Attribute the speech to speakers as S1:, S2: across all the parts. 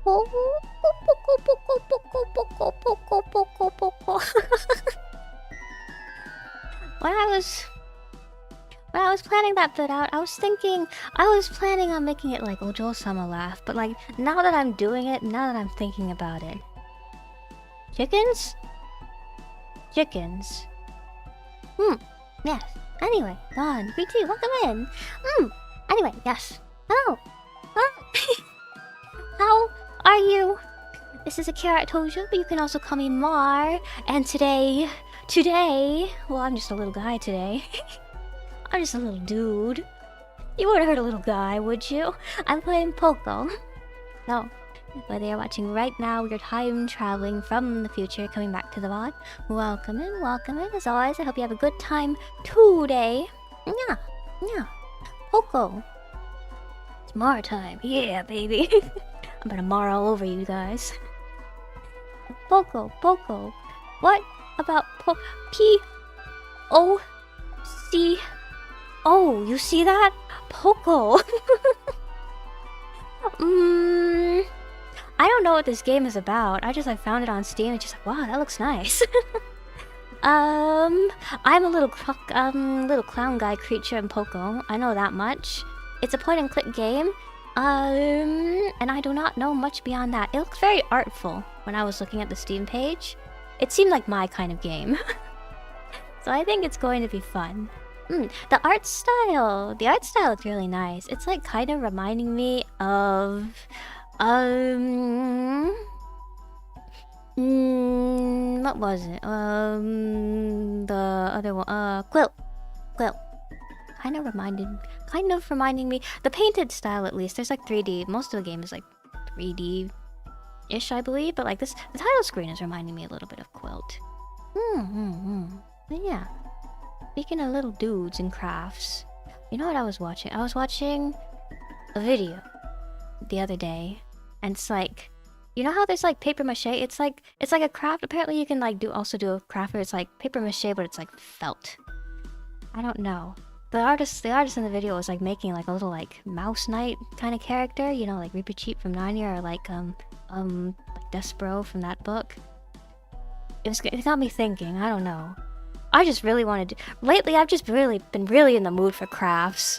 S1: Oh, when I was planning that bit out, I was planning on making it like Ojo-sama laugh, but like now that I'm doing it, now that I'm thinking about it. Chickens? Chickens. Yes. Anyway, God, greet you, welcome in. Anyway, yes. Hello. How are you? This is Akira Tojo, but you can also call me Mar. And today, well, I'm just a little guy today. I'm just a little dude. You wouldn't hurt a little guy, would you? I'm playing POCO. No. Whether you're watching right now, you're time traveling from the future, coming back to the VOD. Welcome in, welcome in. As always, I hope you have a good time today. Yeah. POCO. It's Mar time. Yeah, baby. I'm gonna Mar all over you guys. POCO. What about P-O-C... Oh, you see that? POCO. I don't know what this game is about. I found it on Steam and just like, wow, that looks nice. I'm a little clown guy creature in POCO. I know that much. It's a point-and-click game. And I do not know much beyond that. It looks very artful when I was looking at the Steam page. It seemed like my kind of game. So I think it's going to be fun. The art style looks really nice. It's like kind of reminding me of what was it? The other one, Quilt. Kind of reminding me. The painted style, at least. There's like 3D. Most of the game is like 3D-ish, I believe. But like this, the title screen is reminding me a little bit of Quilt. But yeah. Speaking of little dudes and crafts, you know what I was watching? I was watching a video the other day, and it's like, you know how there's like paper mache? It's like a craft. Apparently, you can like do a craft where it's like paper mache, but it's like felt. I don't know. The artist in the video was like making like a little like mouse knight kind of character, you know, like Reaper Cheap from Narnia, or like Despero from that book. It got me thinking. I don't know. I just really wanted to... Lately, I've just been really in the mood for crafts.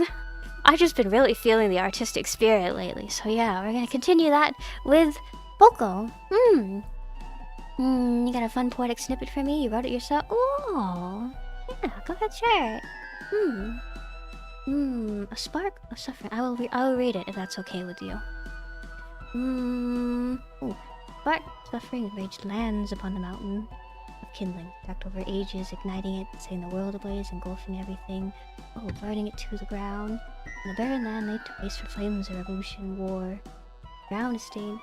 S1: I've just been really feeling the artistic spirit lately. So yeah, we're gonna continue that with POCO. You got a fun poetic snippet for me? You wrote it yourself? Oh, yeah, go ahead, share it. A spark of suffering. I will read it if that's okay with you. Spark of suffering raged lands upon the mountain. Kindling, stacked over ages, igniting it, setting the world ablaze, engulfing everything, burning it to the ground. And the barren land laid to waste for flames of revolution, war. Ground is stained.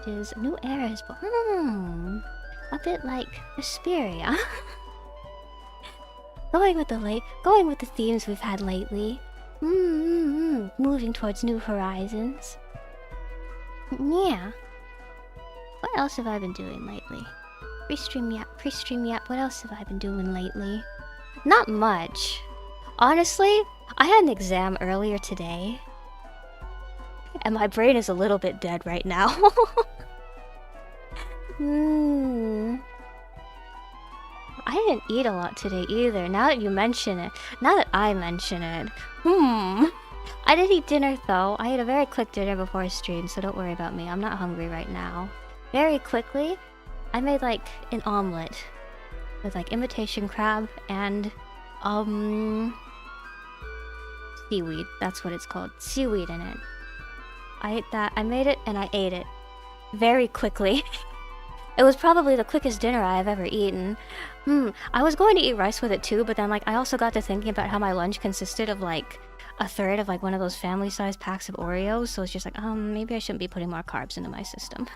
S1: It is a new era is born. A bit like Vesperia. Going with the themes we've had lately. Moving towards new horizons. Yeah. What else have I been doing lately? Pre-stream yap, what else have I been doing lately? Not much. Honestly, I had an exam earlier today. And my brain is a little bit dead right now. I didn't eat a lot today either, now that you mention it. Now that I mention it. I did eat dinner though. I ate a very quick dinner before stream, so don't worry about me. I'm not hungry right now. Very quickly, I made like an omelet with like imitation crab and seaweed. That's what it's called. Seaweed in it. I ate that. I made it and I ate it very quickly. It was probably the quickest dinner I have ever eaten. I was going to eat rice with it too, but then like I also got to thinking about how my lunch consisted of like a third of like one of those family-sized packs of Oreos, so it's just like, maybe I shouldn't be putting more carbs into my system.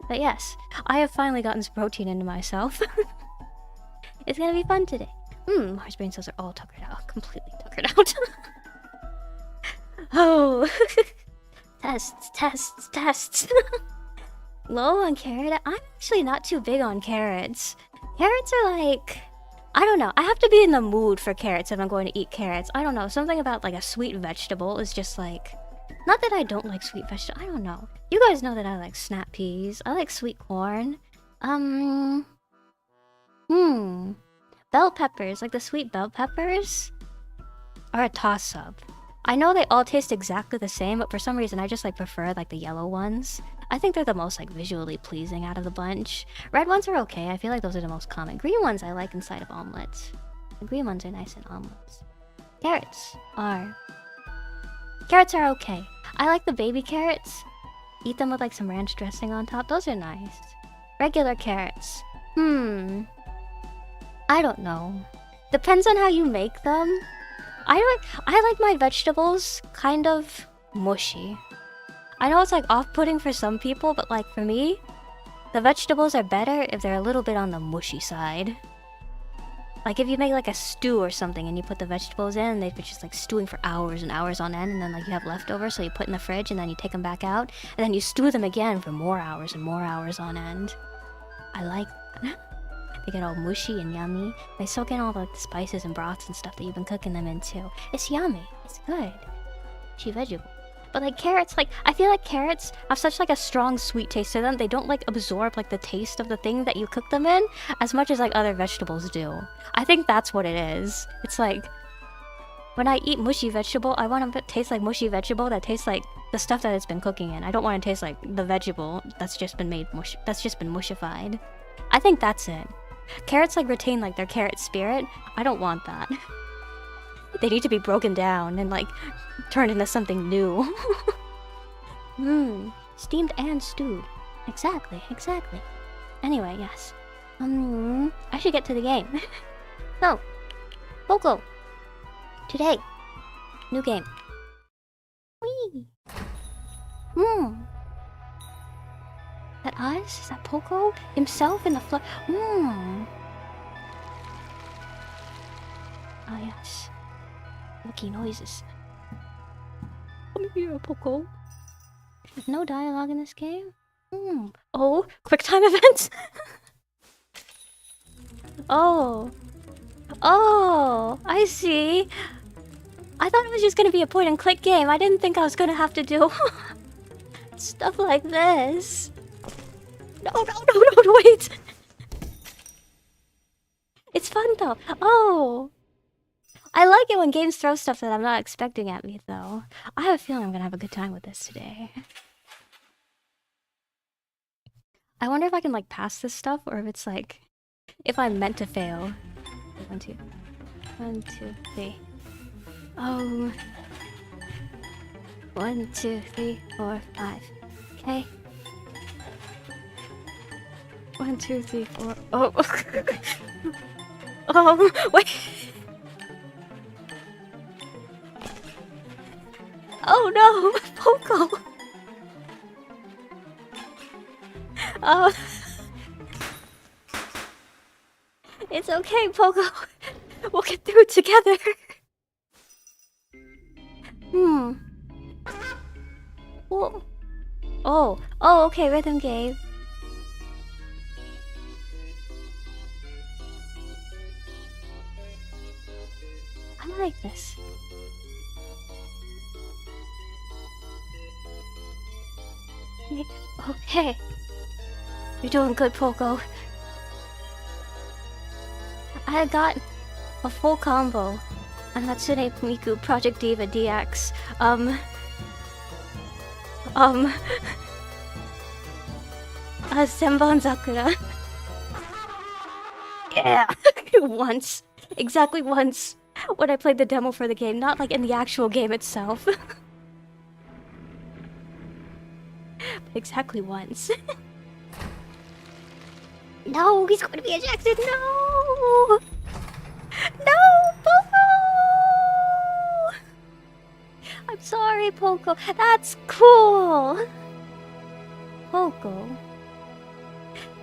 S1: But yes, I have finally gotten some protein into myself. It's gonna be fun today. Mars brain cells are all tuckered out. Completely tuckered out. Oh. Tests. Low on carrot? I'm actually not too big on carrots. Carrots are like... I don't know. I have to be in the mood for carrots if I'm going to eat carrots. I don't know. Something about like a sweet vegetable is just like... Not that I don't like sweet vegetables. I don't know. You guys know that I like snap peas. I like sweet corn. Bell peppers, like the sweet bell peppers, are a toss-up. I know they all taste exactly the same, but for some reason I just like prefer like the yellow ones. I think they're the most like visually pleasing out of the bunch. Red ones are okay. I feel like those are the most common. Green ones I like inside of omelets. The green ones are nice in omelets. Carrots are okay. I like the baby carrots. Eat them with like some ranch dressing on top. Those are nice. Regular carrots. I don't know. Depends on how you make them. I like my vegetables kind of mushy. I know it's like off-putting for some people, but like for me, the vegetables are better if they're a little bit on the mushy side. Like if you make like a stew or something and you put the vegetables in and they're just like stewing for hours and hours on end, and then like you have leftovers, so you put in the fridge and then you take them back out and then you stew them again for more hours and more hours on end. I like that. They get all mushy and yummy. They soak in all the spices and broths and stuff that you've been cooking them in too. It's yummy. It's good. She vegetable. But like carrots, like I feel like carrots have such like a strong sweet taste to them. They don't like absorb like the taste of the thing that you cook them in as much as like other vegetables do. I think that's what it is. It's like when I eat mushy vegetable, I want to taste like mushy vegetable that tastes like the stuff that it's been cooking in. I don't want to taste like the vegetable that's just been made mush, that's just been mushified. I think that's it. Carrots like retain like their carrot spirit. I don't want that. They need to be broken down and like turned into something new. Steamed and stewed. Exactly. Anyway, yes. I should get to the game. So, POCO. Today, new game. Whee! That us? Is that POCO? Himself in the flesh? Ah, yes. Lucky noises. Come here, POCO. No dialogue in this game? Oh, quick time events? Oh, I see. I thought it was just gonna be a point and click game. I didn't think I was gonna have to do stuff like this. No, wait. It's fun though. Oh. I like it when games throw stuff that I'm not expecting at me though. I have a feeling I'm gonna have a good time with this today. I wonder if I can like pass this stuff or if it's like, if I'm meant to fail. 1, 2, 3. 1, 2, 3, 4, 5. Okay. 1, 2, 3, 4. Oh. Wait. Oh no, POCO. It's okay, POCO. We'll get through it together. Well, oh, okay, rhythm game. I like this. Okay. You're doing good, POCO. I got a full combo on Hatsune Miku Project Diva DX. Senbon Sakura. Yeah! Once. Exactly once. When I played the demo for the game, not like in the actual game itself. But exactly once. No, he's going to be ejected. No, POCO. I'm sorry, POCO. That's cool. POCO.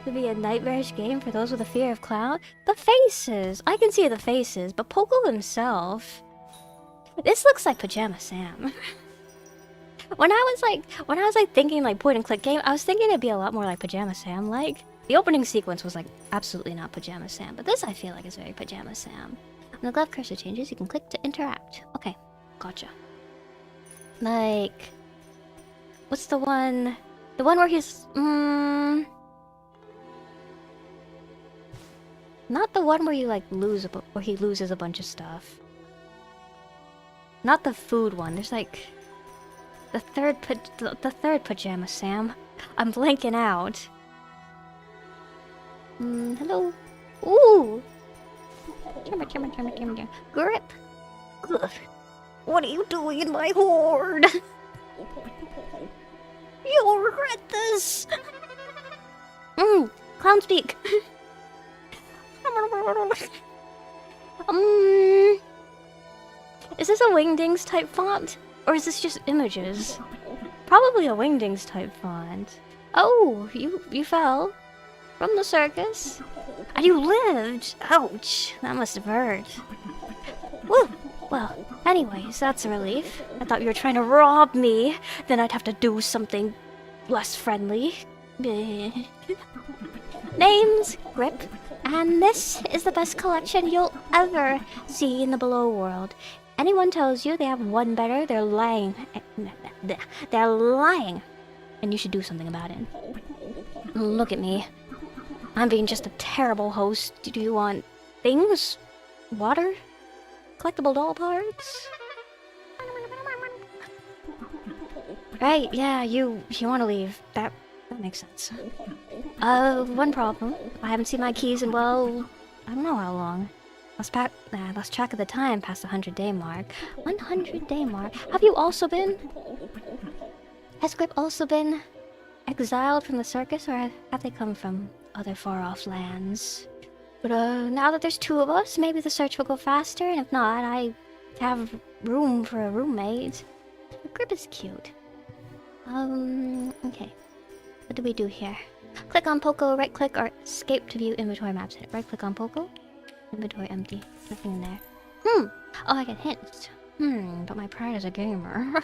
S1: To be a nightmarish game for those with a fear of clown. The faces. I can see the faces, but POCO himself. This looks like Pajama Sam. When I was thinking like point and click game, I was thinking it'd be a lot more like Pajama Sam like. The opening sequence was like absolutely not Pajama Sam, but this I feel like is very Pajama Sam. When the glove cursor changes, you can click to interact. Okay, gotcha. Like, What's the one? The one where he's not the one where you like where he loses a bunch of stuff. Not the food one. There's like the third pajama Sam. I'm blanking out. Hello. Ooh. Grip. Ugh. What are you doing in my hoard? You'll regret this. Clown speak. Is this a Wingdings type font? Or is this just images? Probably a Wingdings type font. Oh, you fell from the circus? And you lived! Ouch, that must have hurt. Woo! Well, anyways, that's a relief. I thought you were trying to rob me. Then I'd have to do something less friendly. Name's Grip, and this is the best collection you'll ever see in the below world. Anyone tells you they have one better, they're lying. They're lying. And you should do something about it. Look at me. I'm being just a terrible host. Do you want things? Water? Collectible doll parts? Right, yeah, you want to leave. That makes sense. One problem. I haven't seen my keys in, well, I don't know how long. Lost track of the time past the 100-day mark. 100-day mark? Have you also been? Has Grip also been exiled from the circus, or have they come from other far-off lands? But now that there's two of us, maybe the search will go faster, and if not, I have room for a roommate. Grip is cute. Okay. What do we do here? Click on POCO, right-click, or escape to view inventory maps. Right-click on POCO. Inventory empty. Nothing in there. Oh, I get hints. But my pride as a gamer.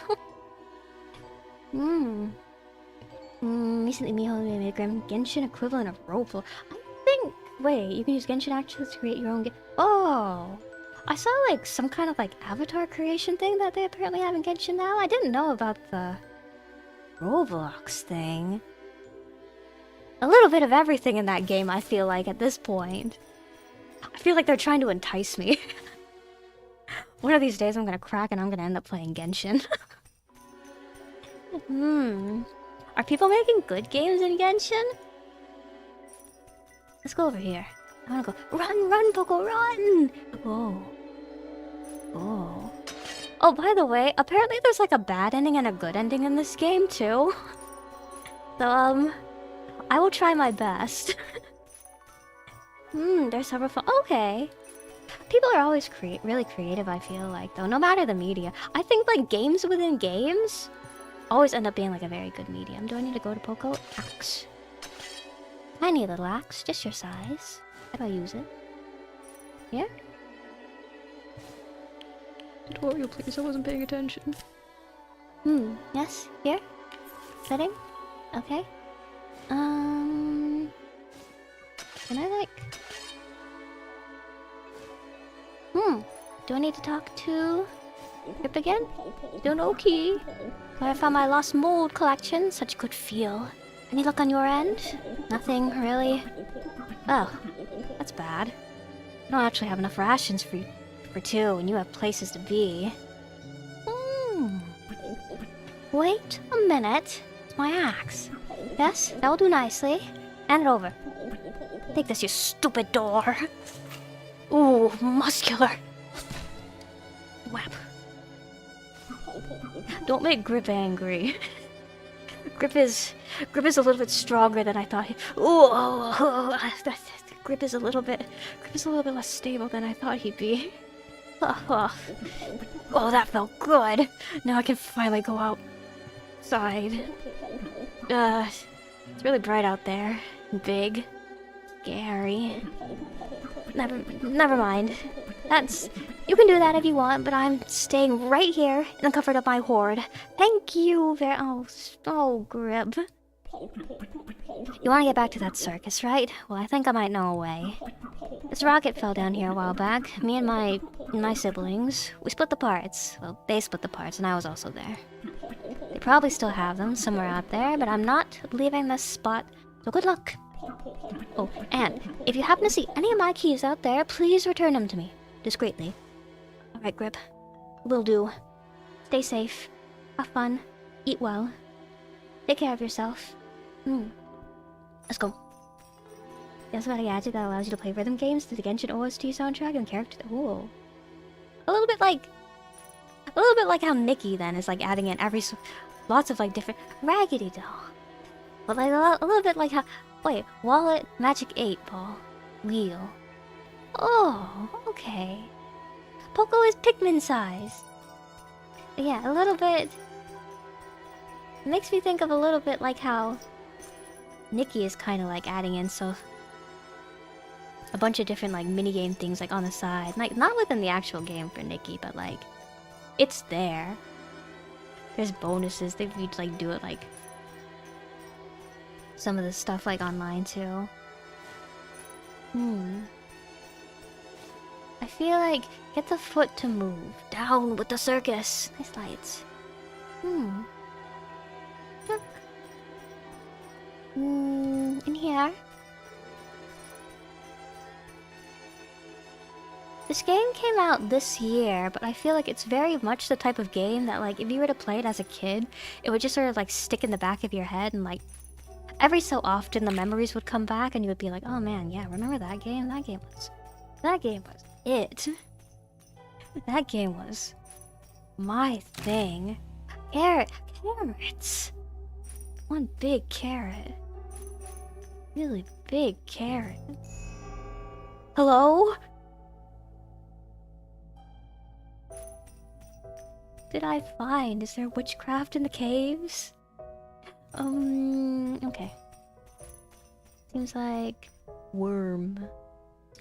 S1: Recently Miho made a Genshin equivalent of roleplay. I think... Wait, you can use Genshin actions to create your own game. Oh! I saw like some kind of like avatar creation thing that they apparently have in Genshin now. I didn't know about the Roblox thing. A little bit of everything in that game, I feel like, at this point. I feel like they're trying to entice me. One of these days I'm gonna crack and I'm gonna end up playing Genshin. Are people making good games in Genshin? Let's go over here. I wanna go. Run, POCO, run! Oh, by the way, apparently there's like a bad ending and a good ending in this game, too. So, I will try my best. There's several fun. Okay. People are always really creative, I feel like, though, no matter the media. I think, like, games within games always end up being, like, a very good medium. Do I need to go to POCO? Axe. Tiny little axe, just your size. How do I use it? Here? Tutorial, please. I wasn't paying attention. Yes? Here? Setting? Okay. Can I, like... Do I need to talk to... Grip again? Still no key. But I found my lost mold collection. Such good feel. Any luck on your end? Nothing, really? Oh, that's bad. I don't actually have enough rations for two, and you have places to be. Wait a minute. It's my axe. Yes, that will do nicely. Hand it over. Take this, you stupid door. Ooh, muscular. Whap. Don't make Grip angry. Grip is a little bit stronger than I thought. Grip is a little bit less stable than I thought he'd be. Oh, that felt good. Now I can finally go outside. It's really bright out there. Big. Scary. Never mind. You can do that if you want, but I'm staying right here in the comfort of my hoard. Thank you very... Oh, Grip. You want to get back to that circus, right? Well, I think I might know a way. This rocket fell down here a while back. Me and my siblings, we split the parts. Well, they split the parts, and I was also there. They probably still have them somewhere out there, but I'm not leaving this spot, so good luck. Oh, and if you happen to see any of my keys out there, please return them to me. Discreetly. Alright, Grip. Will do. Stay safe. Have fun. Eat well. Take care of yourself. Let's go. You also got a gadget that allows you to play rhythm games to the Genshin OST soundtrack and character. Ooh. A little bit like how Nikki then is like adding in lots of like different Raggedy Doll. But like a little bit like how wallet, magic 8-ball, wheel. Oh, okay. Poco is Pikmin size. Yeah, a little bit. It makes me think of a little bit like how Nikki is kind of like adding in a bunch of different like minigame things like on the side. Like not within the actual game for Nikki, but like it's there. There's bonuses. They like do it like some of the stuff like online too. I feel like get the foot to move. Down with the circus. Nice lights. In here. This game came out this year, but I feel like it's very much the type of game that like if you were to play it as a kid, it would just sort of like stick in the back of your head, and like every so often the memories would come back and you would be like, oh man, yeah, remember that game? That game was it. That game was my thing. Carrots. One big carrot. Really big carrot. Hello? Did I find? Is there witchcraft in the caves? Okay. Seems like worm.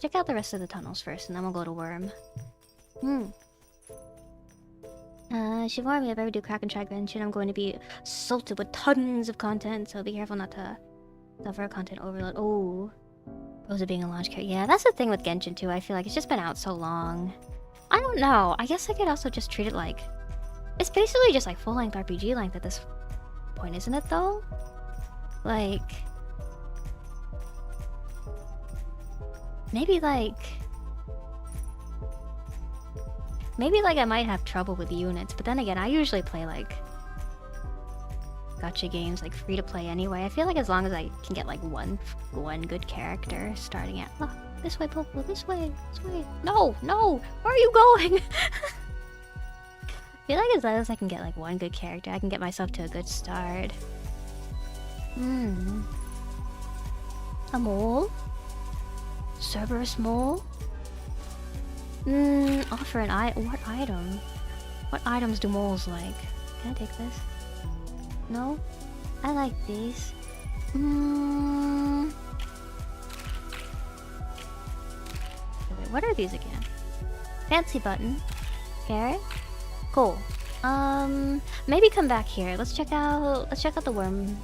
S1: Check out the rest of the tunnels first, and then we'll go to worm. She warned me if I ever do crack and track Genshin, I'm going to be assaulted with tons of content, so be careful not to suffer content overload. Oh. Pros of being a launch character. Yeah, that's the thing with Genshin too. I feel like it's just been out so long. I don't know. I guess I could also just treat it like... It's basically just like full-length RPG length at this point, isn't it though? Like... Maybe like I might have trouble with units, but then again, I usually play like gacha games like free to play anyway. I feel like as long as I can get like one good character starting at this way, Popo, this way. No, where are you going? I feel like as long as I can get like one good character, I can get myself to a good start. A mole? Cerberus mole? Offer an what item? What items do moles like? Can I take this? No? I like these. Wait, what are these again? Fancy button. Carrot? Cool. Maybe come back here. Let's check out the worm.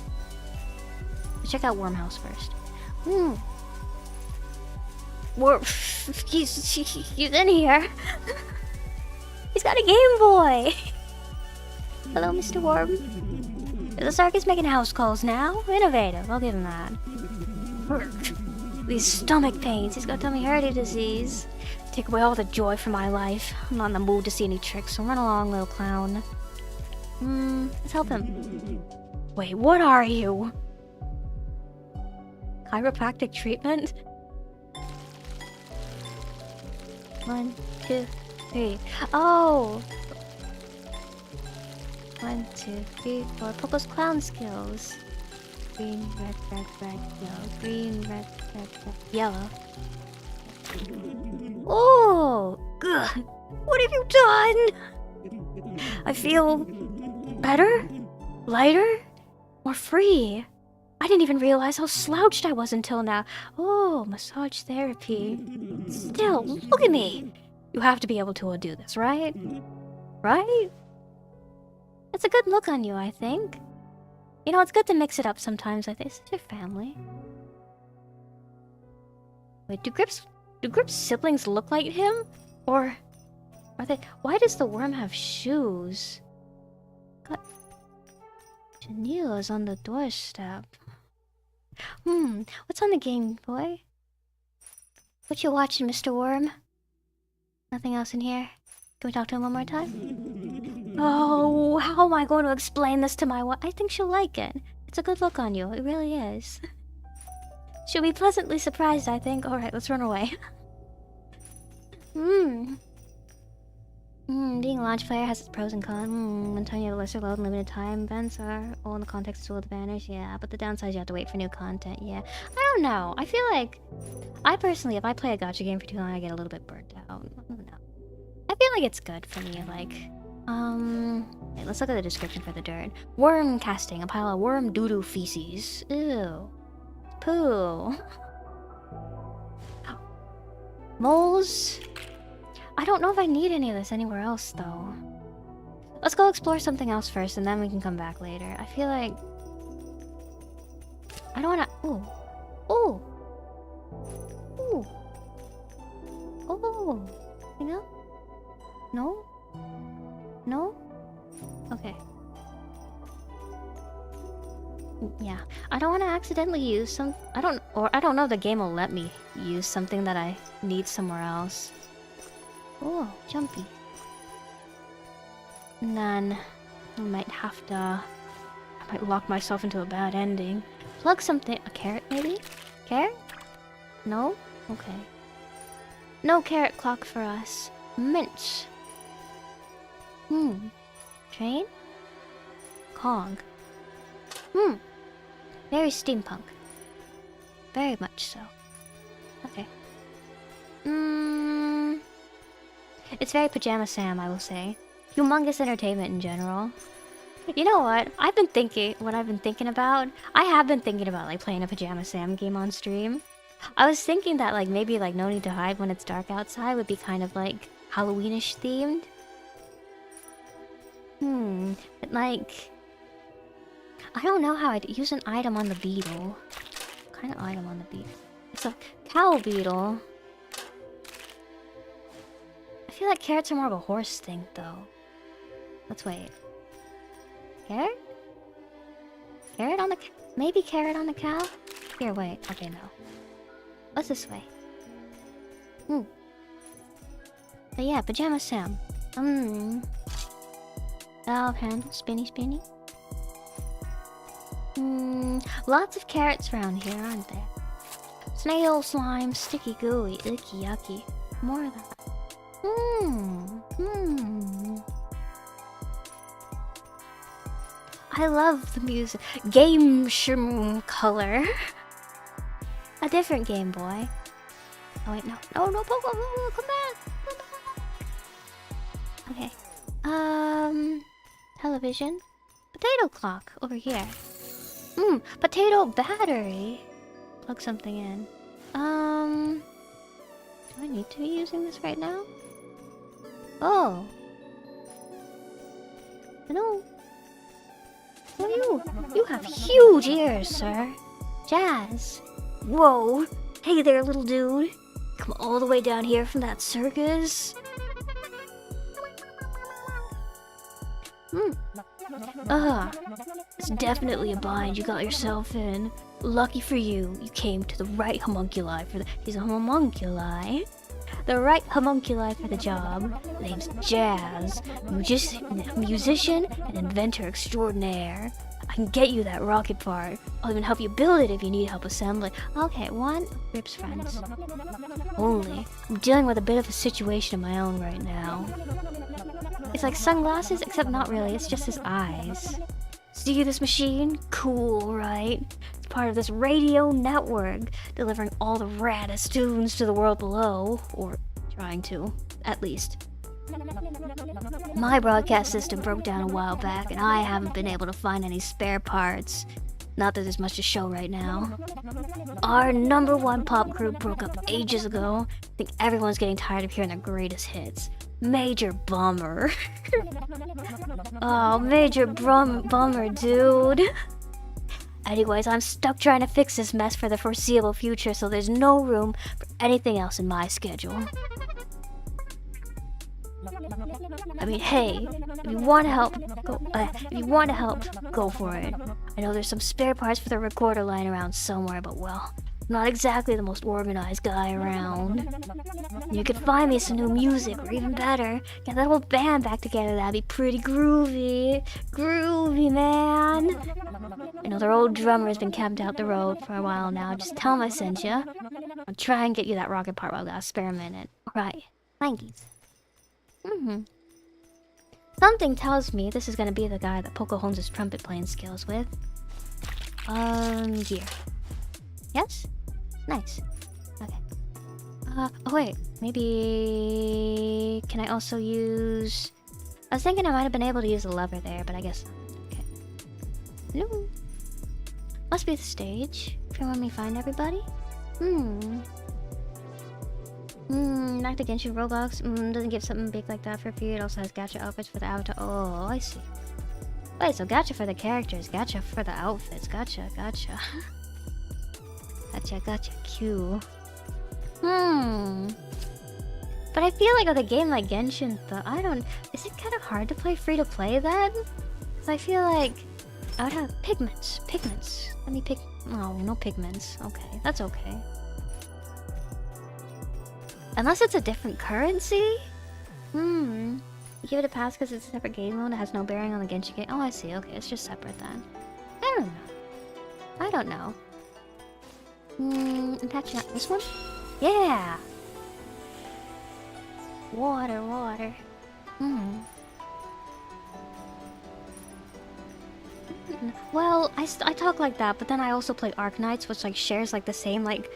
S1: Let's check out Wormhouse first. He's in here. He's got a Game Boy. Hello, Mr. Worm. The circus making house calls now. Innovative, I'll give him that. These stomach pains. He's got tummy hearty disease. Take away all the joy from my life. I'm not in the mood to see any tricks, so run along, little clown. Let's help him. Wait, what are you? Chiropractic treatment? 1, 2, 3. Oh! 1, 2, 3, 4. Poco's clown skills. Green, red, yellow. Green, red, yellow. Oh! Good. What have you done? I feel better, lighter, more free. I didn't even realize how slouched I was until now. Oh, massage therapy. Still, look at me. You have to be able to do this, right? Right? It's a good look on you, I think. You know, it's good to mix it up sometimes. I think it's your family. Wait, do Grip's siblings look like him? Or are they... Why does the worm have shoes? God. Janila's on the doorstep. What's on the Game Boy? What you watching, Mr. Worm? Nothing else in here? Can we talk to him one more time? Oh, how am I going to explain this to my wife? I think she'll like it. It's a good look on you. It really is. She'll be pleasantly surprised, I think. Alright, let's run away. Being a launch player has its pros and cons. When telling you have a lesser load and limited time, events are all in the context of tool advantage. Yeah, but the downside is you have to wait for new content. Yeah, I don't know. I feel like I personally, if I play a gacha game for too long, I get a little bit burnt out. I don't know. I feel like it's good for me. Like, wait, let's look at the description for the dirt. Worm casting, a pile of worm doo-doo feces. Ew. Poo. Moles. I don't know if I need any of this anywhere else, though. Let's go explore something else first, and then we can come back later. I feel like... I don't wanna... Ooh. Ooh. Ooh. Oh. You know? No? No? Okay. Yeah. I don't want to accidentally use some... I don't know if the game will let me use something that I need somewhere else. Oh, jumpy. None. I might have to... I might lock myself into a bad ending. Plug something... A carrot, maybe? Carrot? No? Okay. No carrot clock for us. Mint. Train? Cog. Very steampunk. Very much so. Okay. It's very Pajama Sam, I will say. Humongous entertainment in general. You know what? What I've been thinking about? I have been thinking about, like, playing a Pajama Sam game on stream. I was thinking that, like, maybe, like, No Need to Hide when it's dark outside would be kind of, like, Halloweenish themed. But, like... I don't know how I'd use an item on the beetle. What kind of item on the beetle? It's a cow beetle. I feel like carrots are more of a horse thing, though. Let's wait. Carrot? Carrot on the... Maybe carrot on the cow? Here, wait. Okay, no. What's this way? But yeah, Pajama Sam. Valve handle, spinny. Lots of carrots around here, aren't there? Snail, slime, sticky, gooey, icky, yucky. More of that. I love the music. Game shroom color. A different Game Boy. Oh wait, no, Poco, come back. Okay. Television. Potato clock over here. Potato battery. Plug something in. Do I need to be using this right now? Oh. No. Oh, you have huge ears, sir. Jazz. Whoa. Hey there, little dude. Come all the way down here from that circus. It's definitely a bind you got yourself in. Lucky for you, you came to the right homunculi for the... He's a homunculi. The right homunculi for the job. Name's Jazz. Musician and inventor extraordinaire. I can get you that rocket part. I'll even help you build it if you need help assembling. Okay, one of Rip's friends. Only. I'm dealing with a bit of a situation of my own right now. It's like sunglasses, except not really. It's just his eyes. See this machine? Cool, right? It's part of this radio network, delivering all the raddest tunes to the world below. Or trying to, at least. My broadcast system broke down a while back, and I haven't been able to find any spare parts. Not that there's much to show right now. Our #1 pop group broke up ages ago. I think everyone's getting tired of hearing their greatest hits. Major bummer. Oh, major bummer, dude. Anyways, I'm stuck trying to fix this mess for the foreseeable future, so there's no room for anything else in my schedule. I mean, hey, if you want to help, go for it. I know there's some spare parts for the recorder lying around somewhere, but well, I'm not exactly the most organized guy around. You could find me some new music, or even better, get that whole band back together. That'd be pretty groovy. Groovy, man. I know their old drummer has been camped out the road for a while now. Just tell him I sent you. I'll try and get you that rocket part while I've got a spare minute. Alright, thankies. Something tells me this is gonna be the guy that POCO hones his trumpet playing skills with. Gear. Yes? Nice. Okay. Oh wait, maybe... Can I also use... I was thinking I might have been able to use a lever there, but I guess not. Okay. Hello? Must be the stage. If you want me to find everybody? Knocked against you, Roblox. Doesn't give something big like that for free. It also has gacha outfits for the avatar. Oh, I see. Wait, so gacha for the characters, gacha for the outfits. Gotcha. Gotcha, Q. But I feel like with a game like Genshin, though, I don't... Is it kind of hard to play free-to-play then? Because I feel like I would have pigments. Let me pick... Oh, no pigments. Okay, that's okay. Unless it's a different currency? You give it a pass because it's a separate game mode. It has no bearing on the Genshin game. Oh, I see. Okay, it's just separate then. I don't know. Attach that. This one? Yeah! Water. Well, I talk like that, but then I also play Arknights, which like shares like the same like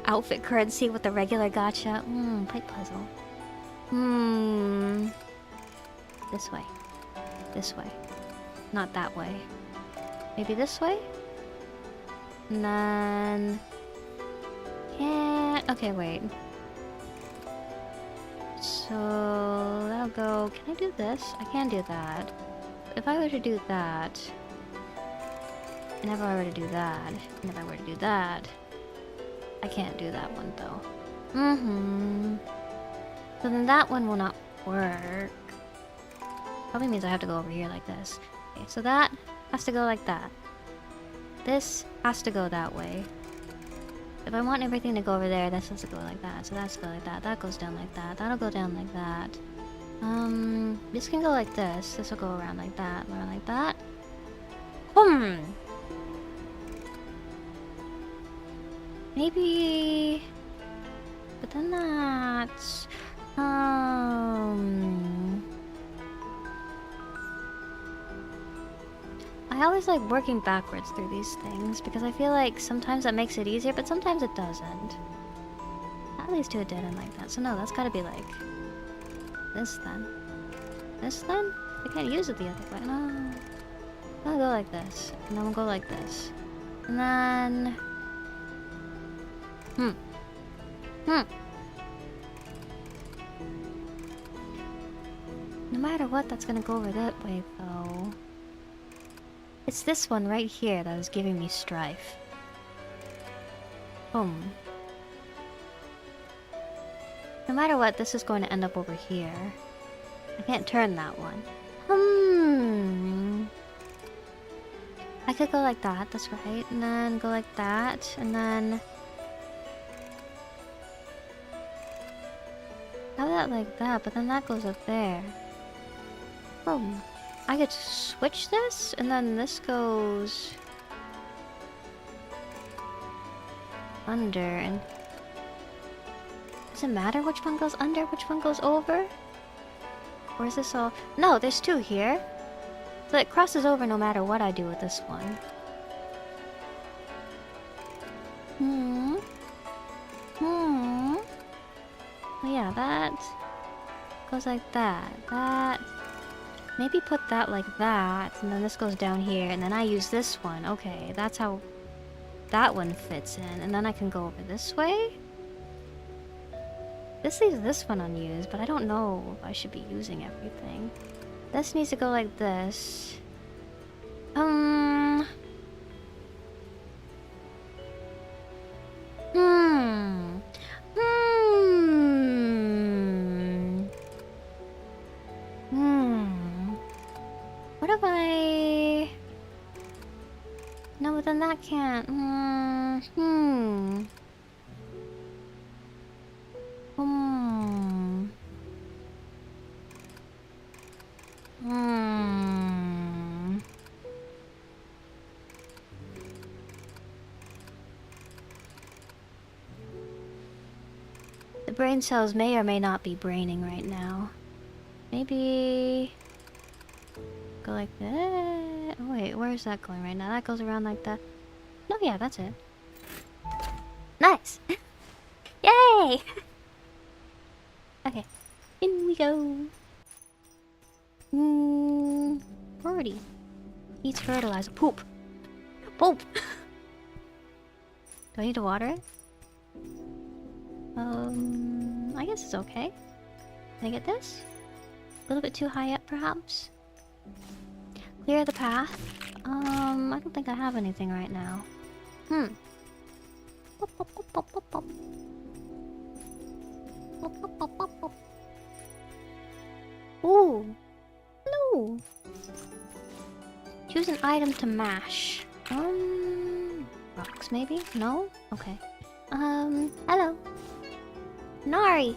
S1: outfit currency with the regular gacha. Pipe puzzle. This way. Not that way. Maybe this way? And then... Yeah... Okay, wait. So... That'll go... Can I do this? I can do that. If I were to do that... And if I were to do that... And if I were to do that... I can't do that one, though. So then that one will not work. Probably means I have to go over here like this. Okay, so that has to go like that. This has to go that way. If I want everything to go over there, this has to go like that. So that's go like that. That goes down like that. That'll go down like that. This can go like this. This will go around like that. Around like that. Maybe... But then that's... I always like working backwards through these things because I feel like sometimes that makes it easier, but sometimes it doesn't. That leads to a dead end like that. So no, that's gotta be like... This then. This then? I can't use it the other way. No. I'll go like this. And then we'll go like this. And then... No matter what, that's gonna go over that way, though. It's this one right here that is giving me strife. No matter what, this is going to end up over here. I can't turn that one. I could go like that, that's right. And then go like that, and then... Have that like that, but then that goes up there. I could switch this, and then this goes... under, and... Does it matter which one goes under, which one goes over? Or is this all... No, there's two here. So it crosses over no matter what I do with this one. Oh yeah, that... goes like that. That... Maybe put that like that, and then this goes down here, and then I use this one. Okay, that's how that one fits in. And then I can go over this way? This leaves this one unused, but I don't know if I should be using everything. This needs to go like this. No, but then that can't. Hmm. The brain cells may or may not be braining right now. Maybe... go like that. Oh wait, where is that going right now? That goes around like that. No, yeah, that's it. Nice! Yay! Okay, in we go. Birdie. Eats fertilizer. Poop! Poop! Do I need to water it? I guess it's okay. Can I get this? A little bit too high up, perhaps? Clear the path. I don't think I have anything right now. Pop, pop, pop, pop, pop, pop. Pop, pop, pop, pop, pop. Ooh! No! Choose an item to mash. Rocks maybe? No? Okay. Hello. Nari!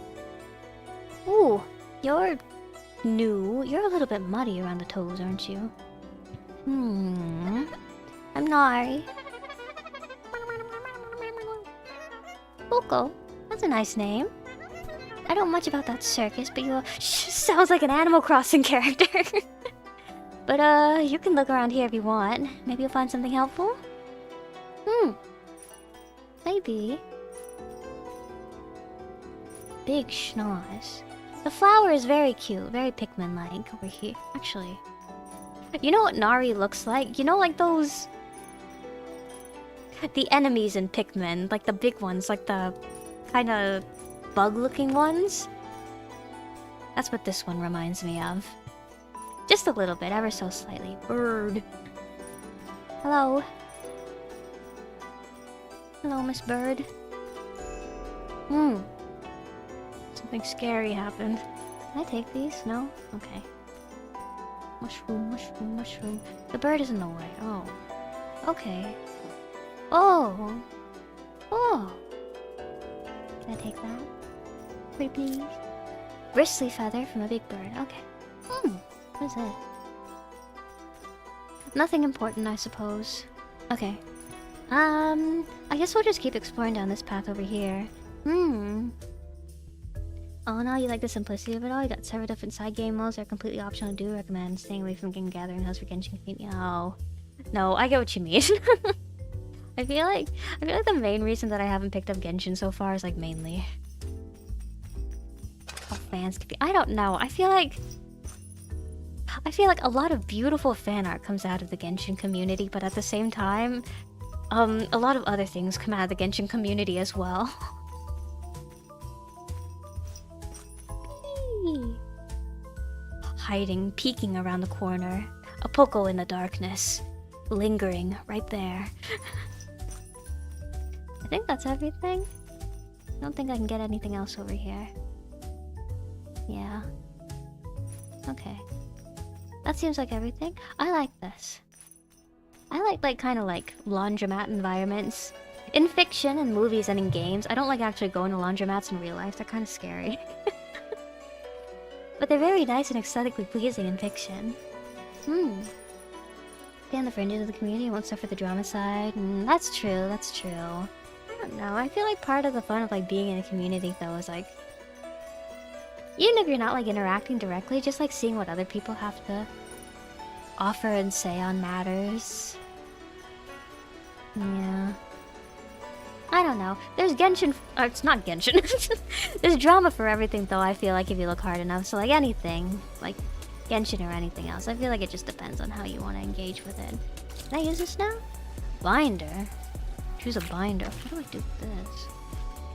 S1: Ooh, you're new. You're a little bit muddy around the toes, aren't you? I'm Nari. POCO. That's a nice name. I don't know much about that circus, but you sounds like an Animal Crossing character. But you can look around here if you want. Maybe you'll find something helpful? Maybe. Big schnoz. The flower is very cute, very Pikmin-like over here. Actually, you know what Nari looks like? You know, like those... the enemies in Pikmin, like the big ones, like the kind of bug-looking ones? That's what this one reminds me of. Just a little bit, ever so slightly. Bird. Hello. Hello, Miss Bird. Something scary happened. Can I take these? No? Okay. Mushroom, mushroom, mushroom. The bird is in the way. Oh. Okay. Oh! Oh! Can I take that? Pretty please? Bristly feather from a big bird. Okay. What is this? Nothing important, I suppose. Okay. I guess we'll just keep exploring down this path over here. Oh no, you like the simplicity of it all? You got several different side game modes that are completely optional. Do recommend staying away from game gathering house for Genshin community. Oh. No, I get what you mean. I feel like the main reason that I haven't picked up Genshin so far is like mainly how fans could be. I don't know. I feel like a lot of beautiful fan art comes out of the Genshin community, but at the same time, a lot of other things come out of the Genshin community as well. Hiding, peeking around the corner. A POCO in the darkness. Lingering right there. I think that's everything. I don't think I can get anything else over here. Yeah. Okay. That seems like everything. I like this. I like kind of like laundromat environments. In fiction and movies and in games, I don't like actually going to laundromats in real life. They're kind of scary. But they're very nice and aesthetically pleasing in fiction. Stay on the fringes of the community, won't suffer the drama side. That's true, that's true. I don't know, I feel like part of the fun of like being in a community though is like... even if you're not like interacting directly, just like seeing what other people have to offer and say on matters. Yeah. I don't know. There's Genshin... or it's not Genshin. There's drama for everything though, I feel like, if you look hard enough. So like anything, like Genshin or anything else, I feel like it just depends on how you want to engage with it. Can I use this now? Binder? Choose a binder. What do I do with this?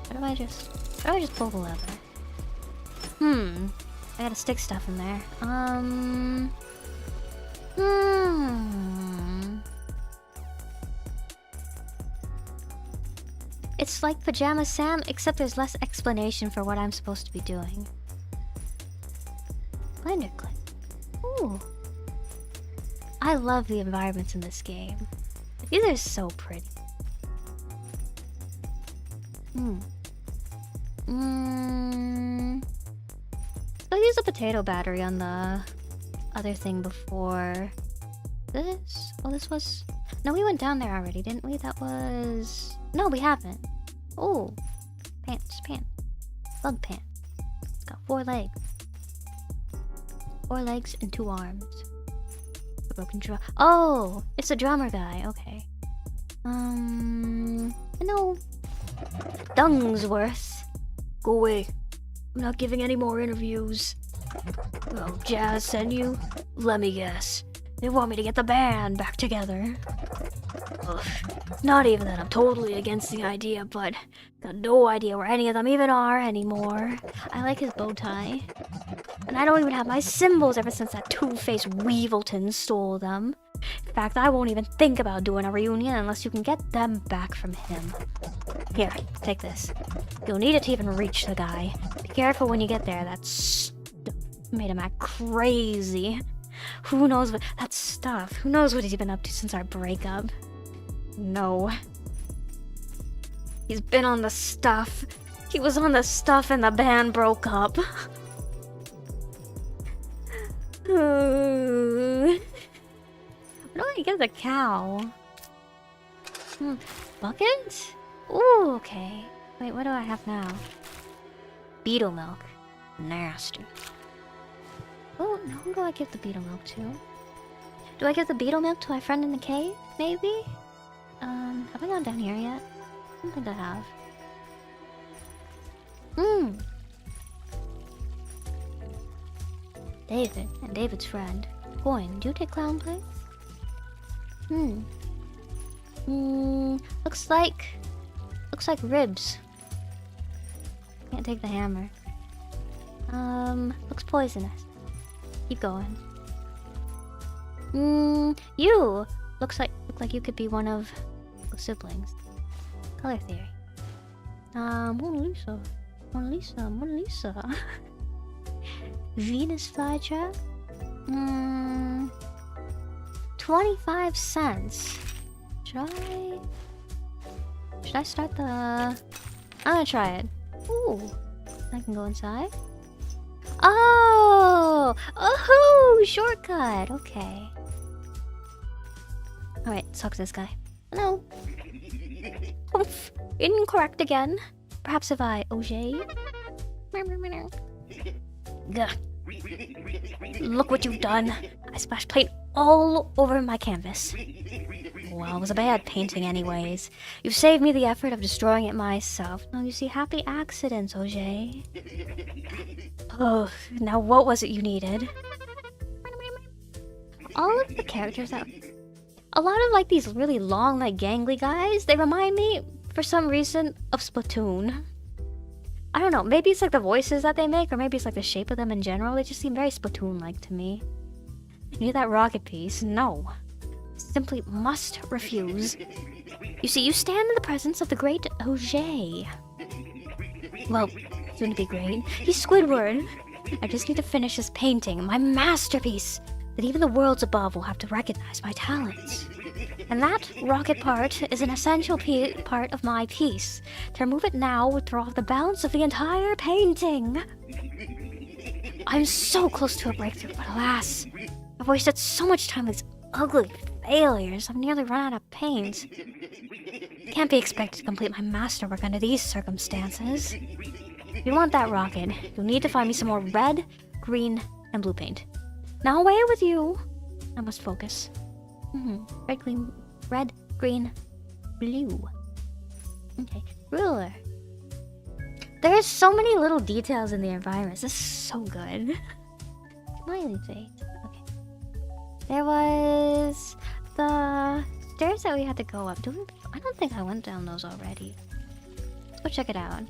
S1: How do I just pull the lever? I gotta stick stuff in there. It's like Pajama Sam, except there's less explanation for what I'm supposed to be doing. Blender clip. Ooh. I love the environments in this game. These are so pretty. I'll use a potato battery on the other thing before this. Oh, this was... No, we went down there already, didn't we? That was... No, we haven't. Oh, pants. Bug pants. It's got 4 legs. 4 legs and 2 arms. A broken drum. Oh, it's the drummer guy. Okay. No. Dungsworth. Go away. I'm not giving any more interviews. Oh, Jazz sent you? Let me guess. They want me to get the band back together. Ugh. Not even that I'm totally against the idea, but got no idea where any of them even are anymore. I like his bow tie. And I don't even have my symbols ever since that two-faced Weevilton stole them. In fact, I won't even think about doing a reunion unless you can get them back from him. Here, take this. You'll need it to even reach the guy. Be careful when you get there. That stuff made him act crazy. Who knows what... That stuff. Who knows what he's been up to since our breakup? No. He's been on the stuff. He was on the stuff and the band broke up. Where do I get the cow? Bucket? Ooh, okay. Wait, what do I have now? Beetle milk. Nasty. Oh, now who do I give the beetle milk to? Do I give the beetle milk to my friend in the cave? Maybe? Have I gone down here yet? I don't think I have. David and David's friend. Coin, do you take clown play? Looks like ribs. Can't take the hammer. Looks poisonous. Keep going. You look like you could be one of the siblings. Color theory. Mona Lisa. Venus flytrap. 25 cents. Should I start the... I'm gonna try it. Ooh. I can go inside. Oh! Oh! Shortcut! Okay. Alright, sucks this guy. No. Oof. Incorrect again. Perhaps if I... OJ? Gah. Look what you've done. I splashed paint all over my canvas. Well, it was a bad painting anyways. You've saved me the effort of destroying it myself. No, you see, happy accidents, OJ. Oh, now what was it you needed? All of the characters that... A lot of, like, these really long, like, gangly guys, they remind me, for some reason, of Splatoon. I don't know, maybe it's like the voices that they make, or maybe it's like the shape of them in general. They just seem very Splatoon-like to me. You need that rocket piece? No. Simply must refuse. You see, you stand in the presence of the great OJ. Well, soon to be great. He's Squidward. I just need to finish this painting, my masterpiece, that even the worlds above will have to recognize my talents. And that rocket part is an essential part of my piece. To remove it now would throw off the balance of the entire painting. I'm so close to a breakthrough, but alas, I've wasted so much time with these ugly failures. I've nearly run out of paint. Can't be expected to complete my masterwork under these circumstances. If you want that rocket, you'll need to find me some more red, green, and blue paint. Now away with you. I must focus. Red, green, blue. Okay, ruler. There's so many little details in the environments. This is so good. Smiley face. Okay. There was the stairs that we had to go up. I don't think I went down those already. Let's go check it out.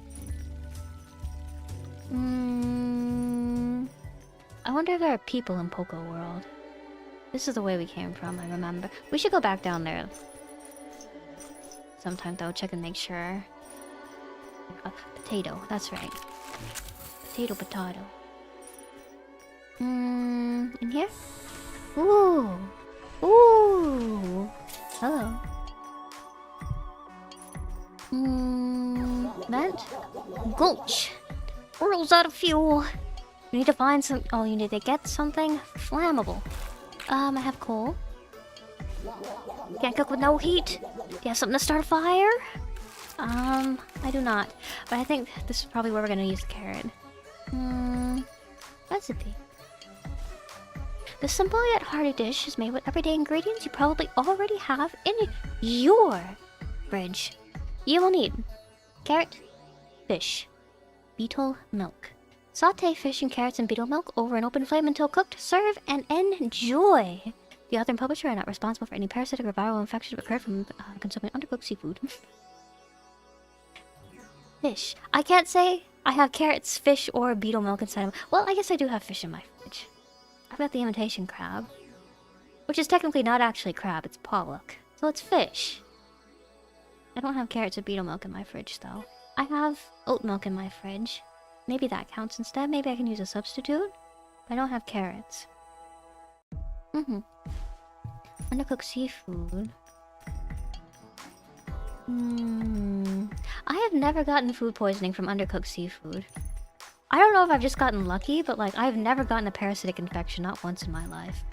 S1: I wonder if there are people in POCO World. This is the way we came from, I remember. We should go back down there sometime though, check and make sure. Potato, that's right. Potato. In here? Ooh! Ooh! Hello. Vent. Gulch. World's out of fuel. You need to find some... Oh, you need to get something flammable. I have coal. Can't cook with no heat. Do you have something to start a fire? I do not. But I think this is probably where we're gonna use the carrot. Recipe. The simple yet hearty dish is made with everyday ingredients you probably already have in your fridge. You will need carrot, fish, beetle milk. Sauté fish and carrots in beetle milk over an open flame until cooked. Serve and enjoy. The author and publisher are not responsible for any parasitic or viral infection occurred from consuming undercooked seafood. Fish. I can't say I have carrots, fish, or beetle milk inside of... Well, I guess I do have fish in my fridge. I've got the imitation crab. Which is technically not actually crab, it's pollock. So it's fish. I don't have carrots or beetle milk in my fridge, though. I have oat milk in my fridge. Maybe that counts instead. Maybe I can use a substitute. I don't have carrots. Undercooked seafood. I have never gotten food poisoning from undercooked seafood. I don't know if I've just gotten lucky, but like, I've never gotten a parasitic infection, not once in my life.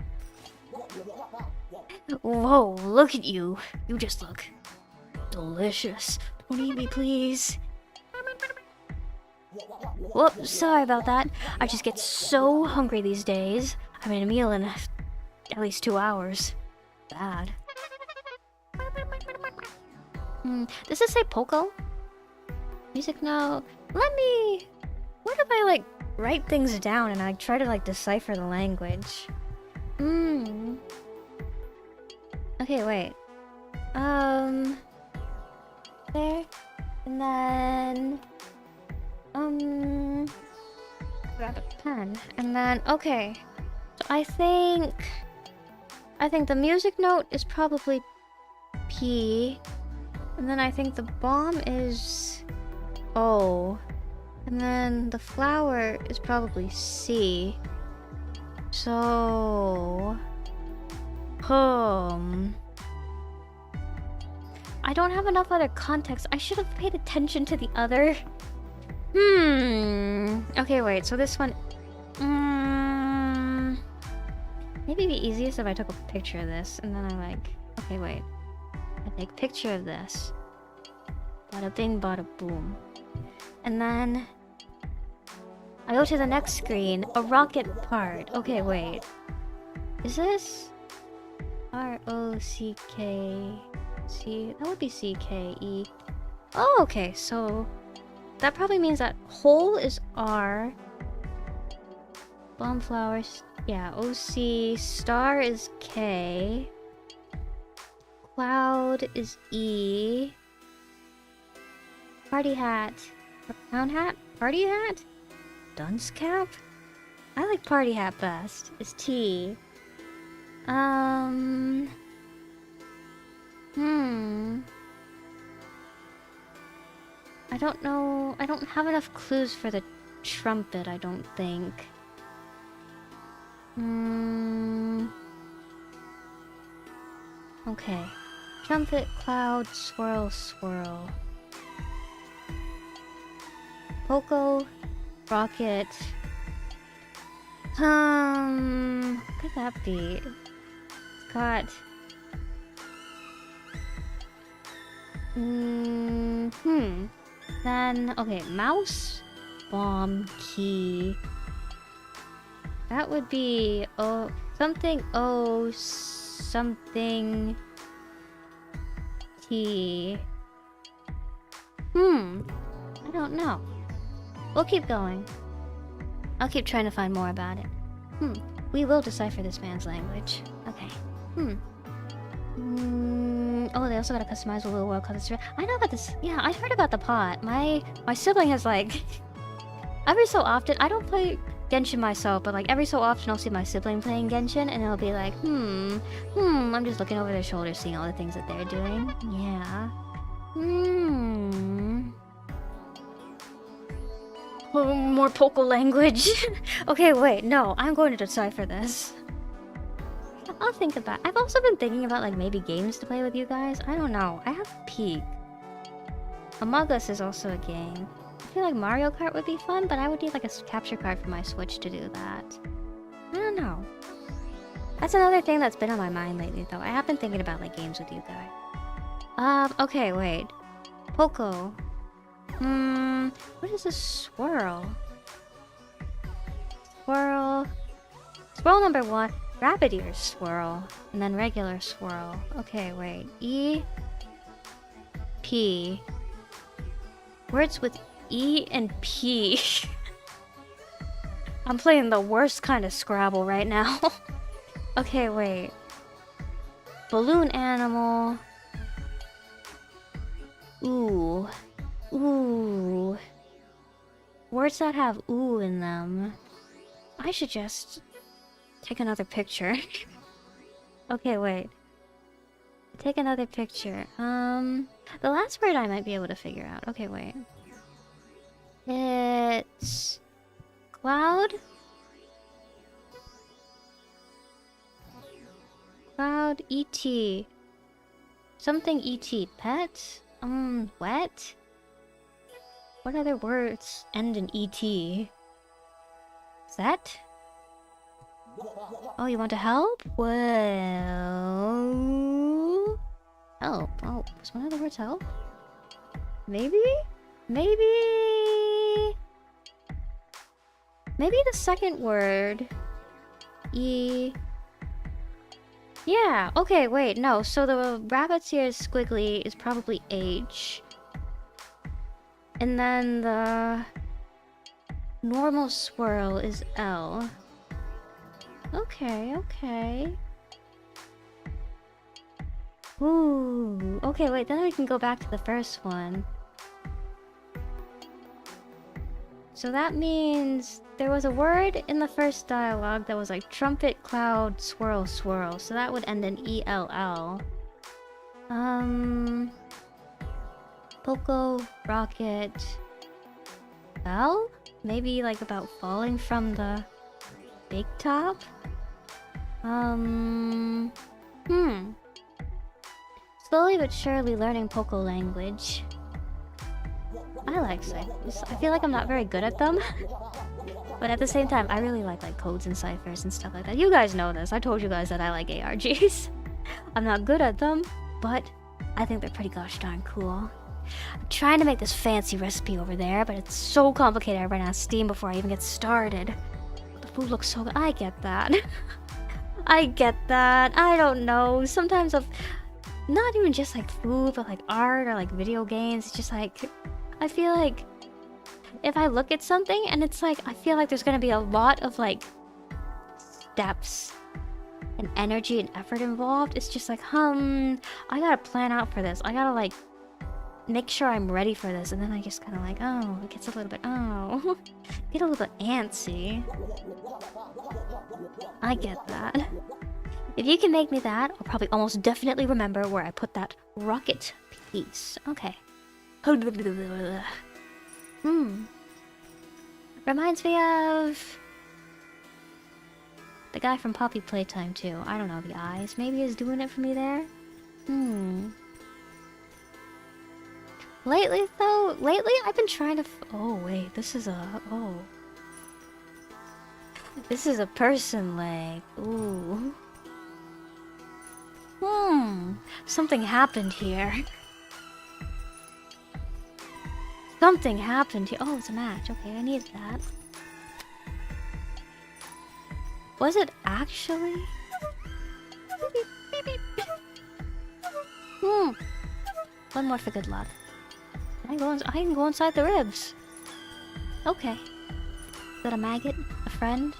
S1: Whoa, look at you. You just look delicious. Don't eat me, please. Whoops, sorry about that. I just get so hungry these days. I made a meal in at least 2 hours. Bad. Does this say POCO? Music note. Let me... What if I, like, write things down and I try to, like, decipher the language? Okay, wait. There. And then... grab a pen. And then, okay. So I think the music note is probably P. And then I think the bomb is O. And then the flower is probably C. So... I don't have enough other context. I should have paid attention to the other... Okay, wait. So this one... Maybe it'd be easiest if I took a picture of this. And then I like... Okay, wait. I take a picture of this. Bada bing, bada boom. And then... I go to the next screen. A rocket part. Okay, wait. Is this... R-O-C-K... C... That would be C-K-E... Oh, okay, so... That probably means that hole is R. Bomb flowers... Yeah, O-C... Star is K. Cloud is E. Party hat... Clown hat? Party hat? Dunce cap? I like party hat best. Is T. I don't know. I don't have enough clues for the trumpet, I don't think. Okay. Trumpet, cloud, swirl, swirl. POCO, rocket. What could that be? It's got... Then, okay, mouse, bomb, key. That would be something O, something T. I don't know. We'll keep going. I'll keep trying to find more about it. We will decipher this man's language. Okay. Oh, they also got a customizable little world called this. I know about this. Yeah, I heard about the pot. My sibling has like... Every so often, I don't play Genshin myself, but like every so often I'll see my sibling playing Genshin and it'll be like, I'm just looking over their shoulders seeing all the things that they're doing. Yeah. Oh, more POCO language. Okay, wait, no, I'm going to decipher this. I'll think about it. I've also been thinking about like maybe games to play with you guys. I don't know. I have Peak. Among Us is also a game. I feel like Mario Kart would be fun, but I would need like a capture card for my Switch to do that. I don't know. That's another thing that's been on my mind lately, though. I have been thinking about like games with you guys. Okay, wait. POCO. What is a swirl? Swirl. Swirl number 1. Rabbit ear swirl. And then regular swirl. Okay, wait. E. P. Words with E and P. I'm playing the worst kind of Scrabble right now. Okay, wait. Balloon animal. Ooh. Ooh. Words that have ooh in them. I should just take another picture. Okay, wait. Take another picture. The last word I might be able to figure out. Okay, wait. It's... Cloud? Cloud, E.T. Something E.T. Pet? Wet? What other words end in E.T.? Set? Oh, you want to help? Well... Help. Oh, was one of the words help? Maybe? Maybe... Maybe the second word... E... Yeah, okay, wait, no. So the rabbit's ear squiggly is probably H. And then the normal swirl is L. Okay, okay. Ooh, okay, wait, then we can go back to the first one. So that means there was a word in the first dialogue that was like trumpet, cloud, swirl, swirl. So that would end in E-L-L. POCO, rocket, bell? Maybe like about falling from the big top? Slowly but surely learning POCO language. I like ciphers. I feel like I'm not very good at them. But at the same time, I really like codes and ciphers and stuff like that. You guys know this. I told you guys that I like ARGs. I'm not good at them, but I think they're pretty gosh darn cool. I'm trying to make this fancy recipe over there, but it's so complicated I ran out of steam before I even get started. The food looks so good. I get that. I get that. I don't know. Sometimes I've... Not even just like food, but like art or like video games. It's just like... I feel like... If I look at something and it's like... I feel like there's gonna be a lot of like... steps and energy and effort involved. It's just like, I gotta plan out for this. I gotta like... make sure I'm ready for this, and then I just kind of like, oh, it gets a little bit, get a little bit antsy. I get that. If you can make me that, I'll probably almost definitely remember where I put that rocket piece. Okay. Reminds me of the guy from Poppy Playtime too. I don't know, the eyes maybe is doing it for me there. Lately, though, I've been trying to oh, wait, this is a... Oh. This is a person leg. Ooh. Something happened here. Something happened here. Oh, it's a match. Okay, I need that. Was it actually? One more for good luck. I can go inside the ribs. Okay. Is that a maggot? A friend?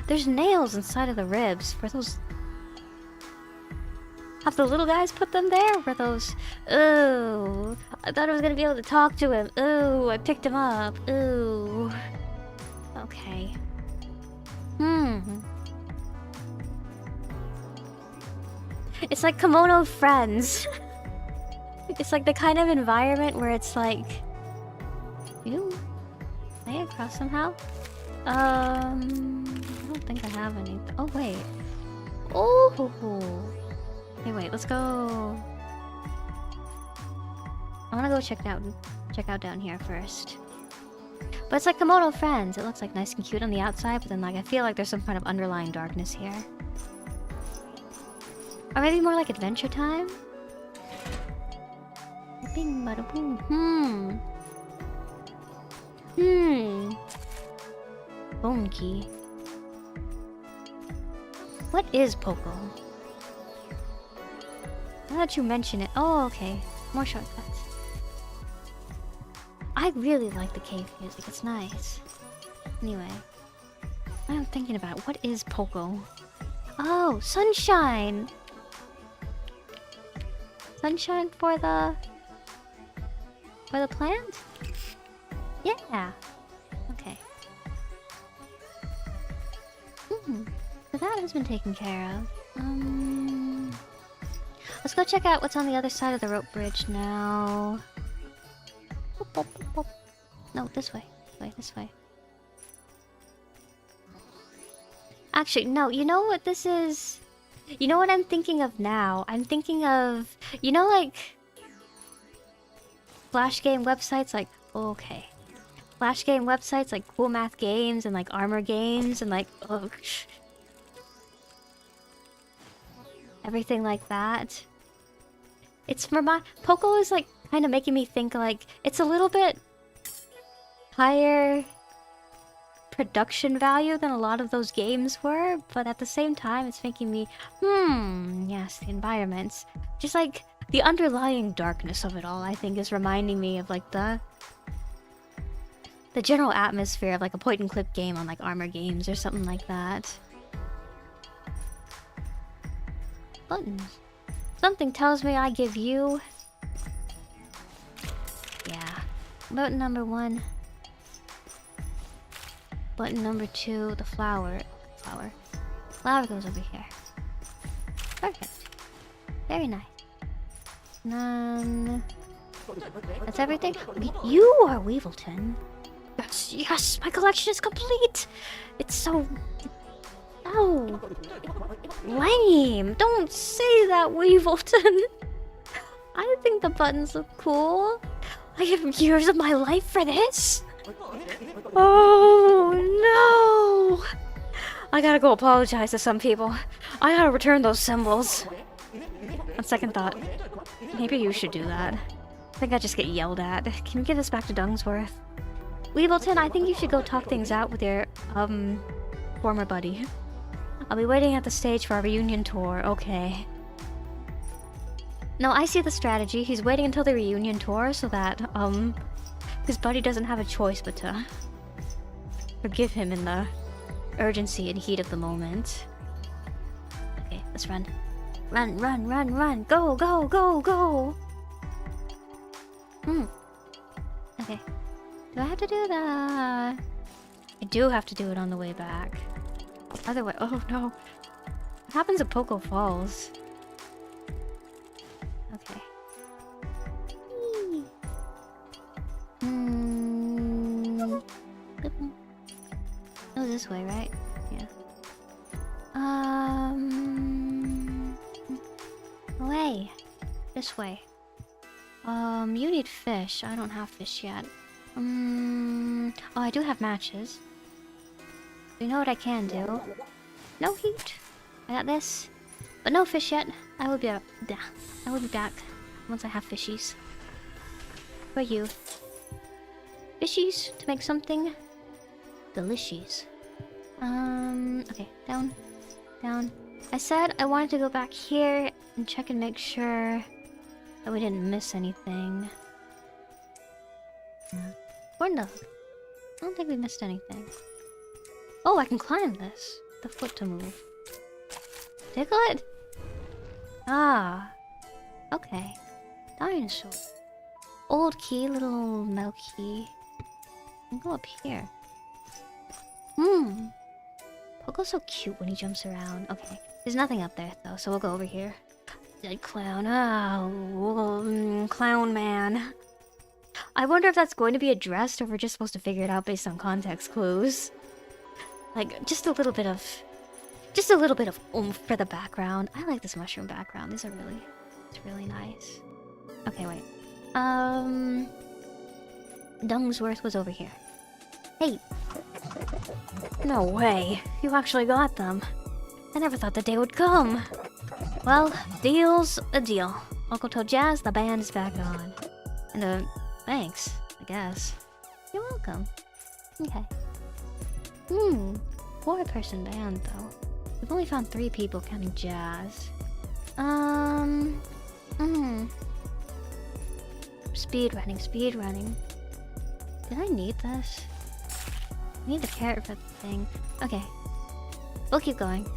S1: There's nails inside of the ribs. Were those... Have the little guys put them there? Were those... Ooh. I thought I was gonna be able to talk to him. Ooh, I picked him up. Ooh. Okay. It's like Kimono Friends. It's like the kind of environment where it's like... Ew. Can I get across somehow? I don't think I have any. Oh, wait. Oh! Hey, wait, let's go... I wanna go check out down here first. But it's like Komodo Friends. It looks like nice and cute on the outside, but then like I feel like there's some kind of underlying darkness here. Or maybe more like Adventure Time? Bing bada boom. Bone key. What is POCO? Now that you mention it. Oh, okay. More shortcuts. I really like the cave music. It's nice. Anyway. I'm thinking about it. What is POCO? Oh, sunshine! Sunshine for the plant? Yeah. Okay. So that has been taken care of. Let's go check out what's on the other side of the rope bridge now. No, this way. This way. Actually, no, you know what this is? You know what I'm thinking of now? I'm thinking of... You know, like... Flash game websites like... Okay. Flash game websites like Cool Math Games and like Armor Games and like... Ugh. Everything like that. It's for my... POCO is like kind of making me think like... It's a little bit... higher... production value than a lot of those games were, but at the same time it's making me, yes, the environments. Just like the underlying darkness of it all, I think, is reminding me of like the general atmosphere of like a point and click game on like Armor Games or something like that. Buttons. Something tells me I give you... Yeah. Button number 1. Button number 2, the flower. Flower goes over here. Perfect. Very nice. And then... That's everything? You are Weevilton. Yes, my collection is complete! It's so... Oh! Lame! Don't say that, Weevilton! I think the buttons look cool. I have years of my life for this! Oh no! I gotta go apologize to some people. I gotta return those symbols. On second thought, maybe you should do that. I think I just get yelled at. Can we get this back to Dungsworth? Weevilton, I think you should go talk things out with your, former buddy. I'll be waiting at the stage for our reunion tour, okay. No, I see the strategy. He's waiting until the reunion tour so that, his buddy doesn't have a choice but to forgive him in the urgency and heat of the moment. Okay, let's run. Run, run, run, run! Go, go, go, go! Okay. Do I have to do that? I do have to do it on the way back. Otherwise, oh no. What happens at POCO Falls? Okay. Oh, this way, right? Yeah. Away. This way. You need fish. I don't have fish yet. Oh, I do have matches. You know what I can do? No heat. I got this. But no fish yet. I will be back once I have fishies. For you. Fishies to make something delicious. Okay, down. Down. I said I wanted to go back here and check and make sure that we didn't miss anything. Corn dog. I don't think we missed anything. Oh, I can climb this. The foot to move. Tickle it? Ah. Okay. Dinosaur. Old key, little metal key. I'll go up here. POCO's so cute when he jumps around. Okay. There's nothing up there though, so we'll go over here. Dead clown. Oh, clown man. I wonder if that's going to be addressed or if we're just supposed to figure it out based on context clues. Like, just a little bit of oomph for the background. I like this mushroom background. These are really, it's really nice. Okay, wait. Dungsworth was over here. Hey! No way. You actually got them. I never thought the day would come. Well, deal's a deal. Uncle told Jazz the band is back on. And, thanks, I guess. You're welcome. Okay. 4-person band, though. We've only found 3 people counting Jazz. Speedrunning. Did I need this? I need the carrot for the thing. Okay. We'll keep going.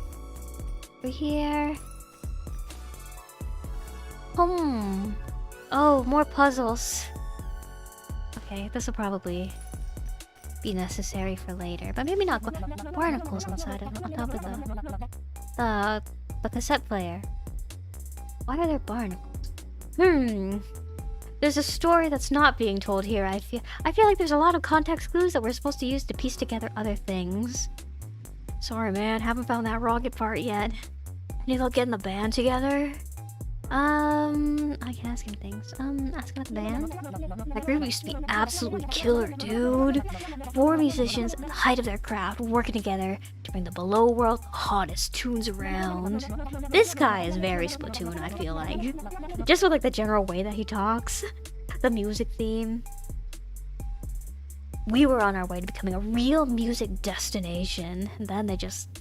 S1: We're here. Oh, more puzzles. Okay, this will probably be necessary for later, but maybe not. Barnacles on top of the cassette player. Why are there barnacles? There's a story that's not being told here. I feel like there's a lot of context clues that we're supposed to use to piece together other things. Sorry, man, haven't found that rocket part yet. Any luck getting the band together? I can ask him things. Ask about the band. That group used to be absolutely killer, dude. 4 musicians at the height of their craft working together to bring the below world hottest tunes around. This guy is very Splatoon, I feel like. Just with like the general way that he talks. The music theme. We were on our way to becoming a real music destination, and then they just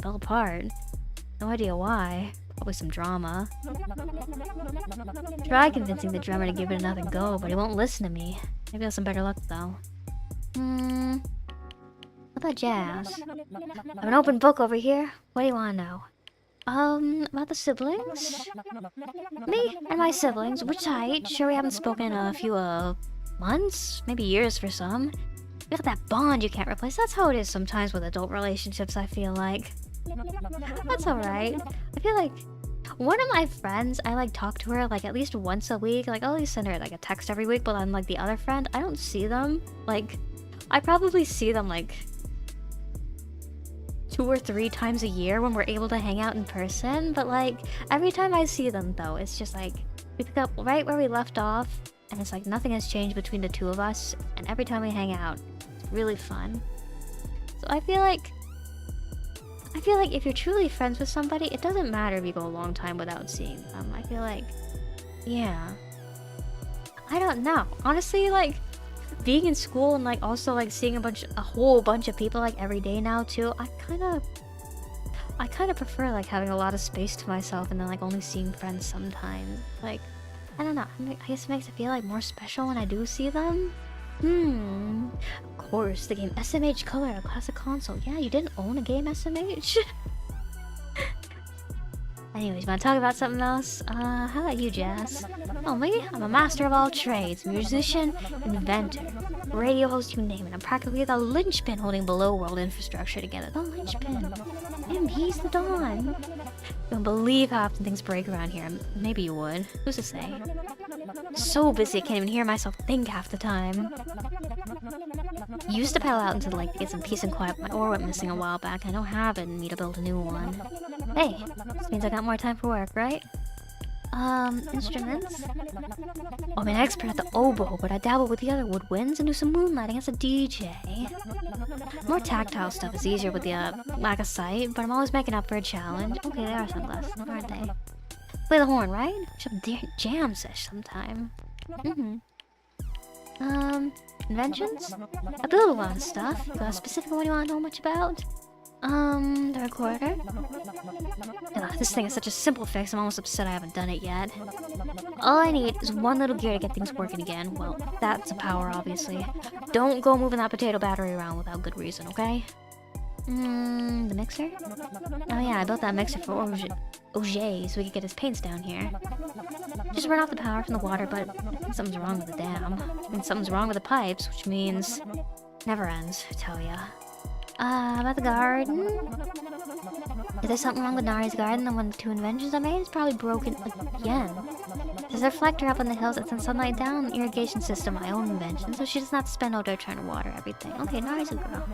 S1: fell apart. No idea why. Probably some drama. Try convincing the drummer to give it another go, but he won't listen to me. Maybe I'll have some better luck, though. What about Jazz? I have an open book over here. What do you want to know? About the siblings? Me and my siblings, we're tight. Sure, we haven't spoken in a few, months? Maybe years for some. We got that bond you can't replace. That's how it is sometimes with adult relationships, I feel like. That's alright. I feel like one of my friends, I like talk to her like at least once a week. Like I'll at least send her like a text every week, but then like the other friend, I don't see them. Like I probably see them like 2 or 3 times a year when we're able to hang out in person. But like every time I see them though, it's just like we pick up right where we left off, and it's like nothing has changed between the 2 of us, and every time we hang out, it's really fun. So I feel like if you're truly friends with somebody, it doesn't matter if you go a long time without seeing them. I feel like, yeah. I don't know. Honestly, like, being in school and like also like seeing a whole bunch of people like every day now too, I kind of prefer like having a lot of space to myself and then like only seeing friends sometimes. Like, I don't know. I guess it makes it feel like more special when I do see them. Of course, the game SMH Color, a classic console. Yeah, you didn't own a game SMH? Anyways, wanna talk about something else? How about you, Jazz? Oh, me? I'm a master of all trades. Musician, inventor, radio host, you name it. I'm practically the linchpin holding below-world infrastructure together. The linchpin. Damn, he's the Don. You don't believe how often things break around here. Maybe you would. Who's to say? So busy I can't even hear myself think half the time. Used to pedal out into the lake to get some peace and quiet, but my ore went missing a while back. I don't have it in me to build a new one. Hey, this means I got more time for work, right? Instruments? Oh, I'm an expert at the oboe, but I dabble with the other woodwinds and do some moonlighting as a DJ. More tactile stuff is easier with the lack of sight, but I'm always making up for a challenge. Okay, they are sunglasses, aren't they? Play the horn, right? Should jam sesh sometime. Inventions? I build a lot of stuff. Got a specific one you want to know much about? The recorder? Ugh, this thing is such a simple fix, I'm almost upset I haven't done it yet. All I need is one little gear to get things working again. Well, that's a power, obviously. Don't go moving that potato battery around without good reason, okay? The mixer? Oh yeah, I built that mixer for Auger so we could get his paints down here. Just run off the power from the water, but something's wrong with the dam. And something's wrong with the pipes, which means... never ends, I tell ya. About the garden? If there's something wrong with Nari's garden, then one of the 2 inventions I made is probably broken again. There's a reflector up on the hills that sends sunlight down the irrigation system, my own invention, so she doesn't have to spend all day trying to water everything. Okay, Nari's a girl.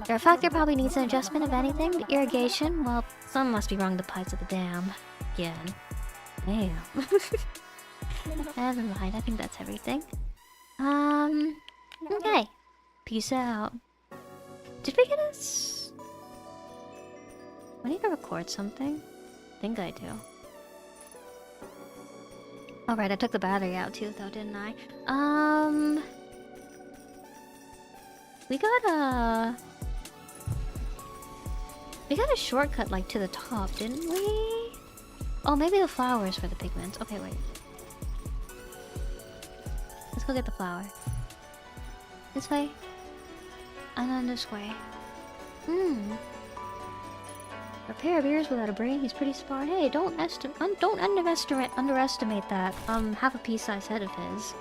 S1: The reflector probably needs an adjustment, if anything. The irrigation, well, something must be wrong with the pipes of the dam. Again. Damn. Never mind, I think that's everything. Okay. Peace out. Did we get us? I need to record something. I think I do. Alright, I took the battery out too, though, didn't I? We got a shortcut, like, to the top, didn't we? Oh, maybe the flowers for the pigments. Okay, wait. Let's go get the flower. This way? And then this way. A pair of ears without a brain, he's pretty smart. Hey, don't underestimate that, half a pea-sized head of his.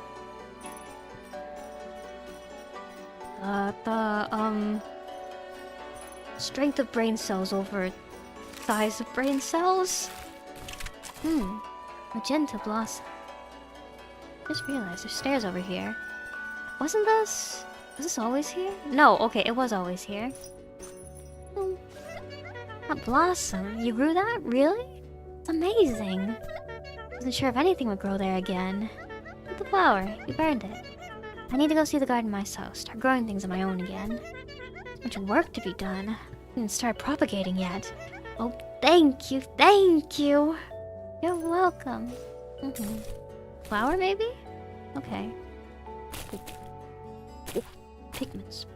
S1: Strength of brain cells over size of brain cells? Magenta blossom. Just realized there's stairs over here. Was this always here? No, okay, it was always here. That blossom, you grew that? Really? It's amazing. Wasn't sure if anything would grow there again. But the flower, you burned it. I need to go see the garden myself, start growing things on my own again. So much work to be done. I didn't start propagating yet. Oh, thank you, thank you! You're welcome. Flower, maybe? Okay. Pigments.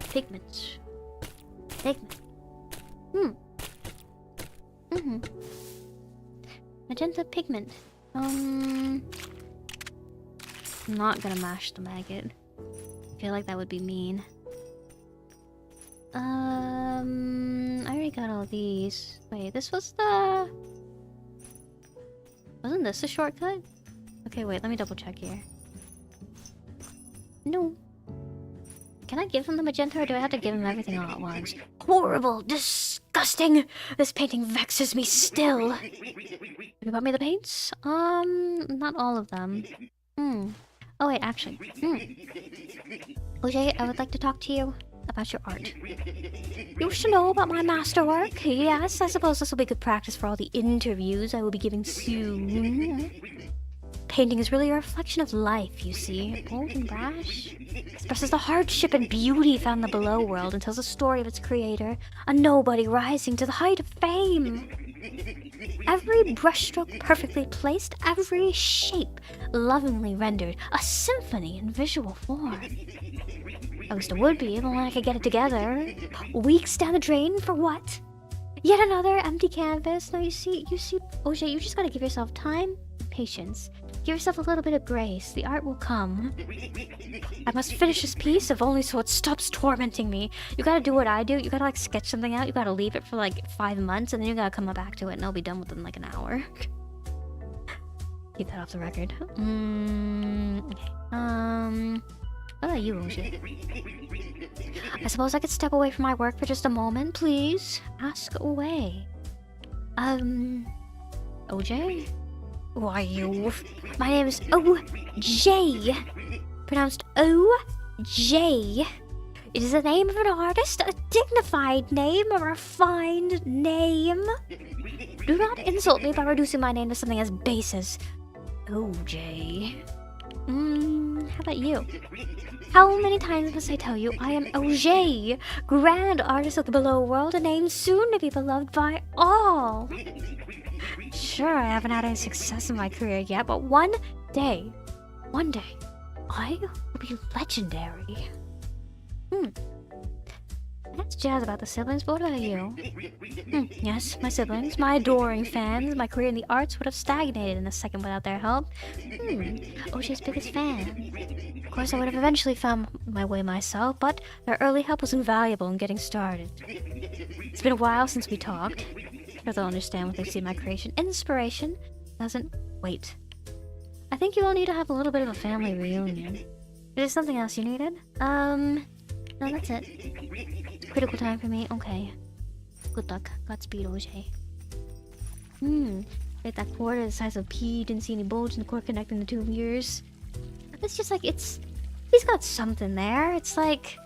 S1: Magenta pigment. I'm not gonna mash the maggot. I feel like that would be mean. I already got all these. Wait, this was the... Wasn't this a shortcut? Okay, wait, let me double check here. No. Can I give him the magenta, or do I have to give him everything all at once? Horrible! Disgusting! This painting vexes me still! Have you bought me the paints? Not all of them. Oh wait, actually. OJ, I would like to talk to you about your art. You wish to know about my masterwork? Yes, I suppose this will be good practice for all the interviews I will be giving soon. Painting is really a reflection of life, you see. Bold and brash. Expresses the hardship and beauty found in the below world and tells the story of its creator, a nobody rising to the height of fame. Every brushstroke perfectly placed, every shape lovingly rendered, a symphony in visual form. At least it would be if only I could get it together. Weeks down the drain for what? Yet another empty canvas. No, you see, OJ, you just gotta give yourself time, patience. Give yourself a little bit of grace. The art will come. I must finish this piece, if only so it stops tormenting me. You gotta do what I do. You gotta, like, sketch something out. You gotta leave it for, like, 5 months, and then you gotta come back to it, and it'll be done within, like, an hour. Keep that off the record. Okay. What about you, OJ? I suppose I could step away from my work for just a moment, please? Ask away. OJ? Why, you... My name is OJ. Pronounced OJ. It is the name of an artist, a dignified name, a refined name. Do not insult me by reducing my name to something as base as OJ. How about you? How many times must I tell you I am OJ, grand artist of the below world, a name soon to be beloved by all. Sure, I haven't had any success in my career yet, but one day, I will be legendary. That's jazz about the siblings, but what about you? Yes, my siblings, my adoring fans. My career in the arts would have stagnated in a second without their help. OJ's biggest fan. Of course, I would have eventually found my way myself, but their early help was invaluable in getting started. It's been a while since we talked. Sure, they'll understand when they see my creation. Inspiration doesn't wait. I think you all need to have a little bit of a family reunion. Is there something else you needed? No, that's it. Critical time for me. Okay. Good luck. Godspeed, OJ. Get that cord the size of a pea. Didn't see any bulge in the cord connecting the two ears. It's just like, it's... He's got something there. It's like...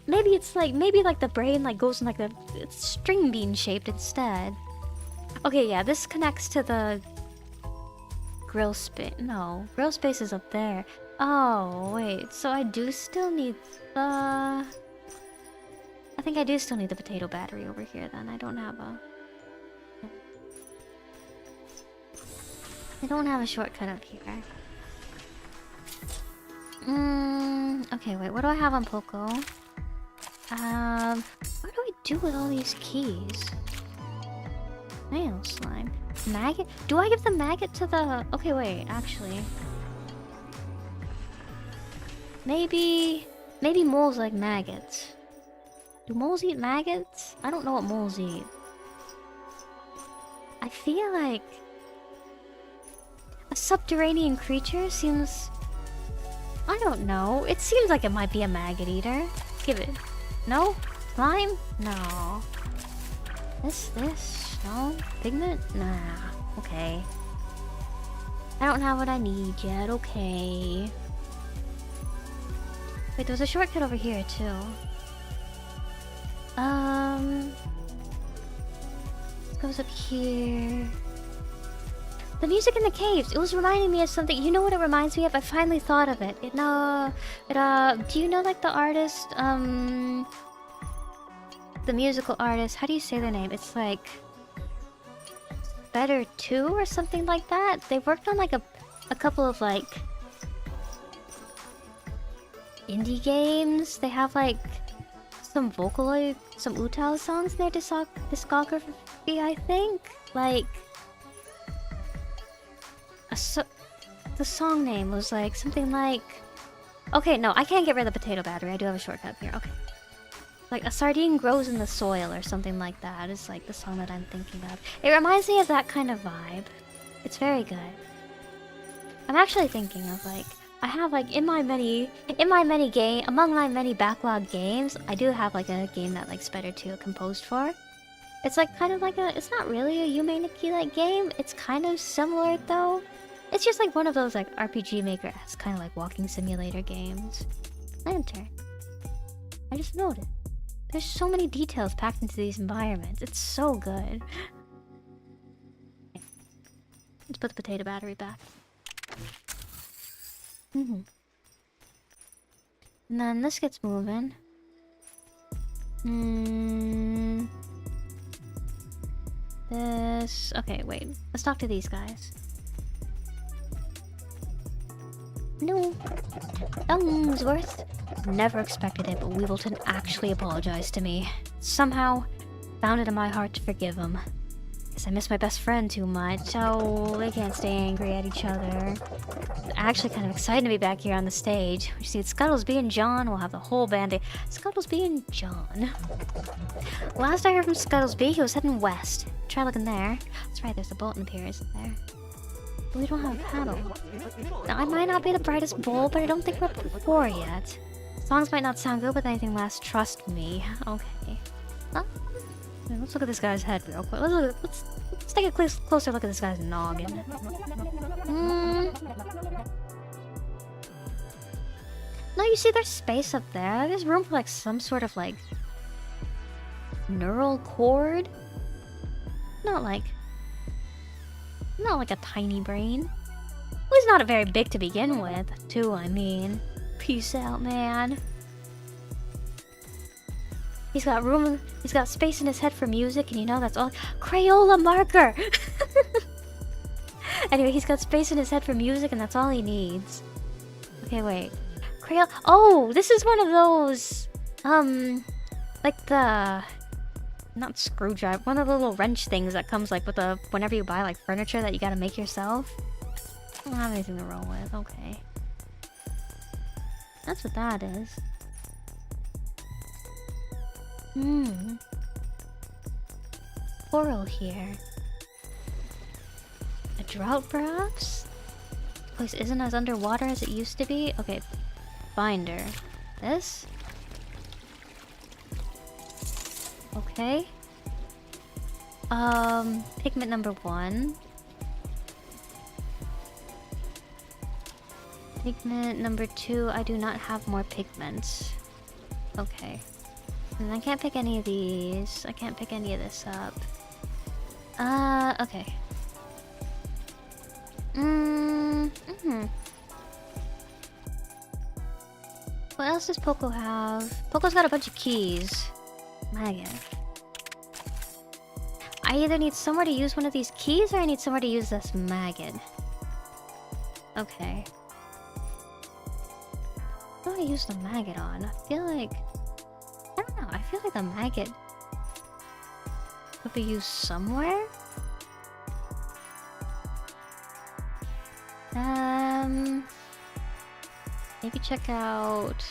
S1: Maybe it's like... Maybe like the brain like goes in like a... It's string bean shaped instead. Okay, yeah. This connects to the... grill space. No, grill space is up there. Oh, wait. So I do still need the... I think I do still need the potato battery over here then. I don't have a... I don't have a shortcut up here. Okay, wait. What do I have on Poco? What do I do with all these keys? Nail slime. Maggot? Do I give the maggot to the... Okay, wait. Actually... Maybe moles like maggots. Do moles eat maggots? I don't know what moles eat. I feel like... a subterranean creature seems... I don't know. It seems like it might be a maggot eater. Give it... No? Slime? No. This? No? Pigment? Nah. Okay. I don't have what I need yet. Okay. Wait, there's a shortcut over here, too. It goes up here. The music in the caves. It was reminding me of something. You know what it reminds me of? I finally thought of it. Do you know, like, the artist, the musical artist? How do you say their name? It's, like... Better 2 or something like that? They worked on, like, a couple of, like... indie games. They have, like... some Vocaloid... some Utao songs in their discography, I think? Like... the song name was like something like... Okay, no, I can't get rid of the potato battery. I do have a shortcut here. Okay. Like, a sardine grows in the soil or something like that is like the song that I'm thinking of. It reminds me of that kind of vibe. It's very good. I'm actually thinking of like... I have like among my many backlog games, I do have like a game that like Spider 2 composed for. It's like kind of like a... It's not really a Yume Nikki-like game. It's kind of similar though. It's just like one of those like RPG Maker-esque kind of like walking simulator games. Lantern. I just noticed. There's so many details packed into these environments. It's so good. Let's put the potato battery back. And then this gets moving. This... Okay, wait. Let's talk to these guys. No. Unsworth. Never expected it, but Weevilton actually apologized to me. Somehow, found it in my heart to forgive him. Guess I miss my best friend too much, so they can't stay angry at each other. I'm actually kind of excited to be back here on the stage. We see Scuttlesby and John. We'll have the whole band. Scuttlesby and John. Last I heard from Scuttlesby, he was heading west. Try looking there. That's right, there's a bulletin appears there. But we don't have a paddle. Now, I might not be the brightest bull, but I don't think we're up to 4 yet. Songs might not sound good, but anything lasts, trust me. Okay. Huh? Let's look at this guy's head real quick. Let's take a closer look at this guy's noggin. No, you see there's space up there. There's room for like some sort of like... neural cord? Not like a tiny brain. Well, he's not very big to begin with, too, I mean. Peace out, man. He's got room, he's got space in his head for music, and you know that's all. Crayola marker! Anyway, he's got space in his head for music, and that's all he needs. Okay, wait. Crayola. Oh, this is one of those. Like the. Not screwdriver. One of the little wrench things that comes like with the. Whenever you buy like furniture that you gotta make yourself. I don't have anything to roll with. Okay. That's what that is. Coral here. A drought, perhaps? This place isn't as underwater as it used to be? Okay. Binder. This? Okay. Pigment number 1. Pigment number 2. I do not have more pigments. Okay. And I can't pick any of these. I can't pick any of this up. Okay. What else does Poco have? Poco's got a bunch of keys. Maggot. I either need somewhere to use one of these keys or I need somewhere to use this maggot. Okay. What do I use the maggot on? I feel like... I don't know. I feel like the maggot could be used somewhere? Maybe check out...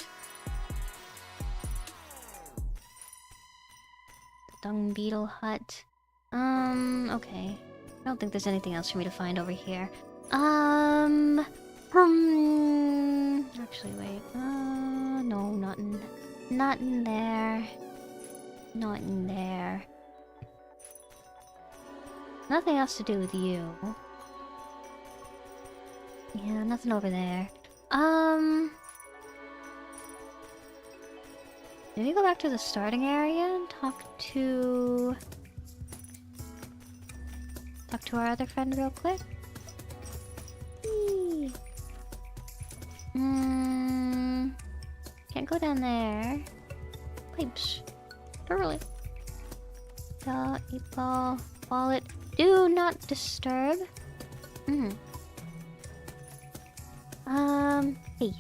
S1: the dung beetle hut. Okay. I don't think there's anything else for me to find over here. Actually, wait. No, nothing. Not in there. Not in there. Nothing else to do with you. Yeah, nothing over there. Maybe go back to the starting area and talk to our other friend real quick. Whee! Can't go down there. Pipes. Early. The 8-ball wallet. Do not disturb. Hey.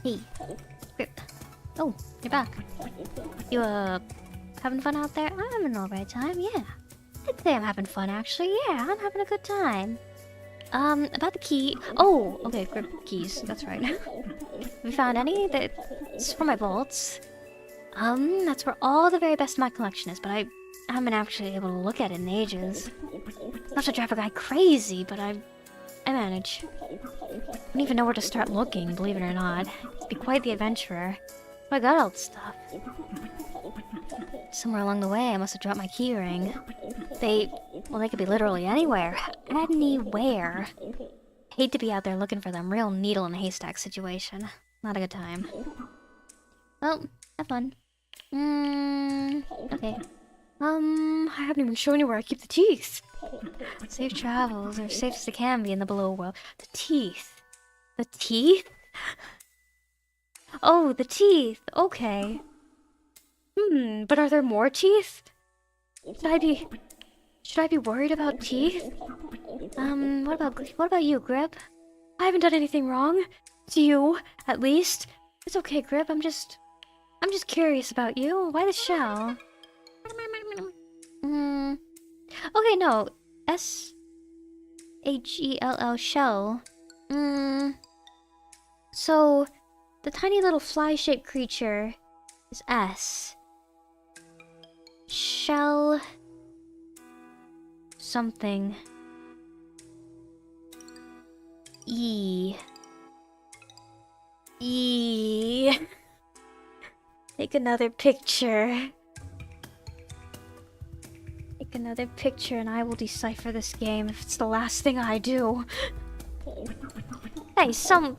S1: Hey. Grip. Oh, you're back. You, having fun out there? I'm having an alright time, yeah. I'd say I'm having fun, actually. Yeah, I'm having a good time. About the key... Oh, okay, grip keys. That's right. We found any? That's for my vaults. That's where all the very best of my collection is, but I haven't actually able to look at it in ages. Not to drive a guy crazy, but I manage. I don't even know where to start looking, believe it or not. Be quite the adventurer. But I got all the stuff. Somewhere along the way, I must have dropped my key ring. They could be literally anywhere. Anywhere. Hate to be out there looking for them. Real needle in a haystack situation. Not a good time. Well, have fun. Okay. I haven't even shown you where I keep the teeth. Safe travels, or safe as they can be in the below world. The teeth. The teeth? Oh, the teeth. Okay. But are there more teeth? Should I be worried about teeth? What about you, Grip? I haven't done anything wrong. To you, at least. It's okay, Grip. I'm just curious about you. Why the shell? Okay, no. S-H-E-L-L, shell. So, the tiny little fly-shaped creature is S. Shell... something. E. Take another picture. Take another picture and I will decipher this game if it's the last thing I do. Hey, some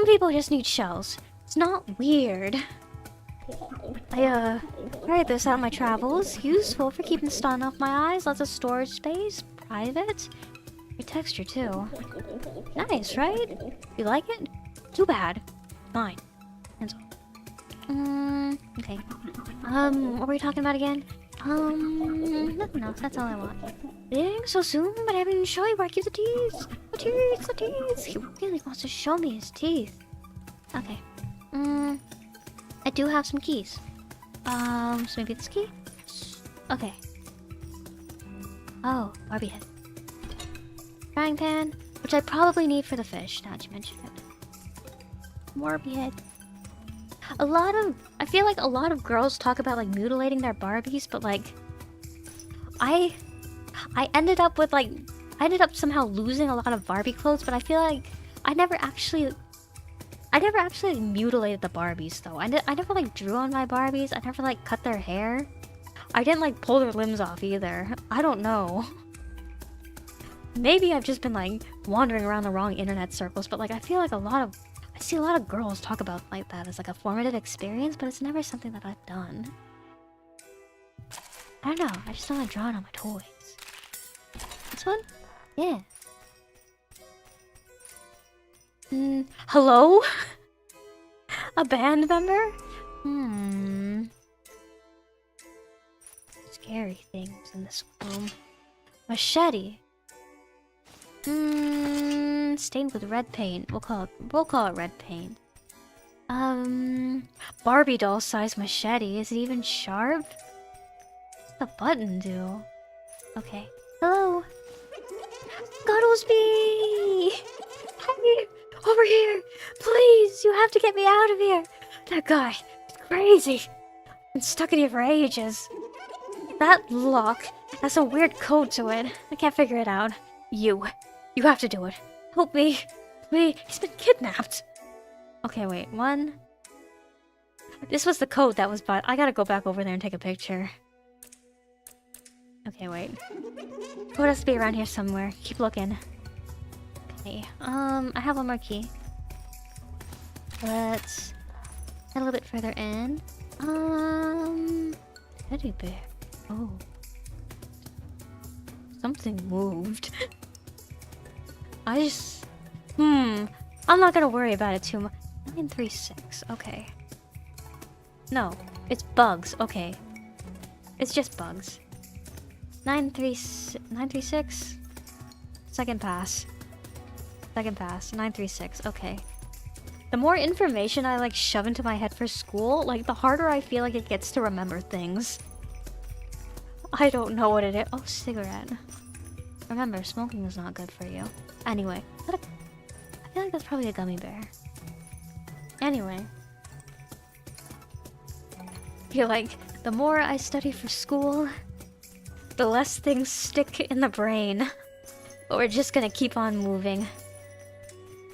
S1: people just need shells. It's not weird. I tried this out in my travels. Useful for keeping the stun off my eyes. Lots of storage space. Private. Your texture too. Nice, right? You like it? Too bad. Fine. Hands off. Okay. What were we talking about again? Nothing else. That's all I want. Dang, so soon, but I haven't even shown you where I keep the teeth. The teeth, the teeth. He really wants to show me his teeth. Okay. I do have some keys. So maybe this key? Okay. Oh, Barbie head. Frying pan, which I probably need for the fish, now that you mention it. Barbie head. I feel like a lot of girls talk about like mutilating their Barbies, but like, I ended up somehow losing a lot of Barbie clothes, but I feel like I never actually mutilated the Barbies though. I never like drew on my Barbies. I never like cut their hair. I didn't like pull their limbs off either. I don't know. Maybe I've just been like wandering around the wrong internet circles, but like I feel like I see a lot of girls talk about like that as like a formative experience, but it's never something that I've done. I don't know. I just don't like drawing on my toys. This one? Yeah. Hello? A band member? Scary things in this room. Machete. Stained with red paint. We'll call it red paint. Barbie doll size machete. Is it even sharp? What's the button do? Okay. Hello. Scuttlesby! Hey, over here! Please, you have to get me out of here! That guy is crazy! Been stuck in here for ages. That lock has a weird code to it. I can't figure it out. You have to do it. Help me. Please, he's been kidnapped. Okay, wait, one. This was the code that was bought. I gotta go back over there and take a picture. Okay, wait. Code has to be around here somewhere. Keep looking. Okay, I have one more key. Let's head a little bit further in. Teddy bear. Oh. Something moved. I'm not gonna worry about it too much. 936, okay. No, it's bugs, okay. It's just bugs. 936? Second pass. 936, okay. The more information I like shove into my head for school, like the harder I feel like it gets to remember things. I don't know what it is. Oh, cigarette. Remember, smoking is not good for you. Anyway, I feel like that's probably a gummy bear. Anyway. I feel like the more I study for school, the less things stick in the brain. But we're just gonna keep on moving.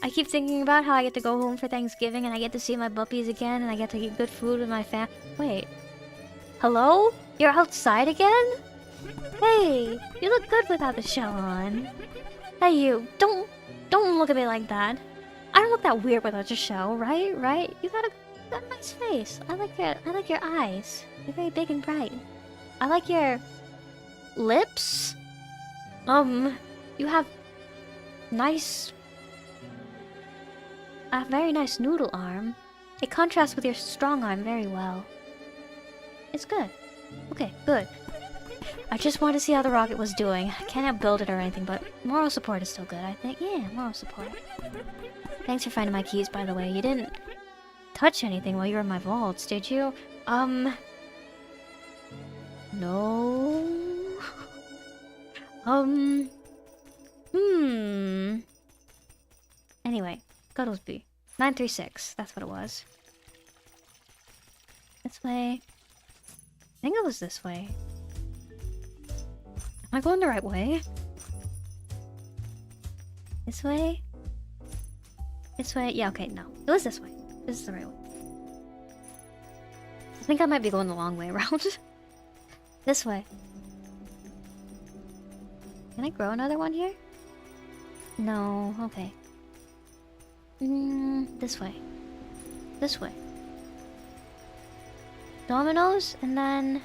S1: I keep thinking about how I get to go home for Thanksgiving and I get to see my puppies again and I get to eat good food with my fam- Wait. Hello? You're outside again? Hey, you look good without the shell on. Hey you, don't look at me like that. I don't look that weird without your shell, right? Right? You got a nice face. I like your eyes. They're very big and bright. I like your lips. You have nice, a very nice noodle arm. It contrasts with your strong arm very well. It's good. Okay, good. I just wanted to see how the rocket was doing. I can't outbuild it or anything, but moral support is still good, I think. Yeah, moral support. Thanks for finding my keys, by the way. You didn't touch anything while you were in my vaults, did you? No. Anyway, Scuttlesby. 936, that's what it was. This way. I think it was this way. Am I going the right way? This way? This way? Yeah, okay, no. It was this way. This is the right way. I think I might be going the long way around. This way. Can I grow another one here? No, okay. This way. This way. Dominoes, and then...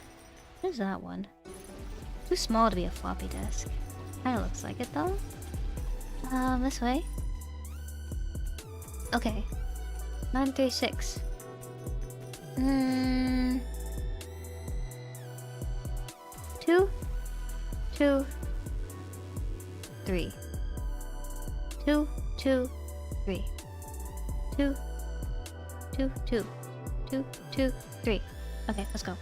S1: Where's that one? Too small to be a floppy disk. Kinda looks like it though. This way. Okay. 936. 2, 2, 3. 2, 2, 3. 2, 2, 2. 2, 2, 3. Okay, let's go.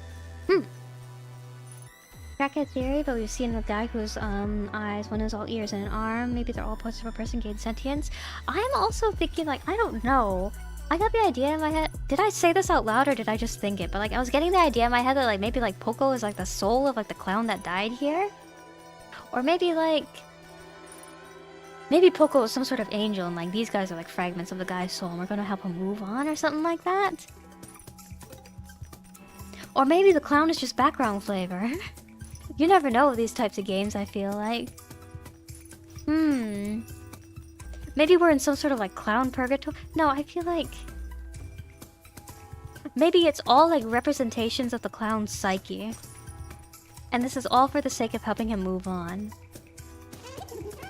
S1: Crackhead theory, but we've seen a guy whose eyes, one is all ears and an arm. Maybe they're all parts of a person gain sentience. I'm also thinking, like, I don't know. I got the idea in my head. Did I say this out loud or did I just think it? But like, I was getting the idea in my head that like maybe like POCO is like the soul of like the clown that died here, or maybe like maybe POCO is some sort of angel and like these guys are like fragments of the guy's soul and we're gonna help him move on or something like that. Or maybe the clown is just background flavor. You never know with these types of games, I feel like. Maybe we're in some sort of like clown purgatory. No, I feel like... Maybe it's all like representations of the clown's psyche. And this is all for the sake of helping him move on.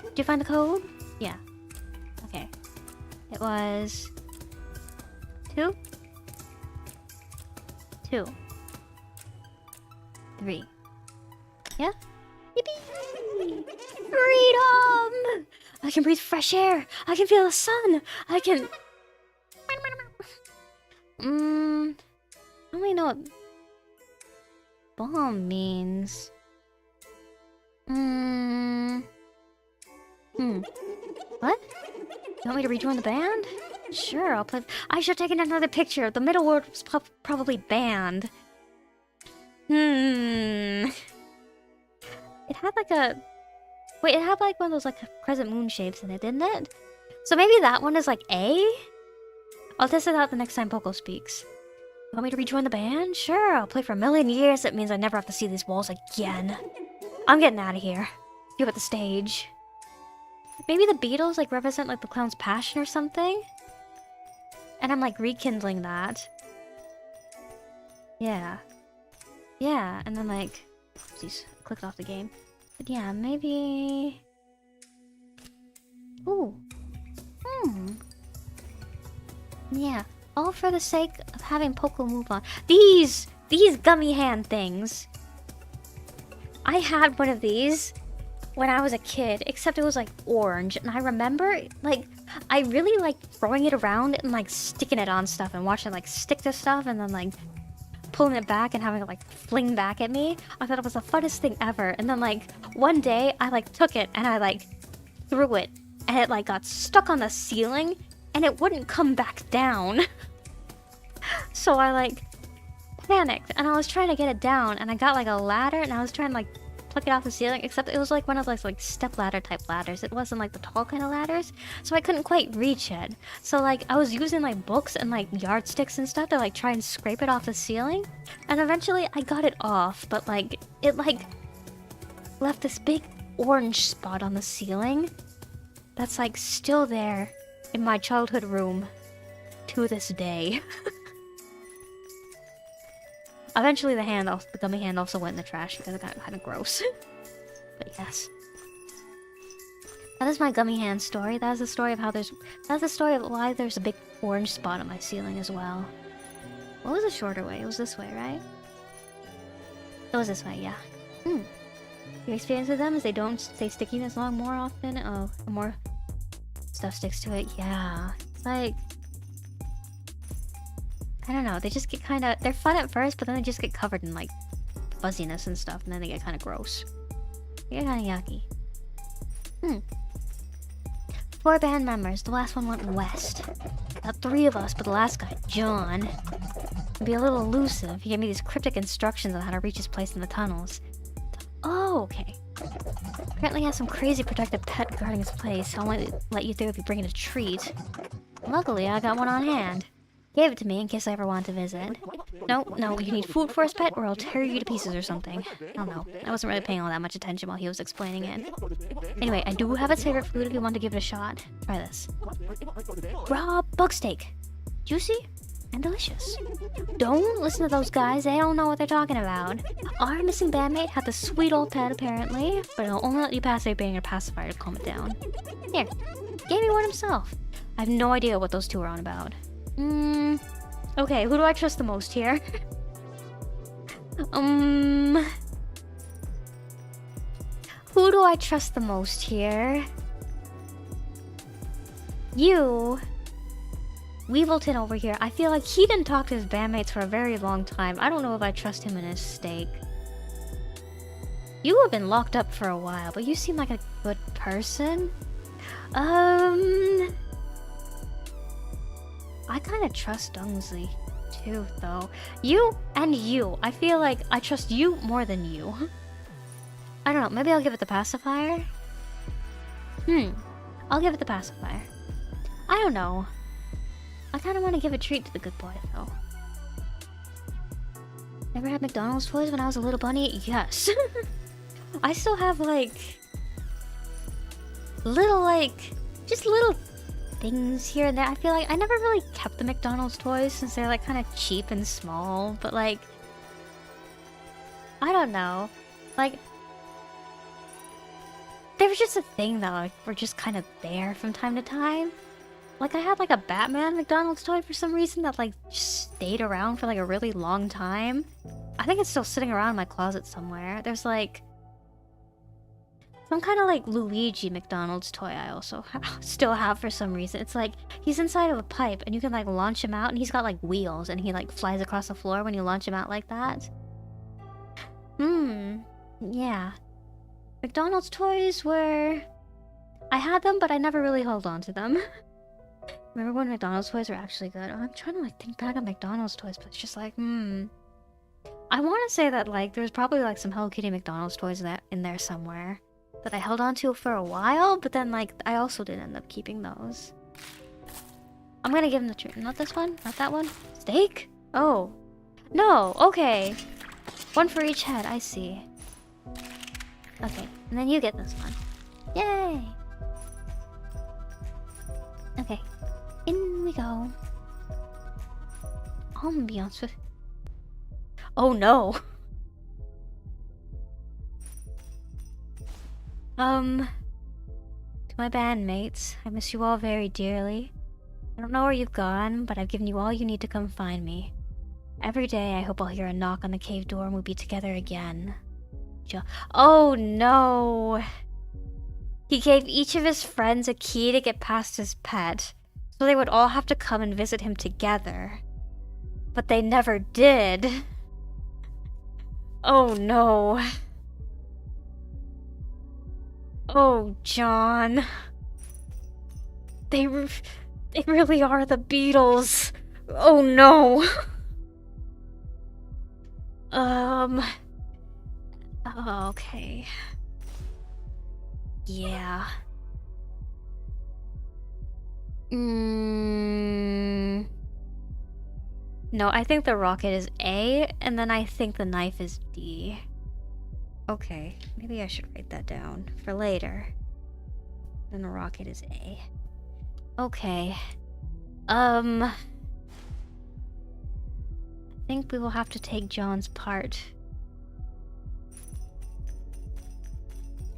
S1: Did you find the code? Yeah. Okay. It was 2, 2, 3. Yeah? Yippee! Freedom! I can breathe fresh air. I can feel the sun. I can... I only know what bomb means. What? You want me to rejoin the band? Sure, I'll play... I should have taken another picture. The middle word was probably band. It had like a... Wait, it had like one of those like crescent moon shapes in it, didn't it? So maybe that one is like A? I'll test it out the next time POCO speaks. You want me to rejoin the band? Sure, I'll play for a million years. That means I never have to see these walls again. I'm getting out of here. You at the stage. Maybe the Beatles like represent like the clown's passion or something? And I'm like rekindling that. Yeah. Yeah, and then like... Oopsies, I clicked off the game. But yeah, maybe... Ooh. Yeah, all for the sake of having POCO move on. These gummy hand things. I had one of these when I was a kid, except it was like orange. And I remember, like, I really liked throwing it around and like sticking it on stuff and watching it like stick to stuff and then like pulling it back and having it like fling back at me. I thought it was the funnest thing ever. And then like one day I like took it and I like threw it and it like got stuck on the ceiling and it wouldn't come back down. So I like panicked and I was trying to get it down and I got like a ladder and I was trying to like pluck it off the ceiling, except it was like one of those like step ladder type ladders. It wasn't like the tall kind of ladders, so I couldn't quite reach it. So like I was using like books and like yardsticks and stuff to like try and scrape it off the ceiling, and eventually I got it off, but like it like left this big orange spot on the ceiling that's like still there in my childhood room to this day. Eventually the gummy hand also went in the trash because it got kind of gross. But yes. That is my gummy hand story. That is the story of how there's... That's the story of why there's a big orange spot on my ceiling as well. What was the shorter way? It was this way, right? It was this way, yeah. Your experience with them is they don't stay sticky as long more often. Oh, more stuff sticks to it. Yeah. It's like... I don't know, they just get kind of... They're fun at first, but then they just get covered in, like, fuzziness and stuff, and then they get kind of gross. They get kind of yucky. 4 band members. The last one went west. Got 3 of us, but the last guy, John, to be a little elusive, he gave me these cryptic instructions on how to reach his place in the tunnels. Oh, okay. Apparently he has some crazy protective pet guarding his place. I'll only let you through if you bring in a treat. Luckily, I got one on hand. Gave it to me in case I ever want to visit. No, you need food for his pet or I'll tear you to pieces or something. I don't know. I wasn't really paying all that much attention while he was explaining it. Anyway, I do have its favorite food if you want to give it a shot. Try this. Raw bug steak. Juicy and delicious. Don't listen to those guys. They don't know what they're talking about. Our missing bandmate had the sweet old pet apparently, but he'll only let you pass it being a pacifier to calm it down. Here. Gave me one himself. I have no idea what those two are on about. Okay, who do I trust the most here? Who do I trust the most here? You. Weevilton over here. I feel like he didn't talk to his bandmates for a very long time. I don't know if I trust him in his steak. You have been locked up for a while, but you seem like a good person. I kind of trust Dungsley, too, though. You and you. I feel like I trust you more than you. I don't know. Maybe I'll give it the pacifier? I'll give it the pacifier. I don't know. I kind of want to give a treat to the good boy, though. Never had McDonald's toys when I was a little bunny? Yes. I still have, like... just little... things here and there. I feel like I never really kept the McDonald's toys since they're like kind of cheap and small, but like I don't know, like they were just a thing that like were just kind of there from time to time. Like, I had like a Batman McDonald's toy for some reason that like just stayed around for like a really long time. I think it's still sitting around in my closet somewhere. There's like some kind of like Luigi McDonald's toy I also still have for some reason. It's like he's inside of a pipe and you can like launch him out and he's got like wheels and he like flies across the floor when you launch him out like that. Yeah. McDonald's toys were... I had them, but I never really held on to them. Remember when McDonald's toys were actually good? I'm trying to like think back on McDonald's toys, but it's just like, I want to say that like there's probably like some Hello Kitty McDonald's toys in there somewhere that I held on to for a while, but then like I also didn't end up keeping those. I'm gonna give him the treat. Not this one? Not that one? Steak? Oh. No, okay. One for each head, I see. Okay, and then you get this one. Yay! Okay, in we go. Ambiance with... Oh no! To my bandmates, I miss you all very dearly. I don't know where you've gone, but I've given you all you need to come find me. Every day I hope I'll hear a knock on the cave door and we'll be together again. Oh no! He gave each of his friends a key to get past his pet, so they would all have to come and visit him together. But they never did. Oh no. Oh, John. They really are the Beatles. Oh no. Okay. Yeah. No, I think the rocket is A, and then I think the knife is D. Okay, maybe I should write that down for later. Then the rocket is A. Okay. I think we will have to take John's part.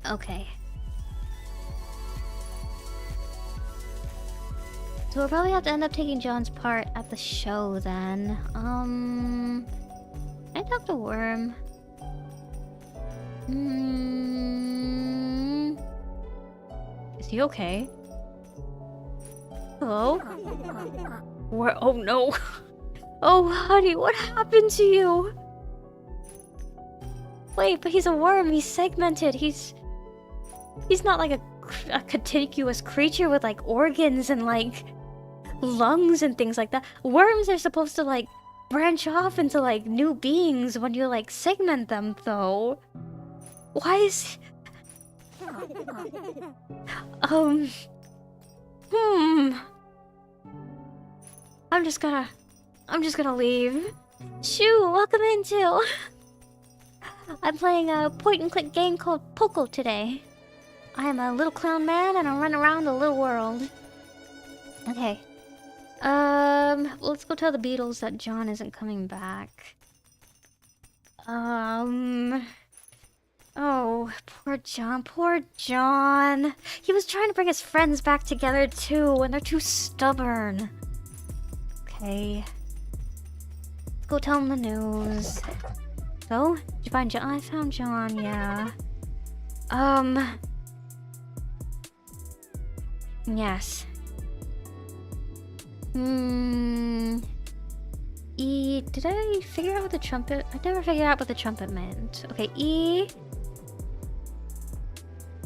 S1: Okay. So we'll probably have to end up taking John's part at the show then. I'd talk to Worm. Is he okay? Hello? Where? Oh no. Oh honey, what happened to you? Wait, but he's a worm. He's segmented. He's not like a contiguous creature with like organs and like lungs and things like that. Worms are supposed to like branch off into like new beings when you like segment them though. Why is I'm just gonna leave. Shoo, welcome in too. I'm playing a point-and-click game called POCO today. I am a little clown man and I run around the little world. Okay. Let's go tell the Beatles that John isn't coming back. Oh, poor John, poor John. He was trying to bring his friends back together too, and they're too stubborn. Okay. Let's go tell him the news. So, did you find John? I found John, yeah. Yes. E, did I figure out what the trumpet? I never figured out what the trumpet meant. Okay, E.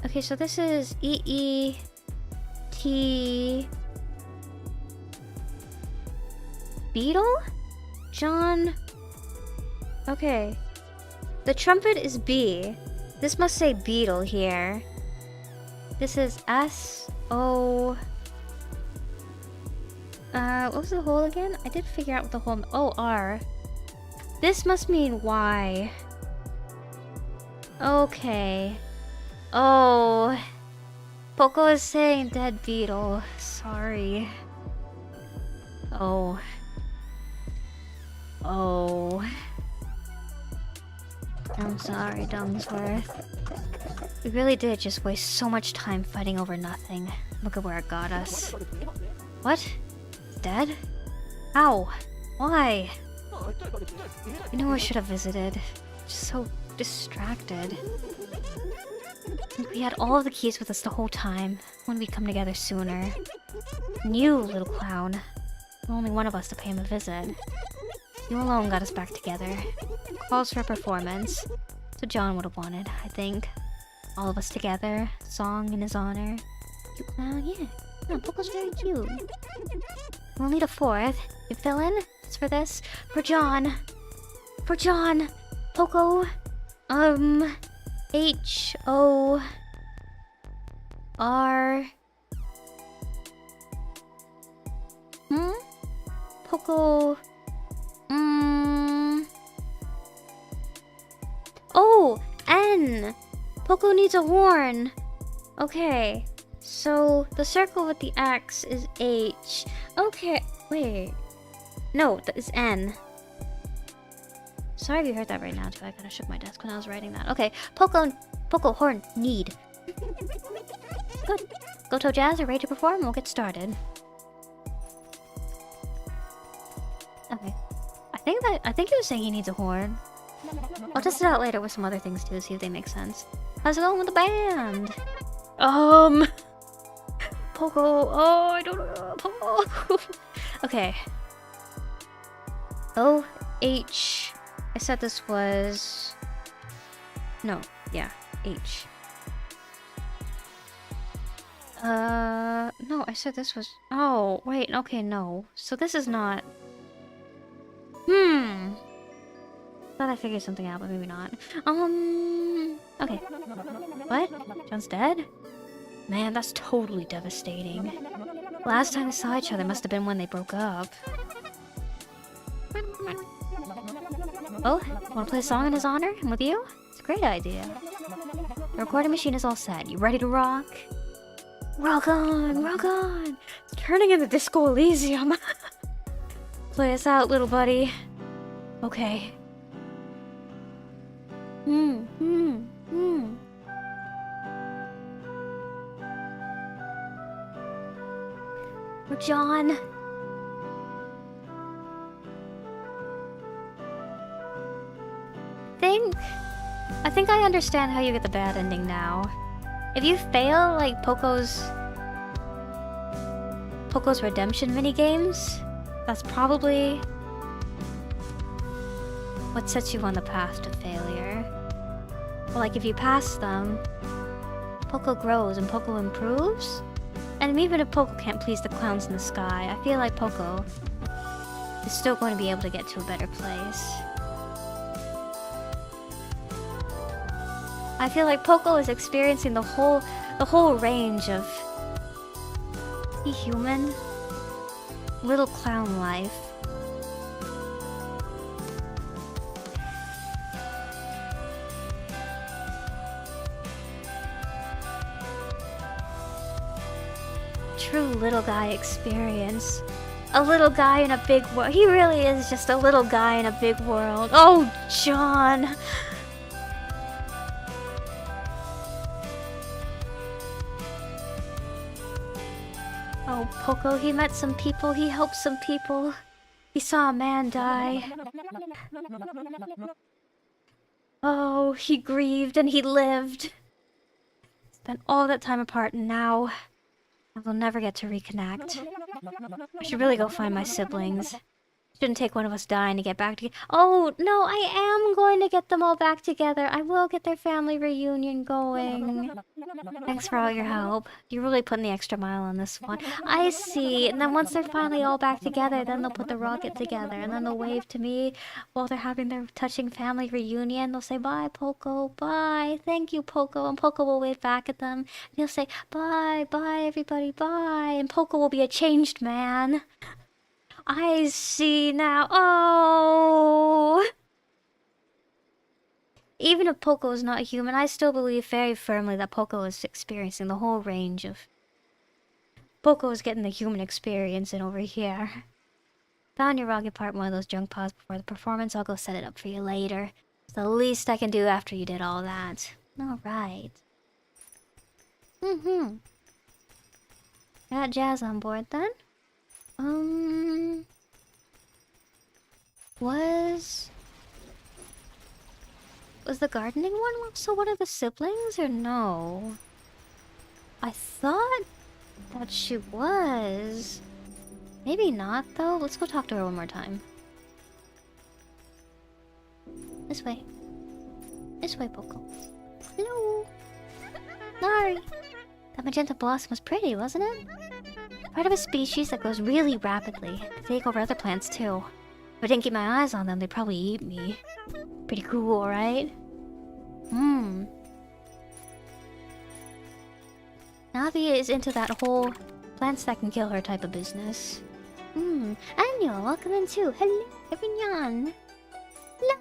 S1: Okay, so this is E, E, T. Beetle? John. Okay. The trumpet is B. This must say beetle here. This is S, O. What was the hole again? I did figure out what the hole... Oh, R. This must mean Y. Okay. Oh. POCO is saying dead beetle. Sorry. Oh. Oh. I'm sorry, Dumbsworth. We really did just waste so much time fighting over nothing. Look at where it got us. What? Dead? How? Why? You know I should have visited. Just so distracted. We had all of the keys with us the whole time. When we come together sooner. And you, little clown. Only one of us to pay him a visit. You alone got us back together. Calls for a performance. That's what John would have wanted, I think. All of us together, song in his honor. Cute clown, yeah. Yeah, Poco's very cute. We'll need a fourth. You fill in? It's for this. For John. For John. Poco. H-O-R... Poco... Oh! N! Poco needs a horn! Okay. So, the circle with the X is H. Okay, wait. No, that is N. Sorry if you heard that right now, too. I kinda shook my desk when I was writing that. Okay, Poco horn, need. Good. Goto Jazz are ready to perform, we'll get started. Okay. I think he was saying he needs a horn. I'll test it out later with some other things too, see if they make sense. How's it going with the band? Poco, oh, I don't know, Poco. Okay. O-H... I said this was... No, yeah, H. No, I said this was... Oh, wait, okay, no. So this is not... Thought I figured something out, but maybe not. Okay. What? John's dead? Man, that's totally devastating. Last time they saw each other must have been when they broke up. Oh, wanna play a song in his honor? I'm with you? It's a great idea. The recording machine is all set. You ready to rock? Rock on, rock on! It's turning into Disco Elysium. Play us out, little buddy. Okay. Or John. I think I understand how you get the bad ending now. If you fail, like, Poco's redemption minigames, that's probably what sets you on the path to failure. But, like, if you pass them, Poco grows and Poco improves. And even if Poco can't please the clowns in the sky, I feel like Poco is still going to be able to get to a better place. I feel like Poco is experiencing the whole range of human little clown life. True little guy experience. A little guy in a big world. He really is just a little guy in a big world. Oh, John! Oh, Poco, he met some people, he helped some people. He saw a man die. Oh, he grieved and he lived. Spent all that time apart and now I will never get to reconnect. I should really go find my siblings. Shouldn't take one of us dying to get back together. Oh, no, I am going to get them all back together. I will get their family reunion going. Thanks for all your help. You're really putting the extra mile on this one. I see. And then once they're finally all back together, then they'll put the rocket together. And then they'll wave to me while they're having their touching family reunion. They'll say, bye, Poco. Bye. Thank you, Poco. And Poco will wave back at them. And he'll say, bye, bye, everybody, bye. And Poco will be a changed man. I see now. Oh! Even if Poco is not human, I still believe very firmly that Poco is experiencing the whole range of... Poco is getting the human experience in over here. Found your rocket part in one of those junk piles before the performance. I'll go set it up for you later. It's the least I can do after you did all that. Alright. Got Jazz on board then? Um... Was the gardening one also one of the siblings, or no? I thought that she was. Maybe not, though. Let's go talk to her one more time. This way. This way, Poco. Hello. Sorry. That magenta blossom was pretty, wasn't it? Part of a species that grows really rapidly. They take over other plants, too. If I didn't keep my eyes on them, they'd probably eat me. Pretty cool, right? Navi is into that whole plants that can kill her type of business. Anyo, welcome in too. Hello, everyone. Hello.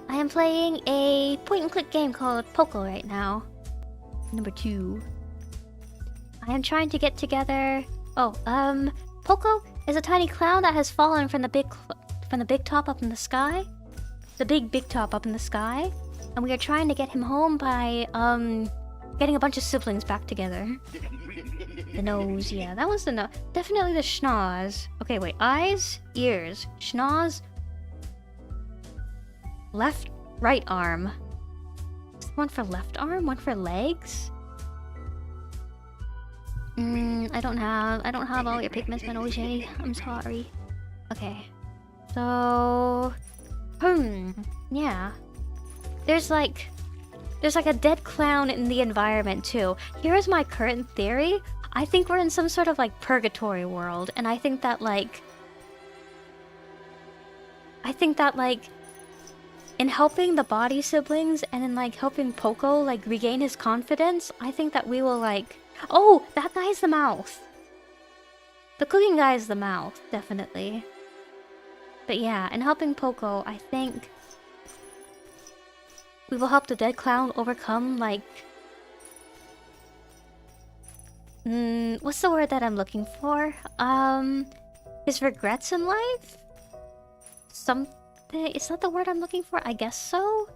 S1: I am playing a point-and-click game called POCO right now. Number 2. I am trying to get together... POCO is a tiny clown that has fallen from the big top up in the sky. The big top up in the sky. And we are trying to get him home by, getting a bunch of siblings back together. The nose, yeah, that was the nose. Definitely the schnoz. Okay, wait. Eyes, ears, schnoz, left, right arm. Is one for left arm? One for legs? I don't have all your pigments, Manoje. I'm sorry. Okay. So... yeah. There's like a dead clown in the environment, too. Here's my current theory. I think we're in some sort of, like, purgatory world. And I think that, like... in helping the body siblings and in, like, helping Poco, like, regain his confidence, I think that we will, like... Oh! That guy's the mouth! The cooking guy is the mouth, definitely. But yeah, in helping Poco, I think... we will help the dead clown overcome, like... what's the word that I'm looking for? His regrets in life? Something... is that the word I'm looking for? I guess so?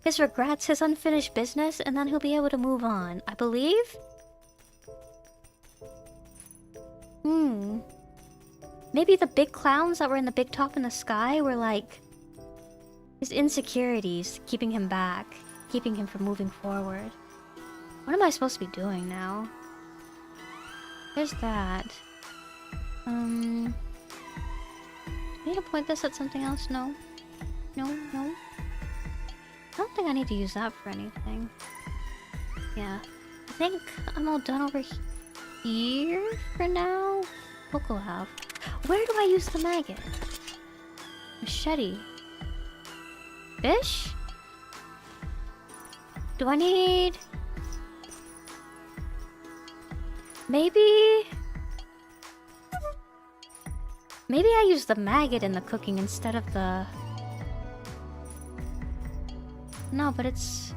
S1: His regrets, his unfinished business, and then he'll be able to move on. I believe? Maybe the big clowns that were in the big top in the sky were like... his insecurities keeping him back. Keeping him from moving forward. What am I supposed to be doing now? There's that. I need to point this at something else? No. No. I don't think I need to use that for anything. Yeah. I think I'm all done over here for now. Poco have. Where do I use the maggot? Machete. Fish? Do I need... Maybe I use the maggot in the cooking instead of the... No, but it's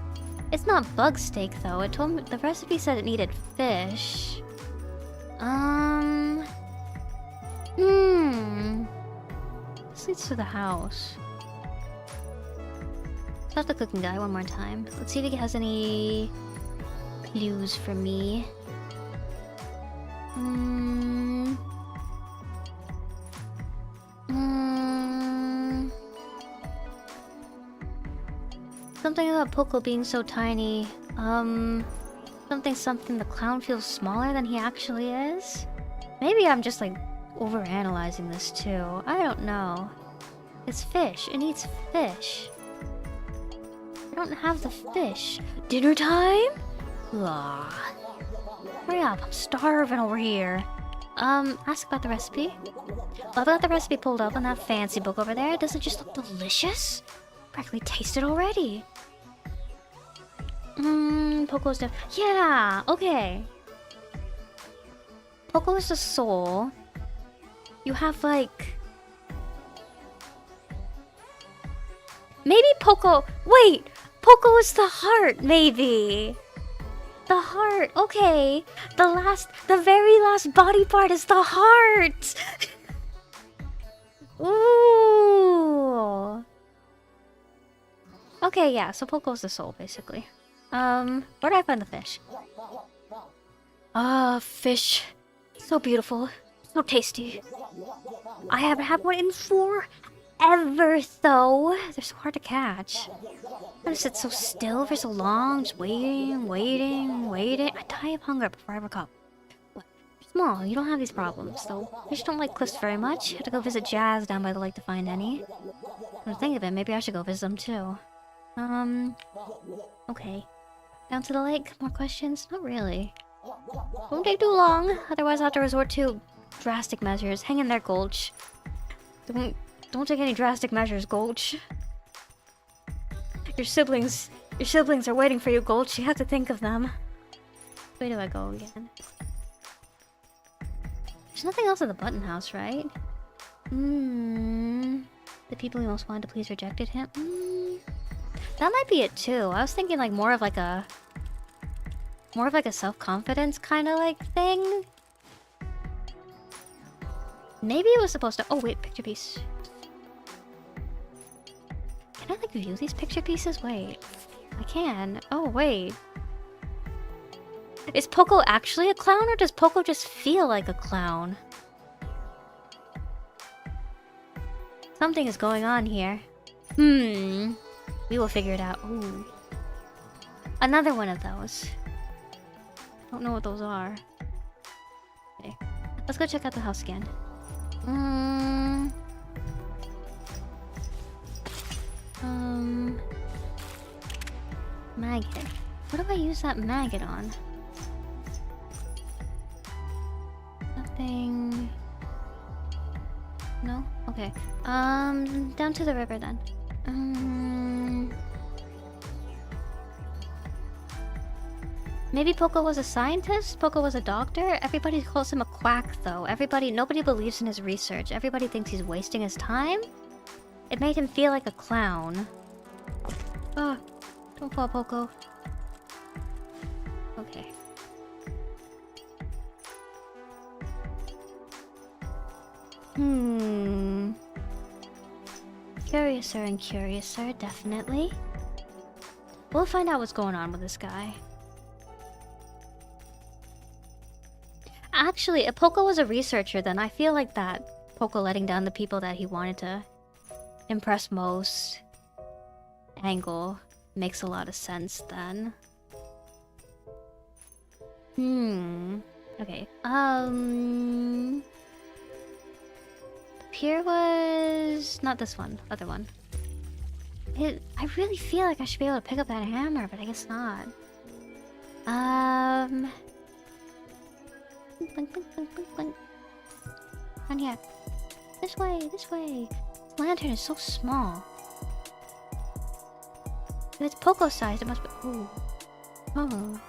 S1: not bug steak though. It told me the recipe said it needed fish. This leads to the house. Let's have the cooking guy one more time. Let's see if he has any clues for me. Something about Poco being so tiny. Something the clown feels smaller than he actually is? Maybe I'm just like overanalyzing this too. I don't know. It's fish. It needs fish. I don't have the fish. Dinner time? Ugh. Hurry up, I'm starving over here. Ask about the recipe. Well, I've got the recipe pulled up on that fancy book over there. Doesn't it just look delicious? Practically taste it already. Poco's the... Yeah, okay. Poco is the soul. You have, like... Maybe Poco... Wait! Poco is the heart, maybe! The heart, okay. The very last body part is the heart! Ooh! Okay, yeah, so Poco's the soul, basically. Where do I find the fish? Ah, fish. So beautiful. So tasty. I haven't had one in forever, though. They're so hard to catch. I just sit so still for so long, just waiting. I die of hunger before I have a cup. But you're small, you don't have these problems, though. I just don't like cliffs very much. Had to go visit Jazz down by the lake to find any. When I think of it, maybe I should go visit them too. Okay. Down to the lake? More questions? Not really. Won't take too long, otherwise I'll have to resort to drastic measures. Hang in there, Gulch. Don't take any drastic measures, Gulch. Your siblings are waiting for you, Gulch. You have to think of them. Where do I go again? There's nothing else at the button house, right? The people he most wanted to please rejected him. That might be it too. I was thinking like more of like a self-confidence kind of like thing. Maybe it was supposed to. Oh wait, picture piece. Can I like view these picture pieces? Wait, I can. Oh wait. Is POCO actually a clown, or does POCO just feel like a clown? Something is going on here. We will figure it out. Ooh. Another one of those. Don't know what those are. Okay. Let's go check out the house again. Maggot. What do I use that maggot on? Nothing. No? Okay. Down to the river then. Maybe POCO was a scientist? POCO was a doctor? Everybody calls him a quack though. Nobody believes in his research. Everybody thinks he's wasting his time? It made him feel like a clown. Oh, don't fall, POCO. Okay. Curiouser and curiouser, definitely. We'll find out what's going on with this guy. Actually, if POCO was a researcher, then I feel like that POCO letting down the people that he wanted to impress most angle makes a lot of sense then. Okay. Here was not this one, other one. I really feel like I should be able to pick up that hammer, but I guess not. Blink, blink, blink, blink, blink. Down here. This way, this way. This lantern is so small. If it's POCO sized, it must be. Ooh. Oh.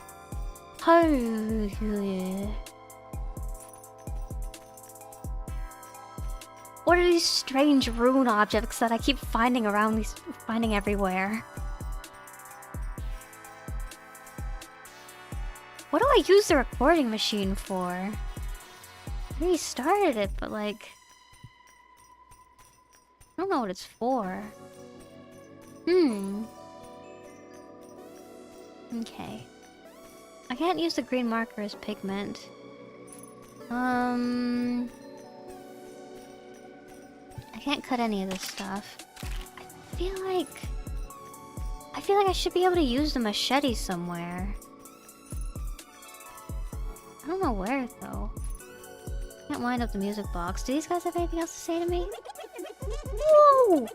S1: Oh, yeah. What are these strange rune objects that I keep finding finding everywhere? What do I use the recording machine for? I already started it, but like... I don't know what it's for. Okay. I can't use the green marker as pigment. I can't cut any of this stuff. I feel like I should be able to use the machete somewhere. I don't know where though. Can't wind up the music box. Do these guys have anything else to say to me? Whoa!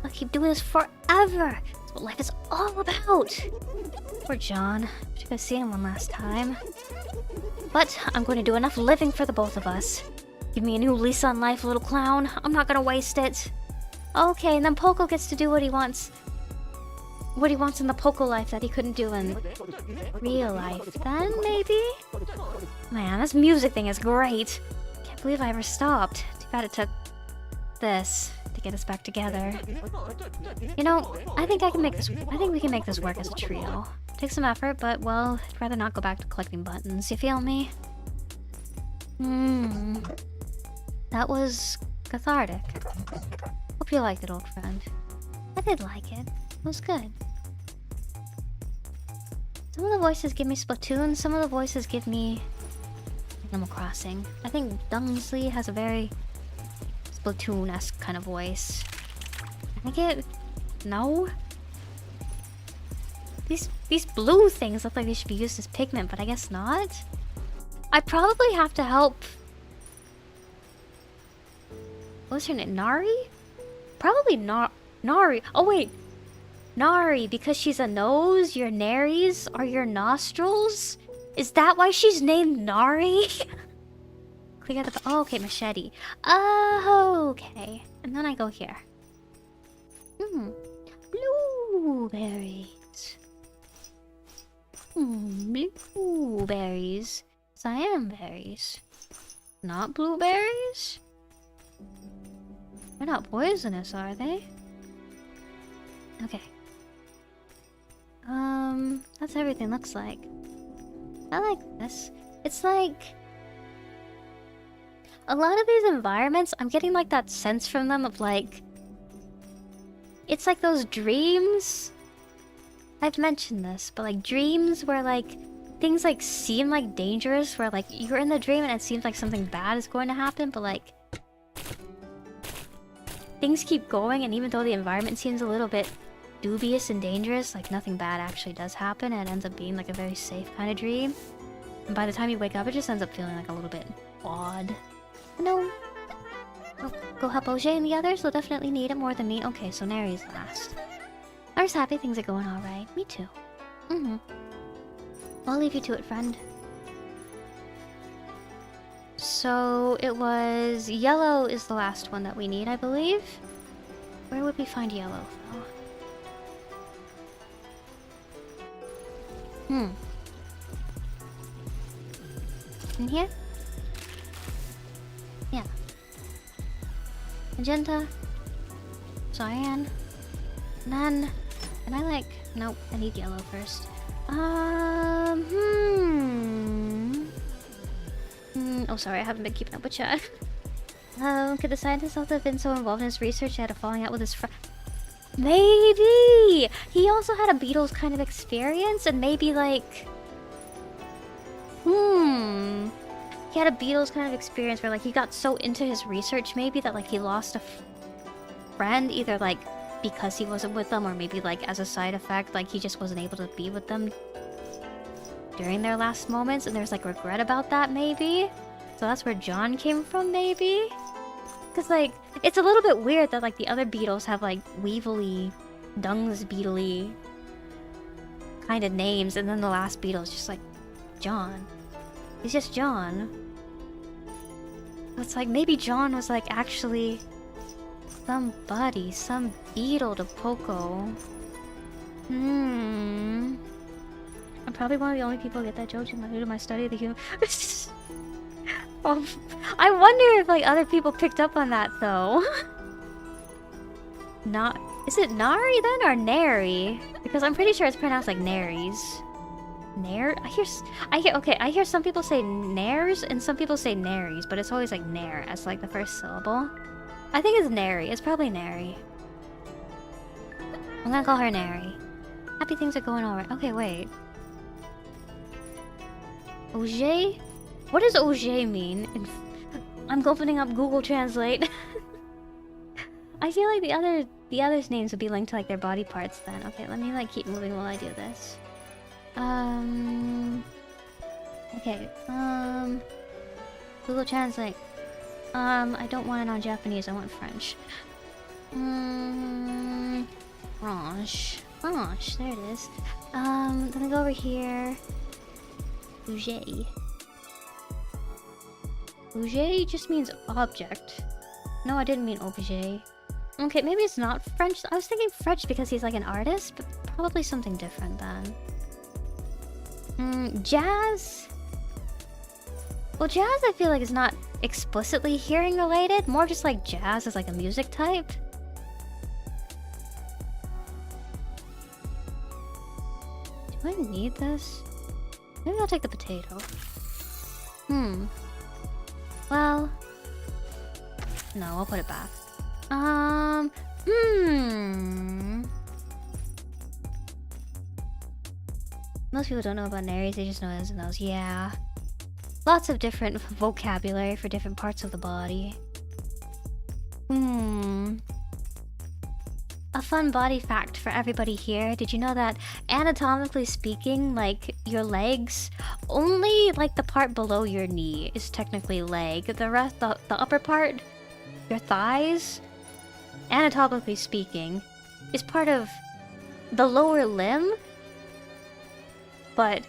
S1: I'll keep doing this forever! That's what life is all about! Poor John. Wish I could see him one last time. But I'm going to do enough living for the both of us. Give me a new lease on life, little clown. I'm not gonna waste it. Okay, and then POCO gets to do what he wants. What he wants in the POCO life that he couldn't do in real life. Then, maybe? Man, this music thing is great. Can't believe I ever stopped. Too bad it took this to get us back together. You know, I think we can make this work as a trio. Takes some effort, but, well, I'd rather not go back to collecting buttons. You feel me? That was cathartic. Hope you liked it, old friend. I did like it. It was good. Some of the voices give me Splatoon, some of the voices give me Animal Crossing. I think Dungsley has a very Splatoon-esque kind of voice. I get... No? These blue things look like they should be used as pigment, but I guess not. I probably have to help... What's her name? Nari? Probably Nari. Oh wait! Nari, because she's a nose, your nares are your nostrils? Is that why she's named Nari? Clear the... Oh, okay, machete. Oh, okay. And then I go here. Blueberries. Blueberries. Cyanberries. Not blueberries? They're not poisonous, are they? Okay. That's everything looks like. I like this. It's like... A lot of these environments, I'm getting like that sense from them of like... It's like those dreams... I've mentioned this, but like dreams where like... Things like seem like dangerous, where like you're in the dream and it seems like something bad is going to happen, but like... Things keep going, and even though the environment seems a little bit dubious and dangerous, like nothing bad actually does happen, and it ends up being like a very safe kind of dream. And by the time you wake up, it just ends up feeling like a little bit odd. No. Oh, go help OJ and the others? They'll definitely need it more than me. Okay, so Neri's last. I'm just happy things are going alright. Me too. I'll leave you to it, friend. So it was... Yellow is the last one that we need, I believe. Where would we find yellow, though? In here? Yeah. Magenta. Cyan. None. And I like... Nope, I need yellow first. Oh, sorry, I haven't been keeping up with chat. Could the scientist also have been so involved in his research he had a falling out with his friend? Maybe! He also had a Beatles kind of experience, and maybe like... He had a Beatles kind of experience where like he got so into his research maybe that like he lost a friend, either like because he wasn't with them, or maybe like as a side effect, like he just wasn't able to be with them during their last moments, and there's like regret about that maybe. So that's where John came from, maybe? Because, like, it's a little bit weird that, like, the other Beatles have, like, Weevily, Dungs Beatly kind of names, and then the last Beatle's just, like, John. He's just John. It's like, maybe John was, like, actually somebody, some Beatle to Poco. I'm probably one of the only people who get that joke due to my study of the human... I wonder if like other people picked up on that though. Not is it Nari then or Neri? Because I'm pretty sure it's pronounced like Naries. Nair? I hear some people say Nairs and some people say Naries, but it's always like Nair as like the first syllable. I think it's Neri. It's probably Neri. I'm gonna call her Neri. Happy things are going alright. Okay, wait. Auger? What does Auger mean? I'm opening up Google Translate. I feel like the others' names would be linked to like their body parts then. Okay, let me like keep moving while I do this. Okay, Google Translate. I don't want it on Japanese, I want French. Franche. Franche, there it is. Gonna go over here. Auger. Auger just means object. No, I didn't mean objet. Okay, maybe it's not French. I was thinking French because he's like an artist, but probably something different then. Jazz? Well, jazz I feel like is not explicitly hearing related, more just like jazz as like a music type. Do I need this? Maybe I'll take the potato. Well... No, I'll put it back. Most people don't know about Naries, they just know it as those. Yeah. Lots of different vocabulary for different parts of the body. A fun body fact for everybody here. Did you know that anatomically speaking, like your legs, only like the part below your knee is technically leg. The rest, the upper part, your thighs, anatomically speaking, is part of the lower limb. But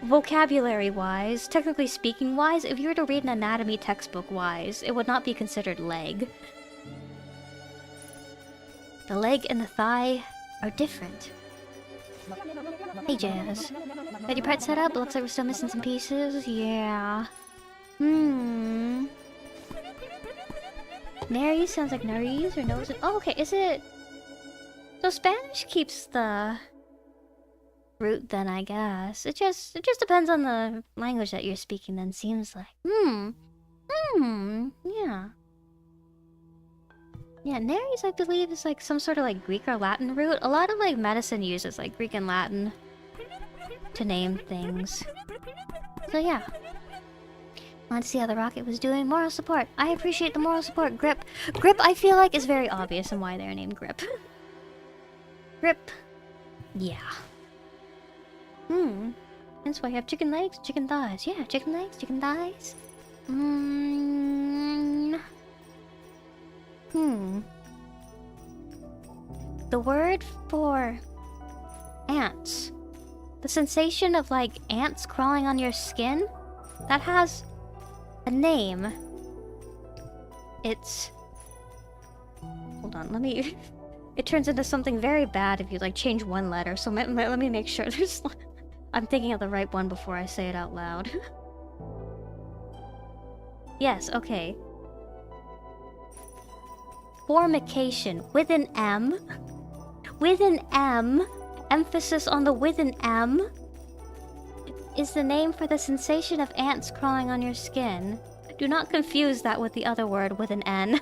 S1: vocabulary-wise, technically speaking-wise, if you were to read an anatomy textbook-wise, it would not be considered leg. The leg and the thigh are different. Hey, Jazz. Got your part set up? Looks like we're still missing some pieces. Yeah. Nariz sounds like nariz or nose. Oh, okay. Is it... So Spanish keeps the root then, I guess. It just depends on the language that you're speaking then, seems like. Yeah. Yeah, Nares, I believe, is like some sort of like Greek or Latin root. A lot of like medicine uses like Greek and Latin to name things. So yeah. Let's see how the rocket was doing. Moral support. I appreciate the moral support. Grip. Grip, I feel like, is very obvious in why they're named Grip. Grip. Yeah. That's why you have chicken legs, chicken thighs. Yeah, chicken legs, chicken thighs. The word for ants. The sensation of like ants crawling on your skin, that has a name. It's... Hold on, let me... It turns into something very bad if you like change one letter, so let me make sure there's... I'm thinking of the right one before I say it out loud. Yes, okay. Formication with an M. With an M. Emphasis on the with an M. Is the name for the sensation of ants crawling on your skin. Do not confuse that with the other word with an N.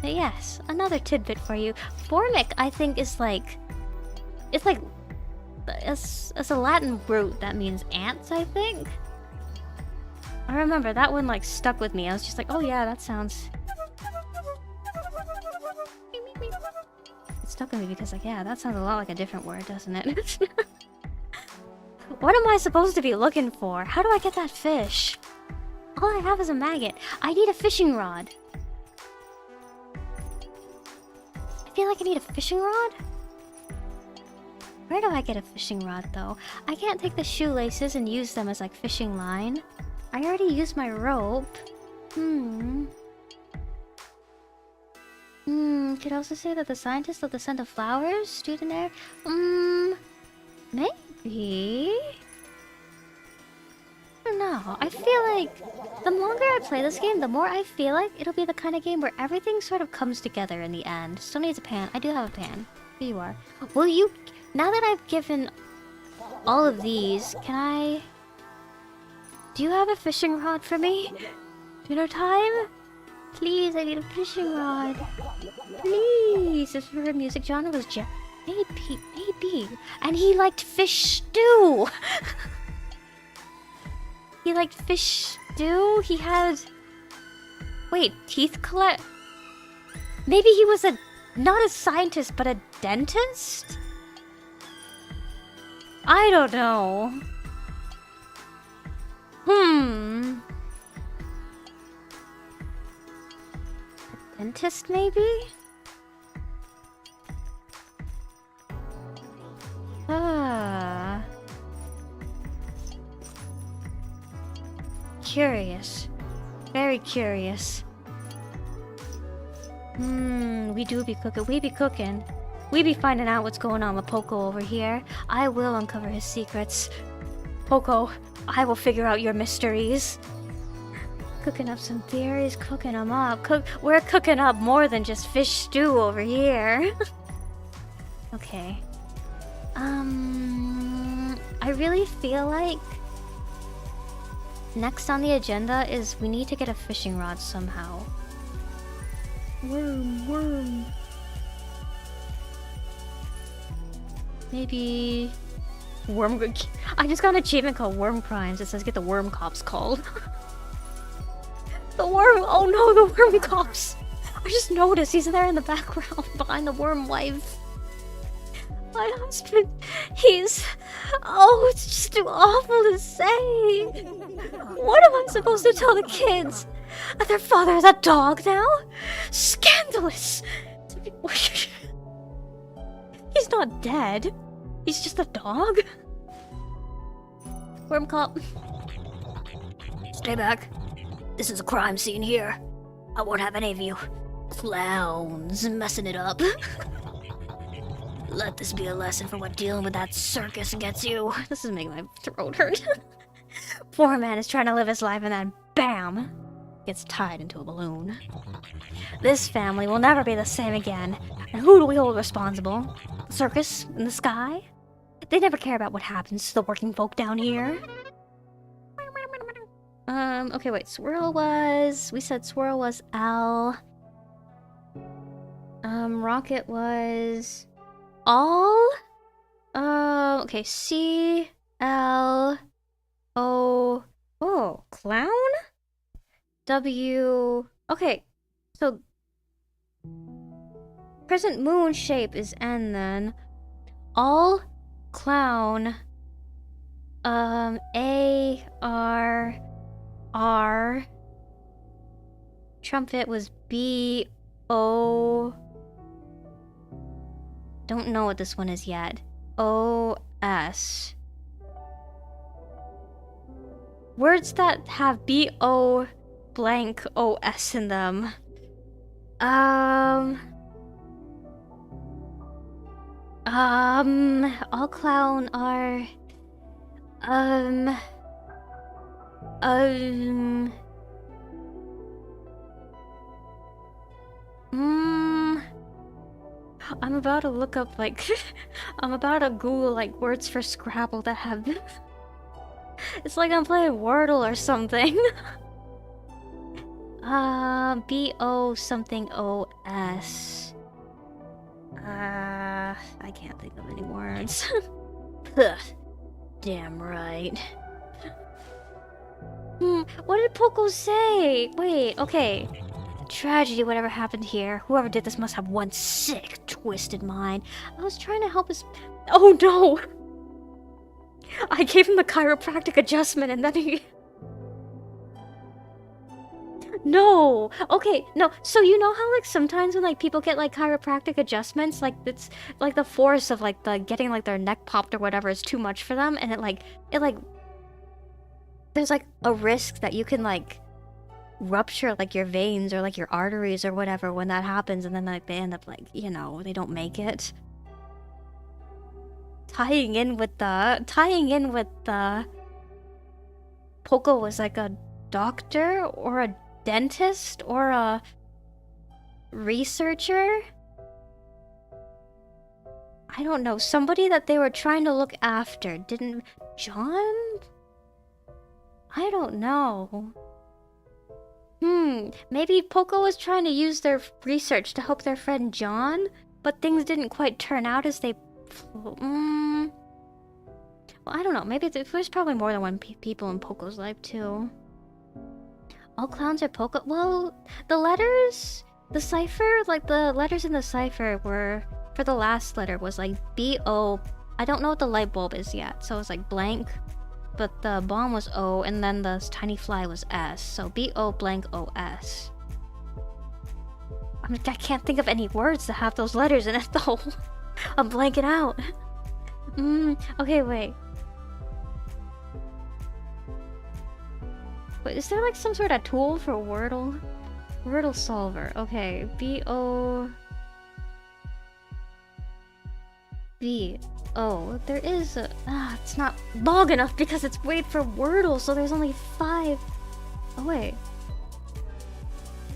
S1: But yes, another tidbit for you. Formic, I think, is like... It's like... It's a Latin root that means ants, I think? I remember that one like stuck with me. I was just like, oh yeah, that sounds... It stuck with me because like, yeah, that sounds a lot like a different word, doesn't it? What am I supposed to be looking for? How do I get that fish? All I have is a maggot. I need a fishing rod. I feel like I need a fishing rod? Where do I get a fishing rod, though? I can't take the shoelaces and use them as, like, fishing line. I already used my rope. Could also say that the scientists of the scent of flowers, student air? Maybe? I don't know. I feel like the longer I play this game, the more I feel like it'll be the kind of game where everything sort of comes together in the end. Still needs a pan. I do have a pan. Here you are. Will you... Now that I've given all of these, can I... Do you have a fishing rod for me? Dinner time? Please, I need a fishing rod. Please. His favorite music genre was jazz. Maybe. And he liked fish stew. He liked fish stew? He had... Wait, teeth collect... Maybe he was not a scientist, but a dentist? I don't know. A dentist, maybe? Curious. Very curious. We do be cooking. We be cooking. We be finding out what's going on with POCO over here. I will uncover his secrets. POCO, I will figure out your mysteries. Cooking up some theories, cooking them up. We're cooking up more than just fish stew over here. Okay. I really feel like next on the agenda is we need to get a fishing rod somehow. Worm. Maybe Worm. I just got an achievement called Worm Crimes. It says get the worm cops called. The worm. Oh no, the worm cops. I just noticed he's there in the background behind the worm wife. My husband, he's... Oh, it's just too awful to say. What am I supposed to tell the kids? That their father is a dog now? Scandalous! He's not dead. He's just a dog. Worm cop. Stay back. This is a crime scene here. I won't have any of you clowns messing it up. Let this be a lesson for what dealing with that circus gets you. This is making my throat hurt. Poor man is trying to live his life and then BAM! Gets tied into a balloon. This family will never be the same again. And who do we hold responsible? The circus in the sky? They never care about what happens to the working folk down here. Okay, wait. Swirl was... We said Swirl was L. Rocket was... All? Okay, C, L, O... Oh, clown? W... Okay, so... Crescent moon shape is N then. All, clown... A, R... R... Trumpet was B, O... Don't know what this one is yet. O, S. Words that have B, O, blank, O, S in them. All clown are... I'm about to look up, like... I'm about to Google, like, words for Scrabble that have... It's like I'm playing Wordle or something. B-O something O-S. I can't think of any words. Damn right. What did POCO say? Wait, okay. Tragedy, whatever happened here. Whoever did this must have one sick, twisted mind. I was trying to help his... Oh no! I gave him the chiropractic adjustment and then he... No! Okay, no. So you know how, like, sometimes when, like, people get, like, chiropractic adjustments, like, it's, like, the force of, like, the getting, like, their neck popped or whatever is too much for them, and it, like... There's, like, a risk that you can, like... rupture like your veins or like your arteries or whatever when that happens, and then like they end up like, you know, they don't make it. Tying in with the POCO was like a doctor or a dentist or a researcher. I don't know, somebody that they were trying to look after. Didn't John? I don't know. Maybe POCO was trying to use their research to help their friend John, but things didn't quite turn out as they... Well, I don't know. Maybe there's probably more than one people in POCO's life, too. All clowns are POCO... Well, the letters... The cipher, like, the letters in the cipher were... For the last letter was, like, B-O... I don't know what the light bulb is yet, so it's, like, blank... But the bomb was O, and then the tiny fly was S. So B-O blank O-S. I can't think of any words that have those letters in it, though. I'm blanking out. Okay, wait. Wait, is there like some sort of tool for Wordle? Wordle solver. Okay, B-O... B... Oh, there is a... it's not long enough because it's wait for Wordle, so there's only 5... Oh, wait.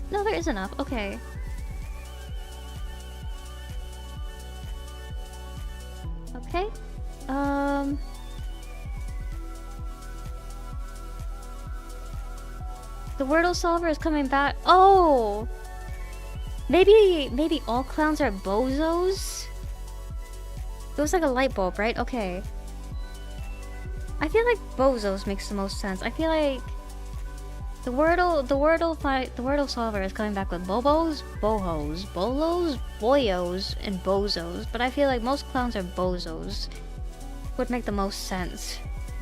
S1: No, there is enough. Okay. Okay. The Wordle solver is coming back. Oh! Maybe all clowns are bozos? It was like a light bulb, right? Okay. I feel like bozos makes the most sense. I feel like the Wordle solver is coming back with bobos, bohos, bolos, boyos, and bozos. But I feel like most clowns are bozos. Would make the most sense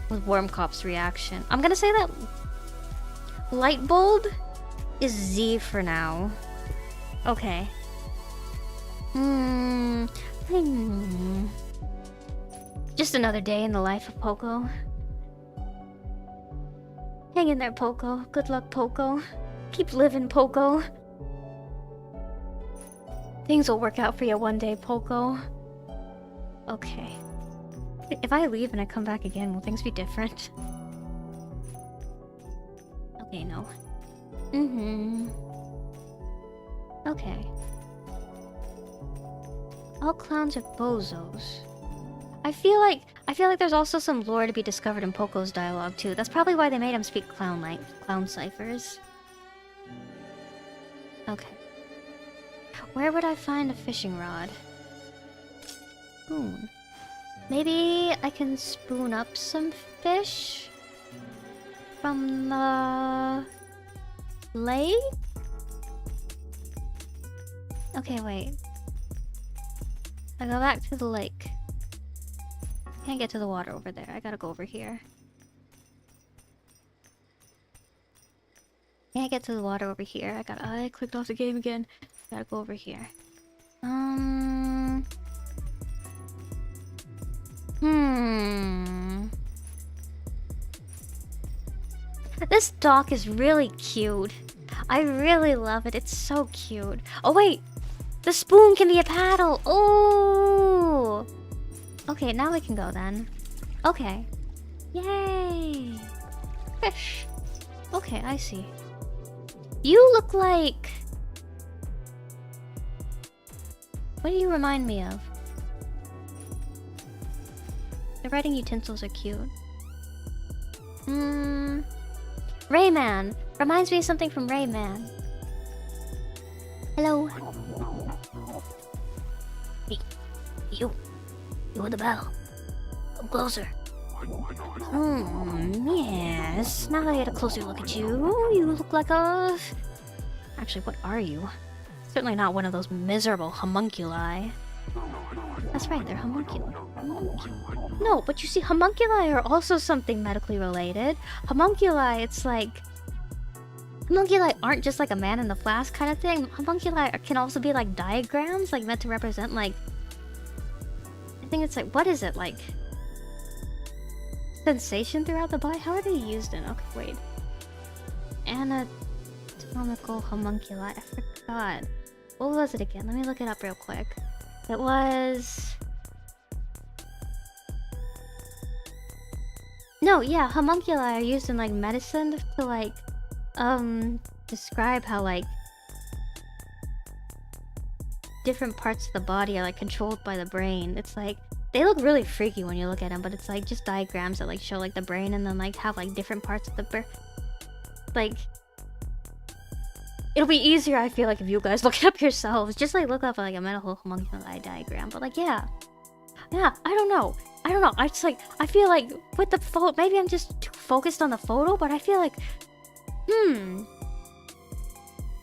S1: with Wormcop's reaction. I'm gonna say that Lightbulb is Z for now. Okay. Just another day in the life of Poco. Hang in there, Poco. Good luck, Poco. Keep living, Poco. Things will work out for you one day, Poco. Okay. If I leave and I come back again, will things be different? Okay, no. Okay. All clowns are bozos. I feel like there's also some lore to be discovered in Poco's dialogue too. That's probably why they made him speak clown ciphers. Okay. Where would I find a fishing rod? Spoon. Maybe I can spoon up some fish from the lake? Okay, wait. I go back to the lake. Can't get to the water over there. I gotta go over here. Can't get to the water over here. I clicked off the game again. Gotta go over here. This dock is really cute. I really love it. It's so cute. Oh wait! The spoon can be a paddle! Oh! Okay, now we can go then. Okay. Yay! Fish! Okay, I see. You look like... What do you remind me of? The writing utensils are cute. Rayman! Reminds me of something from Rayman. Hello. Hey, you with the bell. Come closer. Yes. Now that I get a closer look at you, you look like a... Actually, what are you? Certainly not one of those miserable homunculi. That's right, they're homunculi. No, but you see, homunculi are also something medically related. Homunculi, it's like... Homunculi aren't just like a man in the flask kind of thing. Homunculi can also be like diagrams, like meant to represent like... I think it's like, what is it, like... Sensation throughout the body? How are they used in? Okay, wait. Anatomical homunculi, I forgot. What was it again? Let me look it up real quick. It was... No, yeah, homunculi are used in like medicine to like... describe how like... different parts of the body are like controlled by the brain. It's like... They look really freaky when you look at them, but it's like just diagrams that like show like the brain and then like have like different parts of the brain. Like... It'll be easier, I feel like, if you guys look it up yourselves. Just like look up like a medical homunculi diagram. But like, yeah. Yeah, I don't know. I just like... I feel like with the photo... Maybe I'm just too focused on the photo, but I feel like...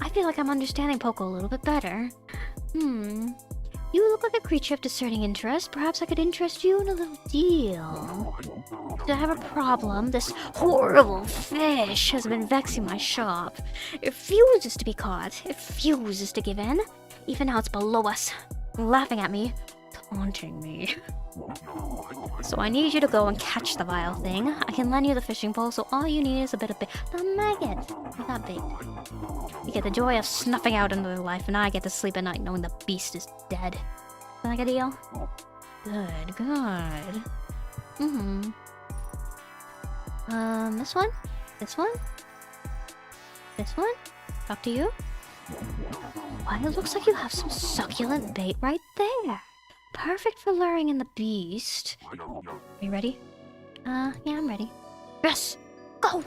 S1: I feel like I'm understanding Poco a little bit better. You look like a creature of discerning interest. Perhaps I could interest you in a little deal. Do I have a problem? This horrible fish has been vexing my shop. It refuses to be caught. It refuses to give in. Even now it's below us, laughing at me, taunting me. So I need you to go and catch the vile thing. I can lend you the fishing pole, so all you need is a bit of bait. The maggot! I got bait. You get the joy of snuffing out another life, and I get to sleep at night knowing the beast is dead. Sound like a deal? Good, good. This one? This one? This one? Talk to you? Why, it looks like you have some succulent bait right there. Perfect for luring in the beast. Are you ready? Yeah, I'm ready. Yes! Go!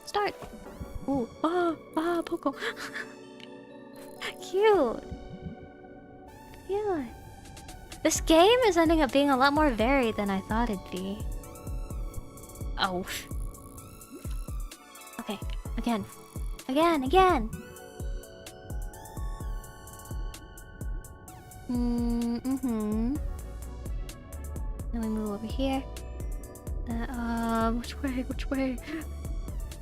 S1: Start! Ooh, Poco. Cute! Cute. This game is ending up being a lot more varied than I thought it'd be. Oh. Okay, again. Again! Mm-hmm. Then we move over here. Which way?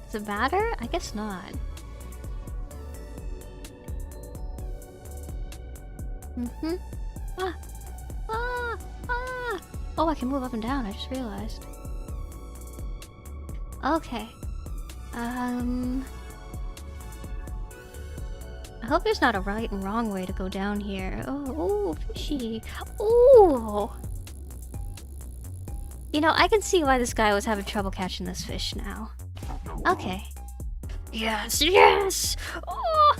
S1: Does it matter? I guess not. Mm-hmm. Oh, I can move up and down, I just realized. Okay. I hope there's not a right and wrong way to go down here. Oh, fishy. Oh! You know, I can see why this guy was having trouble catching this fish now. Okay. Yes! Oh!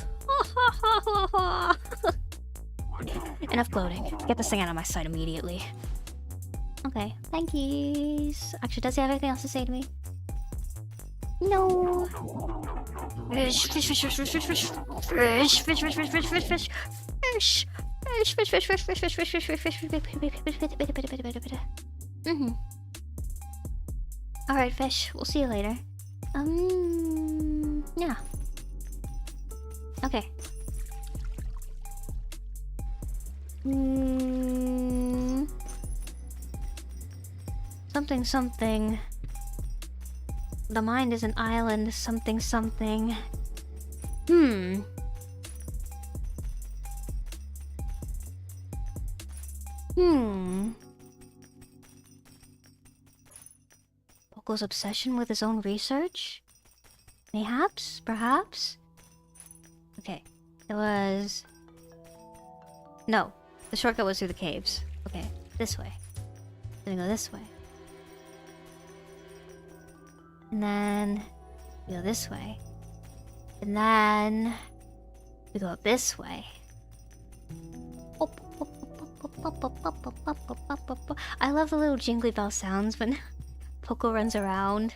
S1: Enough gloating. Get this thing out of my sight immediately. Okay, thank yous. Actually, does he have anything else to say to me? No. Fish. Mm-hmm. Alright, fish. We'll see you later. Yeah. Okay. Something. The mind is an island, something. POCO's obsession with his own research? Mayhaps? Perhaps? Okay. It was... No. The shortcut was through the caves. Okay. This way. Then we go this way. And then... we go this way. And then... we go up this way. I love the little jingly bell sounds when POCO runs around.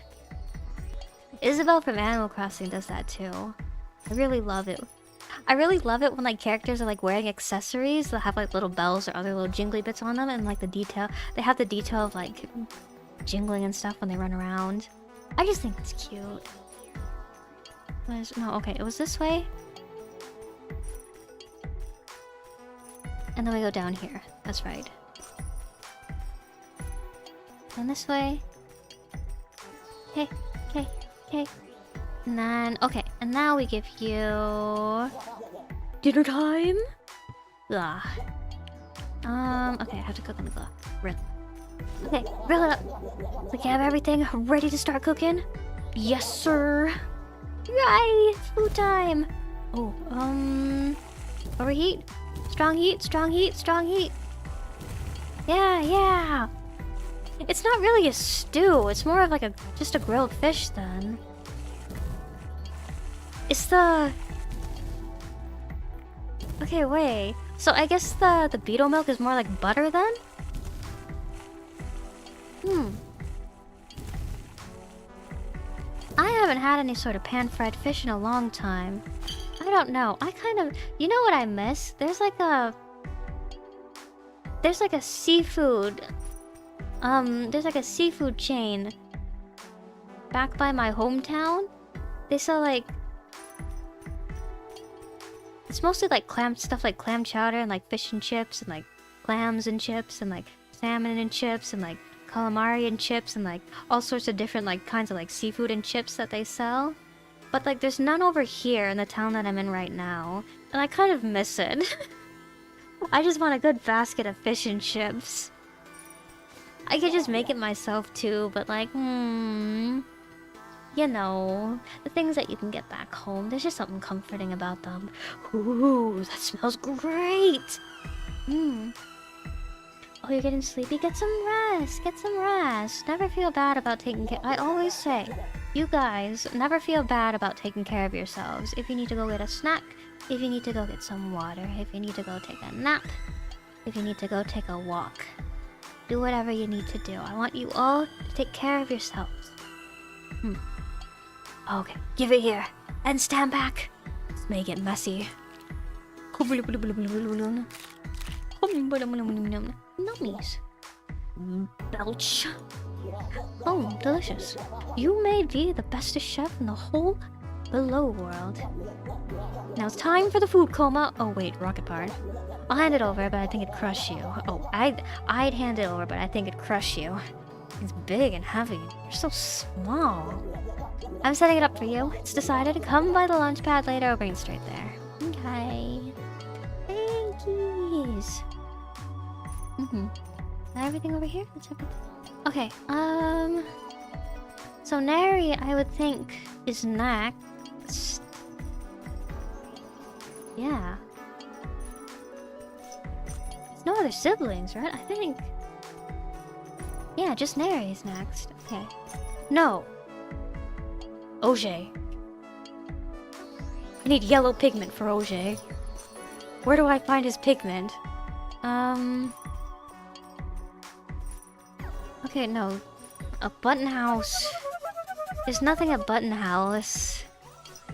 S1: Isabelle from Animal Crossing does that too. I really love it. I really love it when like characters are like wearing accessories that have like little bells or other little jingly bits on them, and like the detail, they have the detail of like jingling and stuff when they run around. I just think it's cute. No, okay, it was this way. And then we go down here. That's right. And this way. Okay. And then, okay. And now we give you... dinner time? Ugh. Okay, I have to cook on the grill. Okay, grill it up. We have everything ready to start cooking? Yes, sir. Yay! Food time! Oh, overheat? Strong heat. Yeah. It's not really a stew. It's more of like just a grilled fish then. It's the... okay, wait. So I guess the beetle milk is more like butter then? I haven't had any sort of pan-fried fish in a long time. I don't know. I kind of... you know what I miss? There's like a seafood... there's like a seafood chain back by my hometown. They sell like... it's mostly like stuff like clam chowder and like fish and chips and like clams and chips and like salmon and chips and like calamari and chips and like all sorts of different like kinds of like seafood and chips that they sell. But like there's none over here in the town that I'm in right now, and I kind of miss it. I just want a good basket of fish and chips. I could just make it myself too, but like, you know, the things that you can get back home, there's just something comforting about them. Ooh, that smells great! Oh, you're getting sleepy? Get some rest. Never feel bad about taking care. I always say, you guys, never feel bad about taking care of yourselves. If you need to go get a snack, if you need to go get some water, if you need to go take a nap, if you need to go take a walk. Do whatever you need to do. I want you all to take care of yourselves. Okay, give it here. And stand back. Let's make it messy. Nummies. Belch. Oh, delicious. You may be the bestest chef in the whole below world. Now it's time for the food coma. Oh wait, rocket part. I'll hand it over, but I think it'd crush you. Oh, I'd hand it over, but I think it'd crush you. It's big and heavy. You're so small. I'm setting it up for you. It's decided. Come by the launch pad later. I'll bring it straight there. Okay. Thankies. Everything over here? That's everything. Okay, so Neri, I would think, is next. Yeah. There's no other siblings, right? I think... Yeah, just Neri is next. Okay. No. OJ. I need yellow pigment for OJ. Where do I find his pigment? Okay, no. A button house. There's nothing at button house.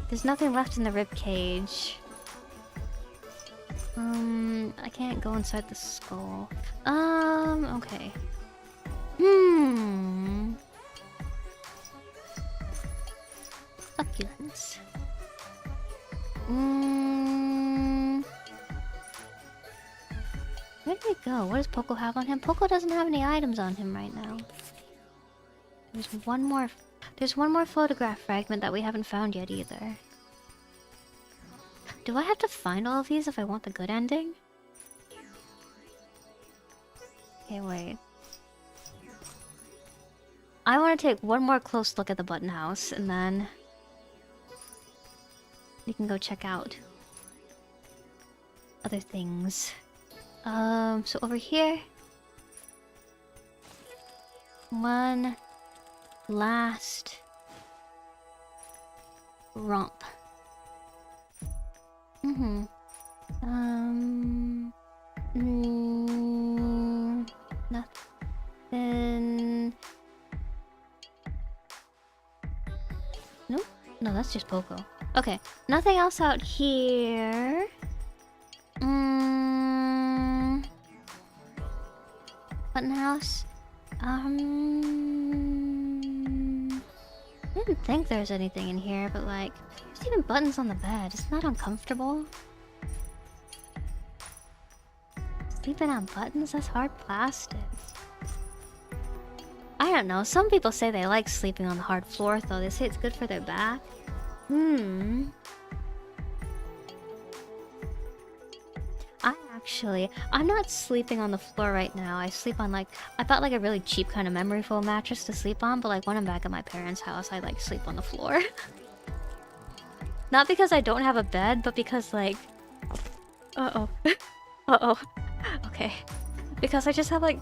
S1: There's nothing left in the rib cage. I can't go inside the skull. Okay. Succulents. Where did he go? What does Poco have on him? Poco doesn't have any items on him right now. There's one more photograph fragment that we haven't found yet either. Do I have to find all of these if I want the good ending? Okay, wait. I want to take one more close look at the button house, and then we can go check out other things. So over here, one last romp. Nothing. Nope. No, that's just Poco. Okay, nothing else out here. Button house. I didn't think there's anything in here, but like, there's even buttons on the bed. Isn't that uncomfortable? Sleeping on buttons? That's hard plastic. I don't know. Some people say they like sleeping on the hard floor, though. They say it's good for their back. I'm not sleeping on the floor right now. I sleep on like... I bought like a really cheap kind of memory foam mattress to sleep on, but like when I'm back at my parents' house, I like sleep on the floor. Not because I don't have a bed, but because like... Uh-oh. Uh-oh. Okay. Because I just have like...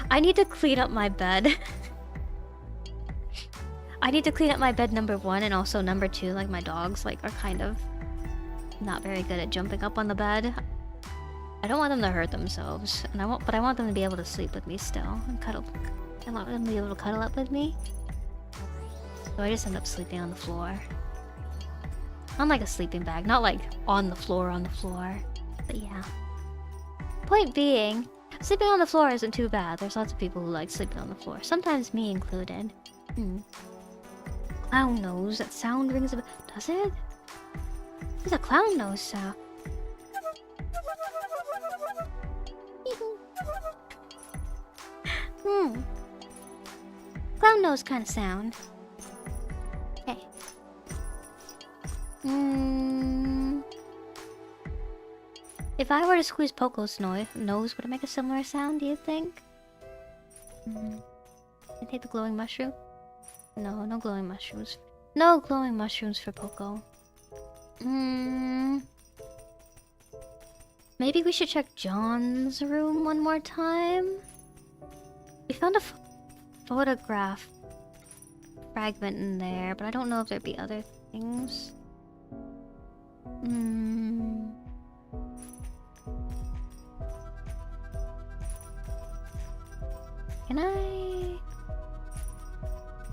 S1: I need to clean up my bed. I need to clean up my bed, number one, and also number two, like my dogs like are kind of not very good at jumping up on the bed. I don't want them to hurt themselves, and I want them to be able to sleep with me still and cuddle. I want them to be able to cuddle up with me. So I just end up sleeping on the floor. On like a sleeping bag, not like on the floor, but yeah. Point being, sleeping on the floor isn't too bad. There's lots of people who like sleeping on the floor, sometimes me included. Clown nose, that sound rings a bell. Does it? There's a clown nose sound. Clown nose kind of sound. Okay. If I were to squeeze Poco's nose, would it make a similar sound, do you think? Can I take the glowing mushroom? No, no glowing mushrooms. No glowing mushrooms for Poco. Maybe we should check John's room one more time? We found a photograph fragment in there, but I don't know if there'd be other things. Can I?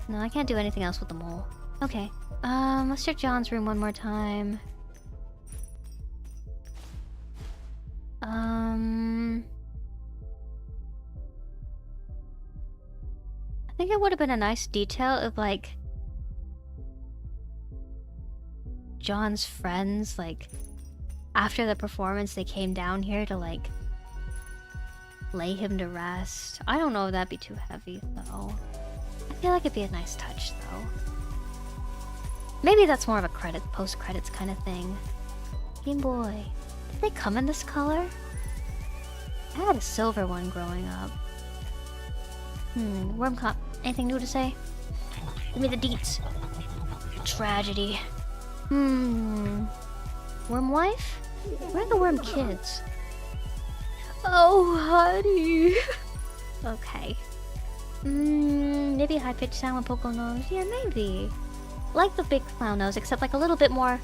S1: No, I can't do anything else with the mole. Okay. Let's check John's room one more time. think it would have been a nice detail if, like, John's friends, like, after the performance, they came down here to, like, lay him to rest. I don't know if that'd be too heavy, though. I feel like it'd be a nice touch, though. Maybe that's more of a post-credits kind of thing. Game Boy. Did they come in this color? I had a silver one growing up. Worm Cop. Anything new to say? Give me the deets. Tragedy. Worm Wife? Where are the worm kids? Oh, honey. Okay. Maybe a high-pitched sound with Poco nose. Yeah, maybe. Like the big clown nose, except like a little bit more...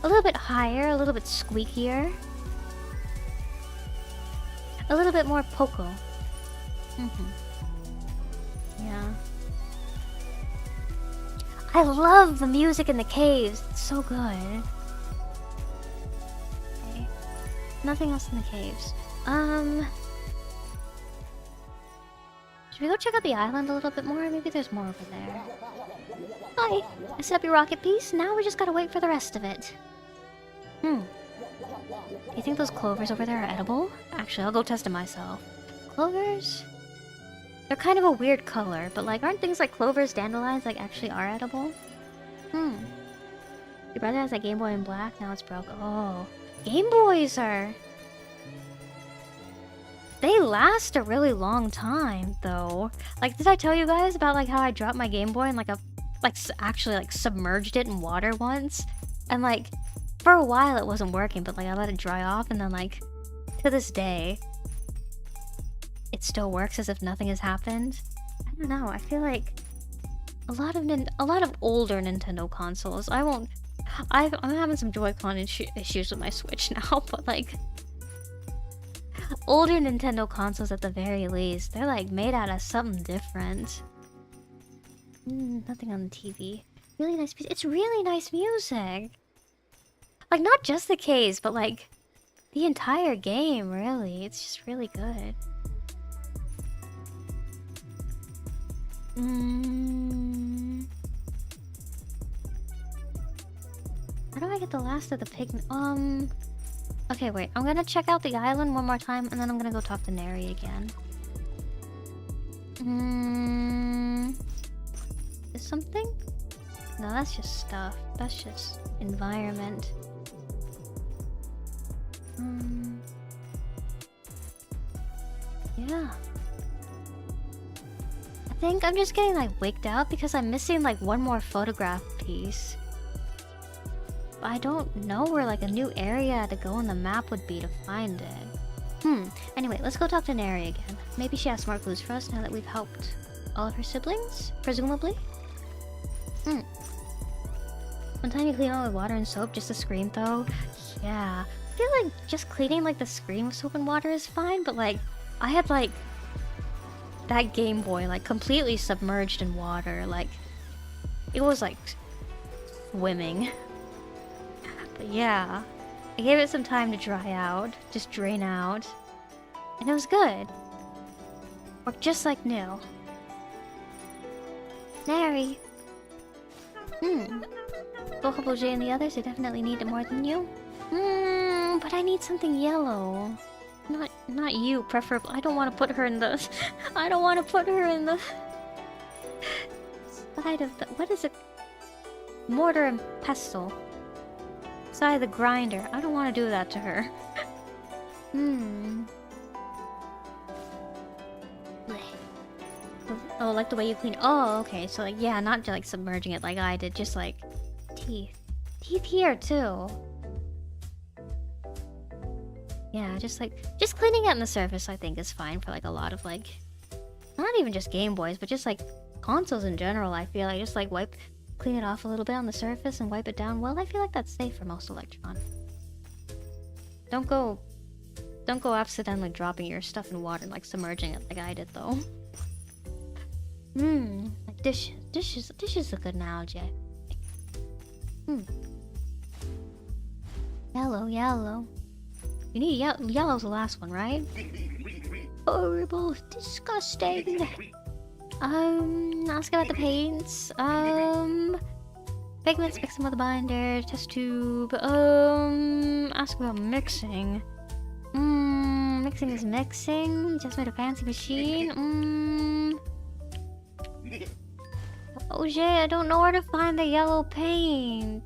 S1: a little bit higher, a little bit squeakier. A little bit more Poco. Yeah. I love the music in the caves. It's so good. Okay. Nothing else in the caves. Should we go check out the island a little bit more? Maybe there's more over there. Hi! I set up your rocket piece. Now we just gotta wait for the rest of it. Do you think those clovers over there are edible? Actually, I'll go test it myself. Clovers? They're kind of a weird color, but like, aren't things like clovers, dandelions, like actually are edible? Your brother has that Game Boy in black, now it's broke. Oh. Game Boys are... they last a really long time, though. Like, did I tell you guys about like how I dropped my Game Boy and like actually like submerged it in water once? And like, for a while it wasn't working, but like I let it dry off, and then like, to this day, it still works as if nothing has happened. I don't know. I feel like a lot of older Nintendo consoles. I'm having some Joy-Con issues with my Switch now, but like older Nintendo consoles at the very least, they're like made out of something different. Nothing on the TV. Really nice music. It's really nice music. Like not just the case, but like the entire game. Really, it's just really good. How do I get the last of the pigment? Okay, wait. I'm gonna check out the island one more time, and then I'm gonna go talk to Neri again. Is something? No, that's just stuff. That's just environment. Yeah. I think I'm just getting like wigged out because I'm missing like one more photograph piece. But I don't know where like a new area to go on the map would be to find it. Anyway, let's go talk to Neri again. Maybe she has more clues for us now that we've helped all of her siblings, presumably. One time you clean it with water and soap just to scream though. Yeah. I feel like just cleaning like the screen with soap and water is fine, but like I had like that Game Boy like completely submerged in water. Like it was like swimming. But yeah, I gave it some time to dry out, just drain out, and it was good. Worked just like new. Neri. Bohobo J and the others, they definitely need it more than you. But I need something yellow. Not you, preferably. I don't want to put her in the... I don't want to put her in the... side of the... what is it? Mortar and pestle. Side of the grinder. I don't want to do that to her. Oh, like the way you clean... oh, okay. So like, yeah, not just like submerging it like I did. Just like... teeth. Teeth here, too. Yeah, just cleaning it on the surface I think is fine for like a lot of like... not even just Game Boys, but just like consoles in general. I feel like just like clean it off a little bit on the surface and wipe it down. Well, I feel like that's safe for most electronics. Don't go accidentally dropping your stuff in water and like submerging it like I did though. Like dish is a good analogy. Yellow. You need yellow's the last one, right? Horrible, disgusting. Ask about the paints. Pigments, mix them with a binder, test tube. Ask about mixing. Mixing is mixing. Just made a fancy machine. Oh shit, I don't know where to find the yellow paint.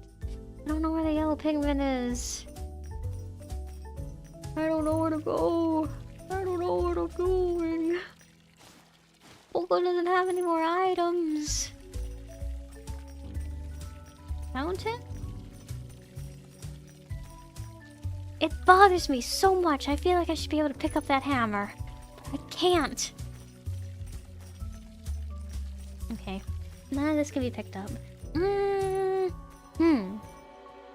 S1: I don't know where the yellow pigment is. I don't know where to go. I don't know where to go. POCO doesn't have any more items. Fountain? It bothers me so much. I feel like I should be able to pick up that hammer. I can't. Okay. None of this can be picked up.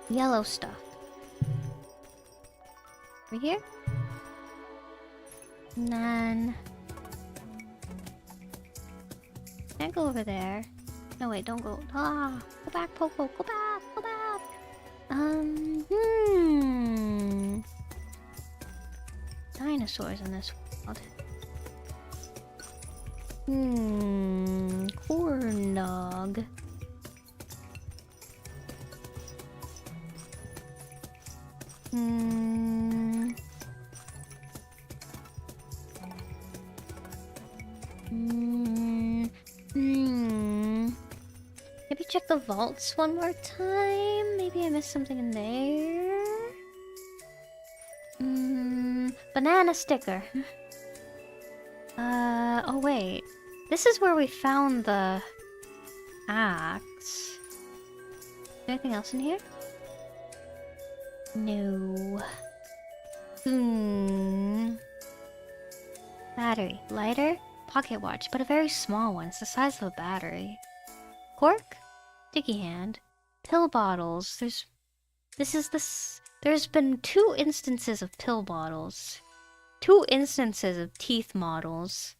S1: Yellow stuff. Over here? And then... Can't go over there. No, wait, don't go. Ah! Go back, POCO! Go back! Go back! Dinosaurs in this world. Corn dog. Maybe check the vaults one more time. Maybe I missed something in there. Banana sticker. Oh wait. This is where we found the axe. Is there anything else in here? No. Battery. Lighter? Pocket watch, but a very small one. It's the size of a battery. Cork? Sticky hand. Pill bottles. There's been 2 instances of pill bottles. 2 instances of teeth models.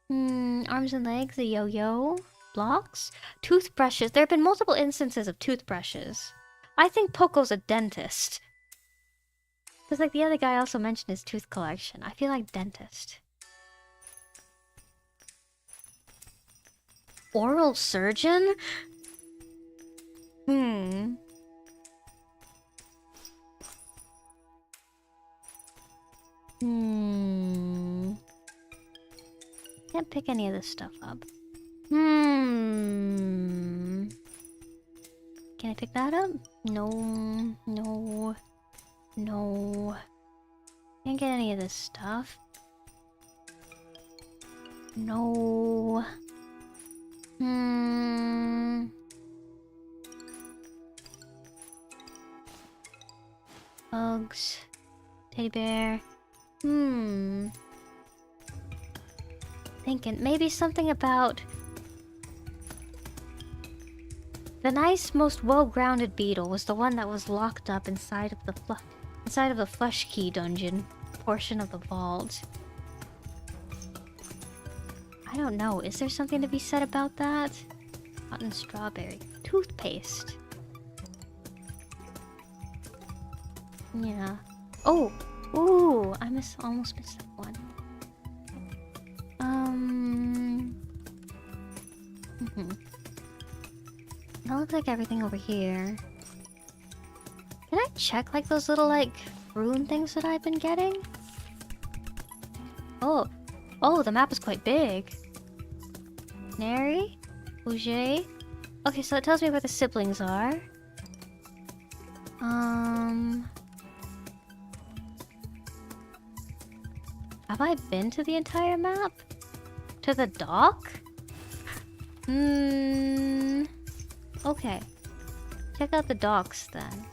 S1: Arms and legs, a yo-yo. Blocks? Toothbrushes. There have been multiple instances of toothbrushes. I think POCO's a dentist. Because like the other guy also mentioned his tooth collection. I feel like dentist. Oral surgeon? Can't pick any of this stuff up. Can I pick that up? No. No. No. Can't get any of this stuff. No. Bugs. Teddy bear. Thinking maybe something about the nice, most well-grounded beetle was the one that was locked up inside of the flesh key dungeon portion of the vault. I don't know. Is there something to be said about that? Cotton strawberry. Toothpaste. Yeah. Oh! Ooh! I almost missed that one. That looks like everything over here. Can I check like those little like rune things that I've been getting? Oh, the map is quite big. Neri, Auger. Okay, so it tells me where the siblings are. Have I been to the entire map? To the dock? Okay. Check out the docks then.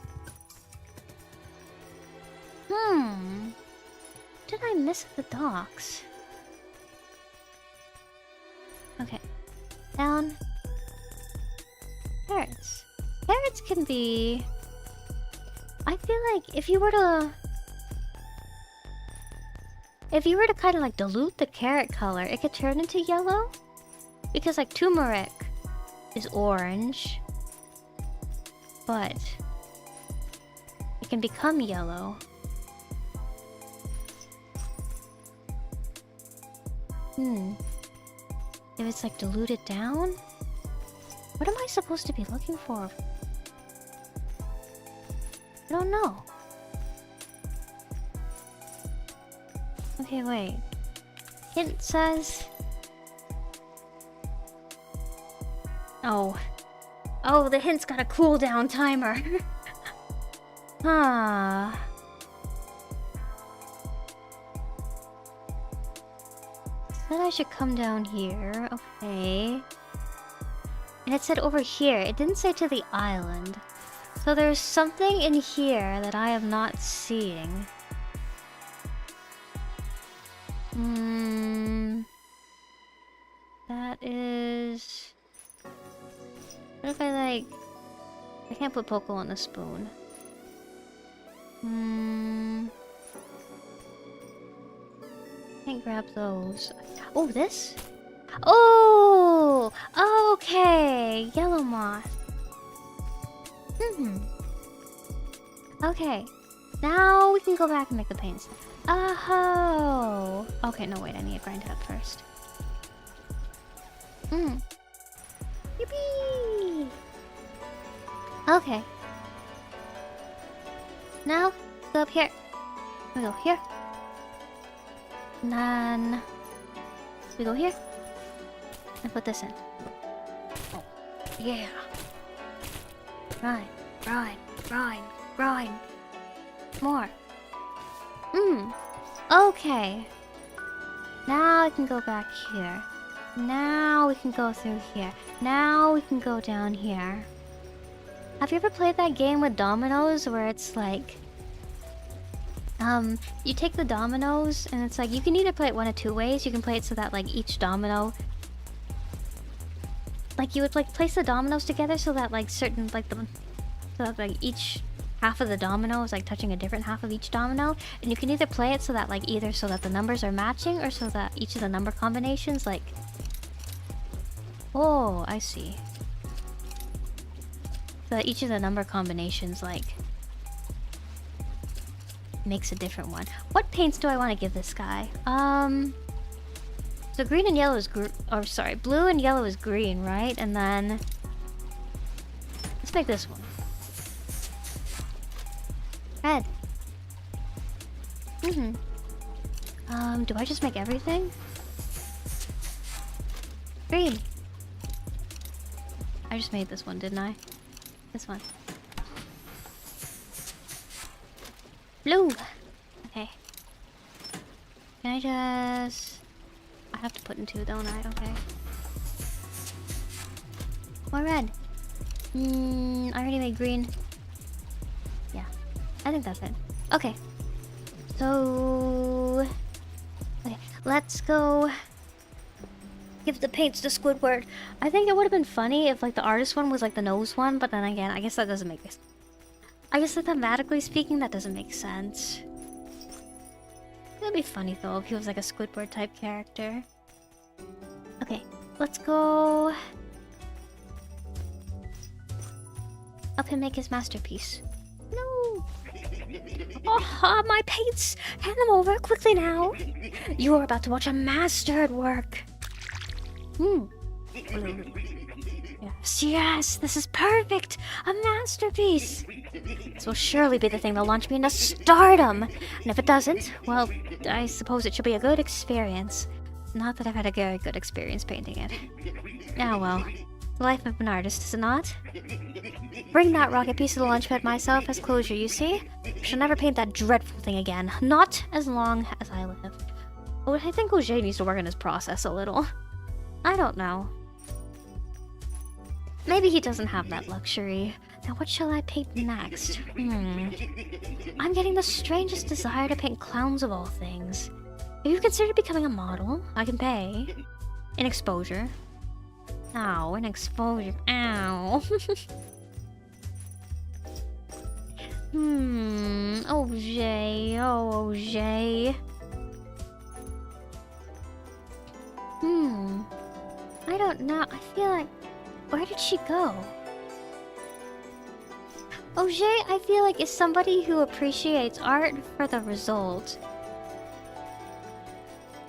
S1: What did I miss at the docks? Okay. Down. Carrots. Carrots can be... I feel like if you were to kind of like dilute the carrot color, it could turn into yellow. Because like turmeric is orange, but it can become yellow. If it's like diluted down? What am I supposed to be looking for? I don't know. Okay, wait. Hint says... Oh. Oh, the hint's got a cooldown timer. Huh. Said I should come down here. Okay. And it said over here. It didn't say to the island. So there's something in here that I am not seeing. That is... What if I like... I can't put POCO on the spoon. Can't grab those. Oh, this? Oh! Okay! Yellow moth. Okay. Now we can go back and make the paints. Oh! Okay, no wait, I need to grind it up first. Yippee! Okay. Now, go up here. We go here. And then... we go here. And put this in. Oh, yeah. Grind, grind, grind, grind. More. Okay. Now I can go back here. Now we can go through here. Now we can go down here. Have you ever played that game with dominoes where it's like... you take the dominoes and it's like you can either play it one of two ways. You can play it so that like each domino... like you would like place the dominoes together so that like certain like the... so that like each half of the domino is like touching a different half of each domino. And you can either play it so that like either so that the numbers are matching or so that each of the number combinations like... Oh, I see. So that each of the number combinations like... makes a different one. What paints do I want to give this guy? So green and yellow is blue and yellow is green, right? And then... let's make this one. Red. Do I just make everything? Green. I just made this one, didn't I? This one. Blue! Okay. Can I just... I have to put in two, don't I? Okay. More red. I already made green. Yeah. I think that's it. Okay. So... okay, let's go... give the paints to Squidward. I think it would have been funny if like the artist one was like the nose one, but then again, I guess that doesn't make sense. I guess that thematically speaking, that doesn't make sense. It'd be funny though if he was like a Squidward type character. Okay, let's go up and make his masterpiece. No! Oh, my paints! Hand them over quickly now! You're about to watch a master at work! Yes, yes, this is perfect! A masterpiece! This will surely be the thing that'll launch me into stardom! And if it doesn't, well, I suppose it should be a good experience. Not that I've had a very good experience painting it. Ah well, the life of an artist, is it not? Bring that rocket piece to the launch pad myself as closure, you see? I shall never paint that dreadful thing again. Not as long as I live. Oh, I think Auger needs to work on his process a little. I don't know. Maybe he doesn't have that luxury. Now what shall I paint next? I'm getting the strangest desire to paint clowns of all things. Have you considered becoming a model? I can pay. In exposure. Ow, in exposure. Ow. Auger. Oh, Auger. I don't know. I feel like... where did she go? Auger, I feel like, is somebody who appreciates art for the result.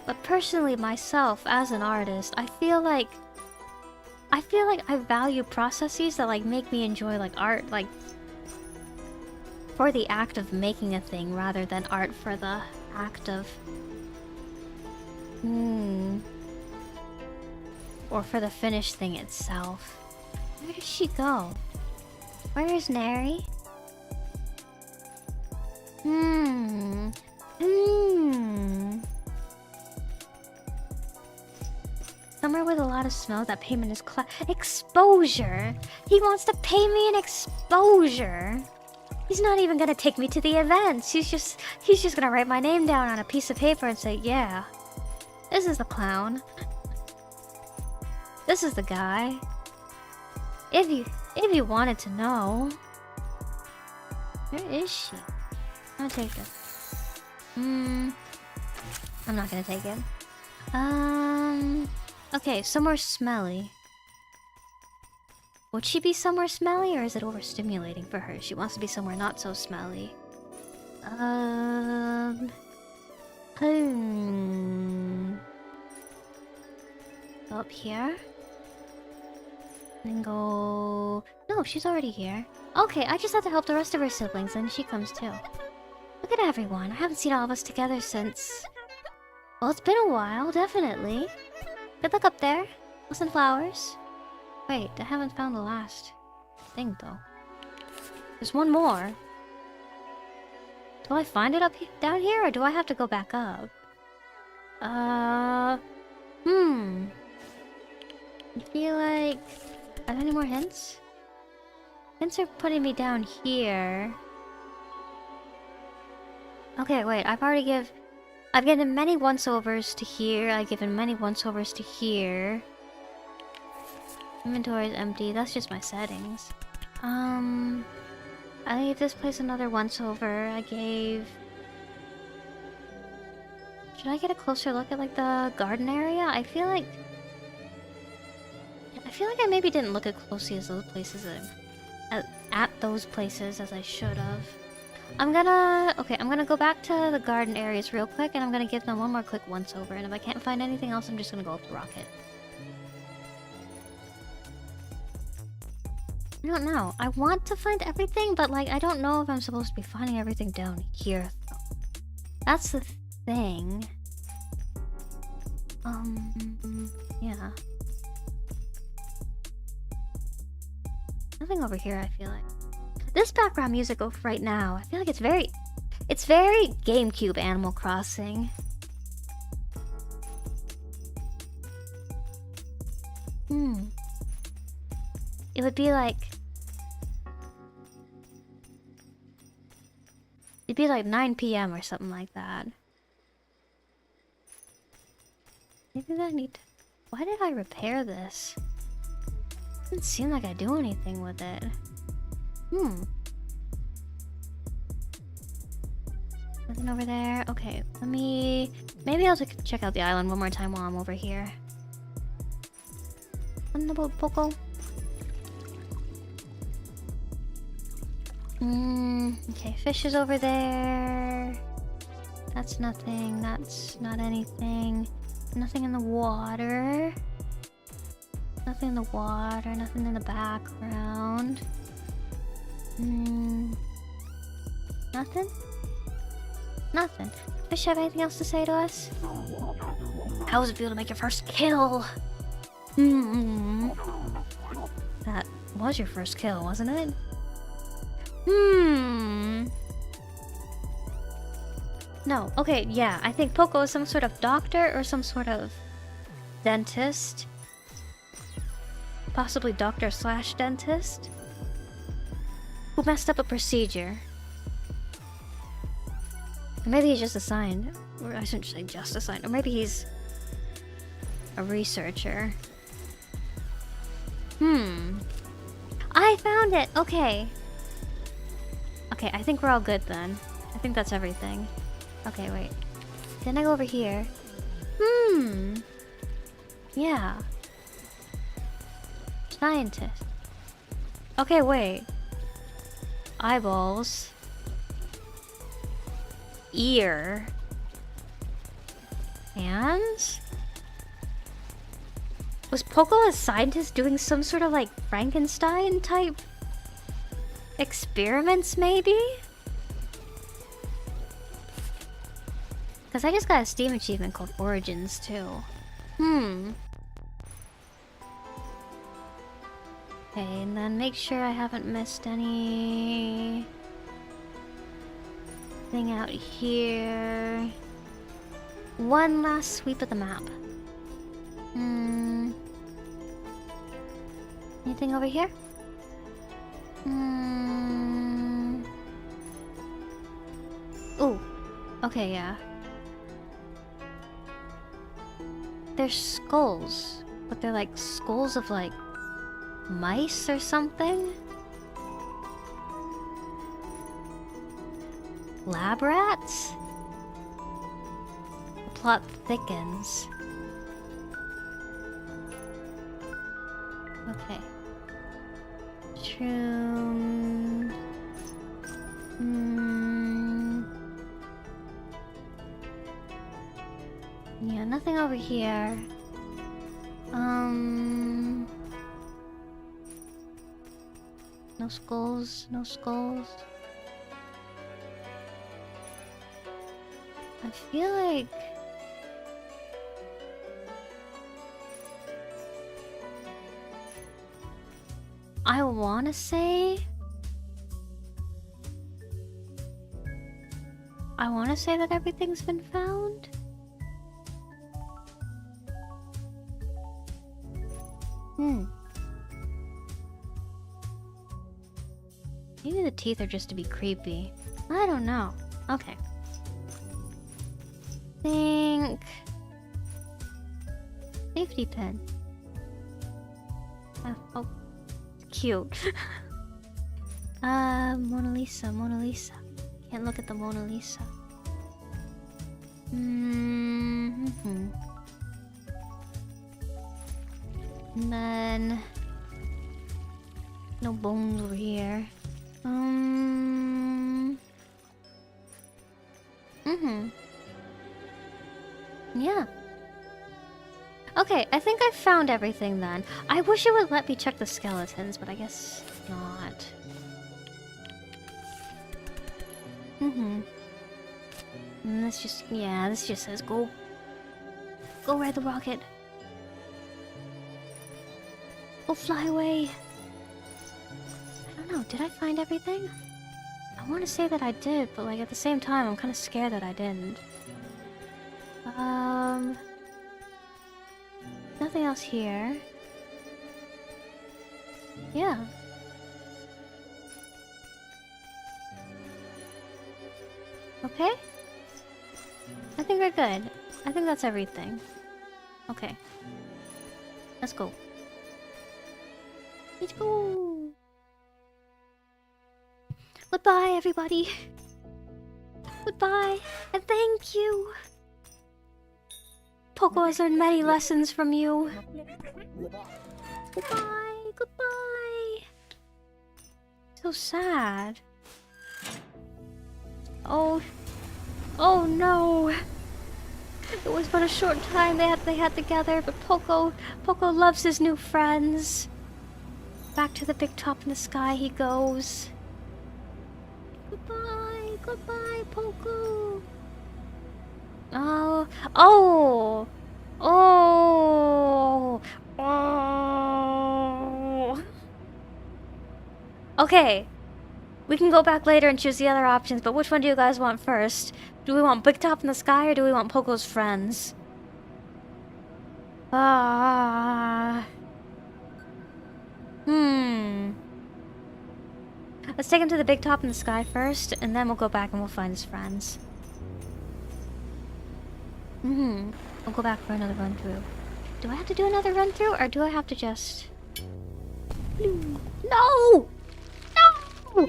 S1: But personally, myself, as an artist, I feel like I value processes that like make me enjoy like art, like for the act of making a thing rather than art for the act of or for the finished thing itself. Where did she go? Where is Neri? Somewhere with a lot of snow, that payment is exposure! He wants to pay me an exposure! He's not even gonna take me to the events. He's just gonna write my name down on a piece of paper and say, yeah, this is the clown. This is the guy. If you wanted to know. Where is she? I'm gonna take this. I'm not gonna take it. Okay, somewhere smelly. Would she be somewhere smelly, or is it overstimulating for her? She wants to be somewhere not so smelly. Go up here. And go... No, she's already here. Okay, I just have to help the rest of her siblings, and she comes too. Look at everyone. I haven't seen all of us together since... Well, it's been a while, definitely. Good luck up there. Listen, flowers. Wait, I haven't found the last thing, though. There's one more. Do I find it down here, or do I have to go back up? I feel like... Are there any more hints? Hints are putting me down here. Okay, wait, I've given many once-overs to here. I've given many once-overs to here. Inventory is empty. That's just my settings. I gave this place another once-over. I gave... Should I get a closer look at, like, the garden area? I feel like I maybe didn't look as closely as those places at those places as I should have. I'm gonna go back to the garden areas real quick, and I'm gonna give them one more quick once-over, and if I can't find anything else, I'm just gonna go up the rocket. I don't know. I want to find everything, but like I don't know if I'm supposed to be finding everything down here, though. That's the thing. Yeah. Nothing over here, I feel like. This background music right now, I feel like it's very GameCube Animal Crossing. It would be like... It'd be like 9 PM or something like that. Maybe I need to... Why did I repair this? Doesn't seem like I do anything with it. Nothing over there. Okay, let me... Maybe I'll check out the island one more time while I'm over here. On the boat, POCO. Okay, fish is over there. That's nothing. That's not anything. Nothing in the water. Nothing in the water. Nothing in the background. Nothing? Nothing. Fish have anything else to say to us? How does it feel to make your first kill? That was your first kill, wasn't it? No, okay, yeah, I think POCO is some sort of doctor or some sort of dentist. Possibly doctor/dentist. Who messed up a procedure. Or maybe he's just assigned. Or I shouldn't say just assigned. Or maybe he's a researcher. I found it! Okay. Okay, I think we're all good then. I think that's everything. Okay, wait. Then I go over here. Yeah. Scientist. Okay, wait. Eyeballs. Ear. And was Poco a scientist doing some sort of like Frankenstein type experiments, maybe? Because I just got a Steam achievement called Origins too. Okay, and then make sure I haven't missed any thing out here. One last sweep of the map. Anything over here? Ooh. Okay, yeah. They're skulls, but they're like skulls of like mice or something? Lab rats? The plot thickens. Okay. True. Yeah, nothing over here. No skulls, no skulls. I feel like I wanna say that everything's been found. Maybe the teeth are just to be creepy. I don't know. Okay. Think safety pin. Oh, it's cute. Mona Lisa, Mona Lisa. Can't look at the Mona Lisa. And then no bones over here. Yeah. Okay, I think I found everything then. I wish it would let me check the skeletons, but I guess not. And this just, yeah, this just says go ride the rocket. Go fly away. I don't know, did I find everything? I want to say that I did, but like at the same time, I'm kind of scared that I didn't. Nothing else here. Yeah. Okay? I think we're good. I think that's everything. Okay. Let's go. Let's go! Goodbye, everybody! Goodbye, and thank you! Poco has learned many lessons from you. Goodbye, goodbye! So sad. Oh no! It was but a short time they had together, but Poco loves his new friends. Back to the big top in the sky he goes. Goodbye, goodbye, Poco. Oh. Okay. We can go back later and choose the other options, but which one do you guys want first? Do we want Big Top in the Sky or do we want Poco's friends? Let's take him to the Big Top in the Sky first, and then we'll go back and we'll find his friends. We'll go back for another run through. Do I have to do another run through, or do I have to just... No! No!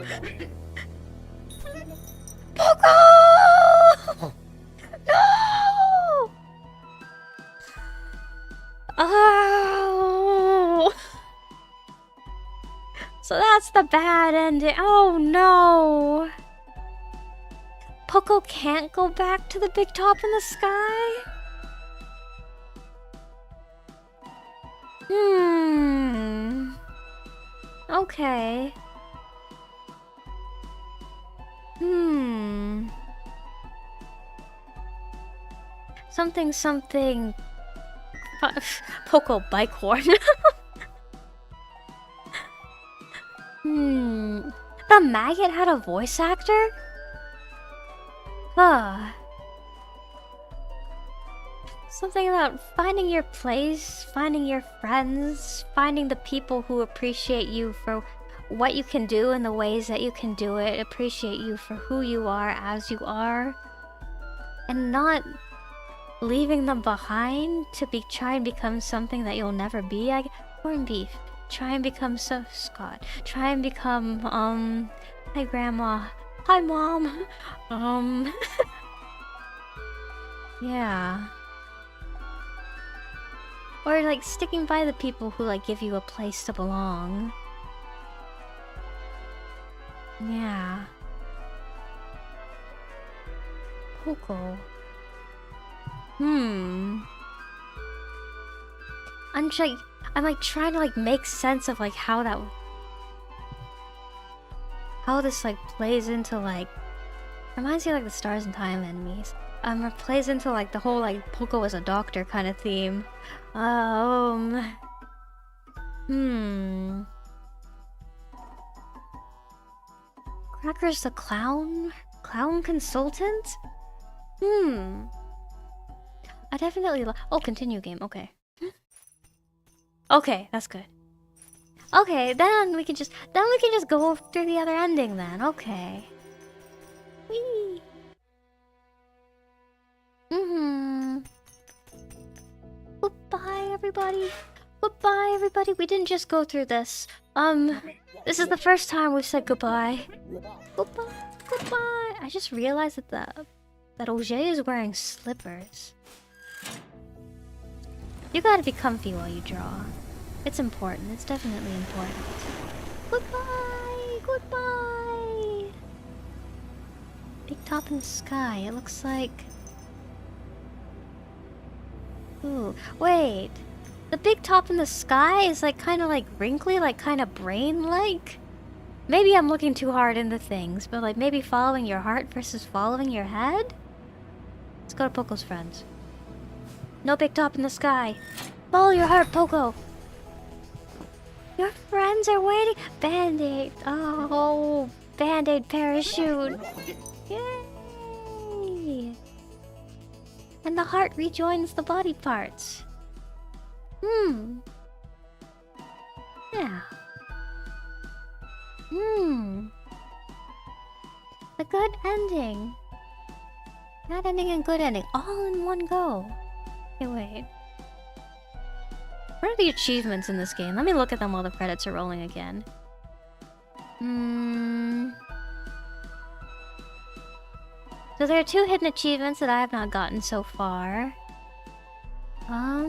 S1: Poco! No! Oh! So that's the bad ending. Oh no! Poco can't go back to the Big Top in the Sky? Okay. Something. Poco bike horn. The maggot had a voice actor? Something about finding your place, finding your friends, finding the people who appreciate you for what you can do and the ways that you can do it, appreciate you for who you are as you are, and not leaving them behind to try and become something that you'll never be. Corned beef. Try and become Scott. Try and become, hi grandma. Hi mom. Yeah. Or like sticking by the people who like give you a place to belong. Yeah. Poco. I'm like trying to like make sense of like how this like plays into like, reminds me of like the Stars and Time enemies. It plays into like the whole like Poco as a doctor kind of theme. Cracker's the clown consultant? I definitely oh, continue game, okay. Okay, that's good. Okay, then we can just go through the other ending then. Okay. Whee. Goodbye, everybody. Goodbye, everybody. We didn't just go through this. This is the first time we've said goodbye. Goodbye. Goodbye. I just realized that Auger is wearing slippers. You gotta be comfy while you draw. It's important. It's definitely important. Goodbye! Goodbye! Big top in the sky. It looks like... Ooh, wait. The big top in the sky is like kind of like wrinkly, like kind of brain-like? Maybe I'm looking too hard into things, but like maybe following your heart versus following your head? Let's go to Poco's friends. No big top in the sky. Follow your heart, Poco. Your friends are waiting. Band-Aid. Oh, Band-Aid parachute. Yay! And the heart rejoins the body parts. Yeah. The good ending. Bad ending and good ending. All in one go. Okay, wait. What are the achievements in this game? Let me look at them while the credits are rolling again. So there are 2 hidden achievements that I have not gotten so far. I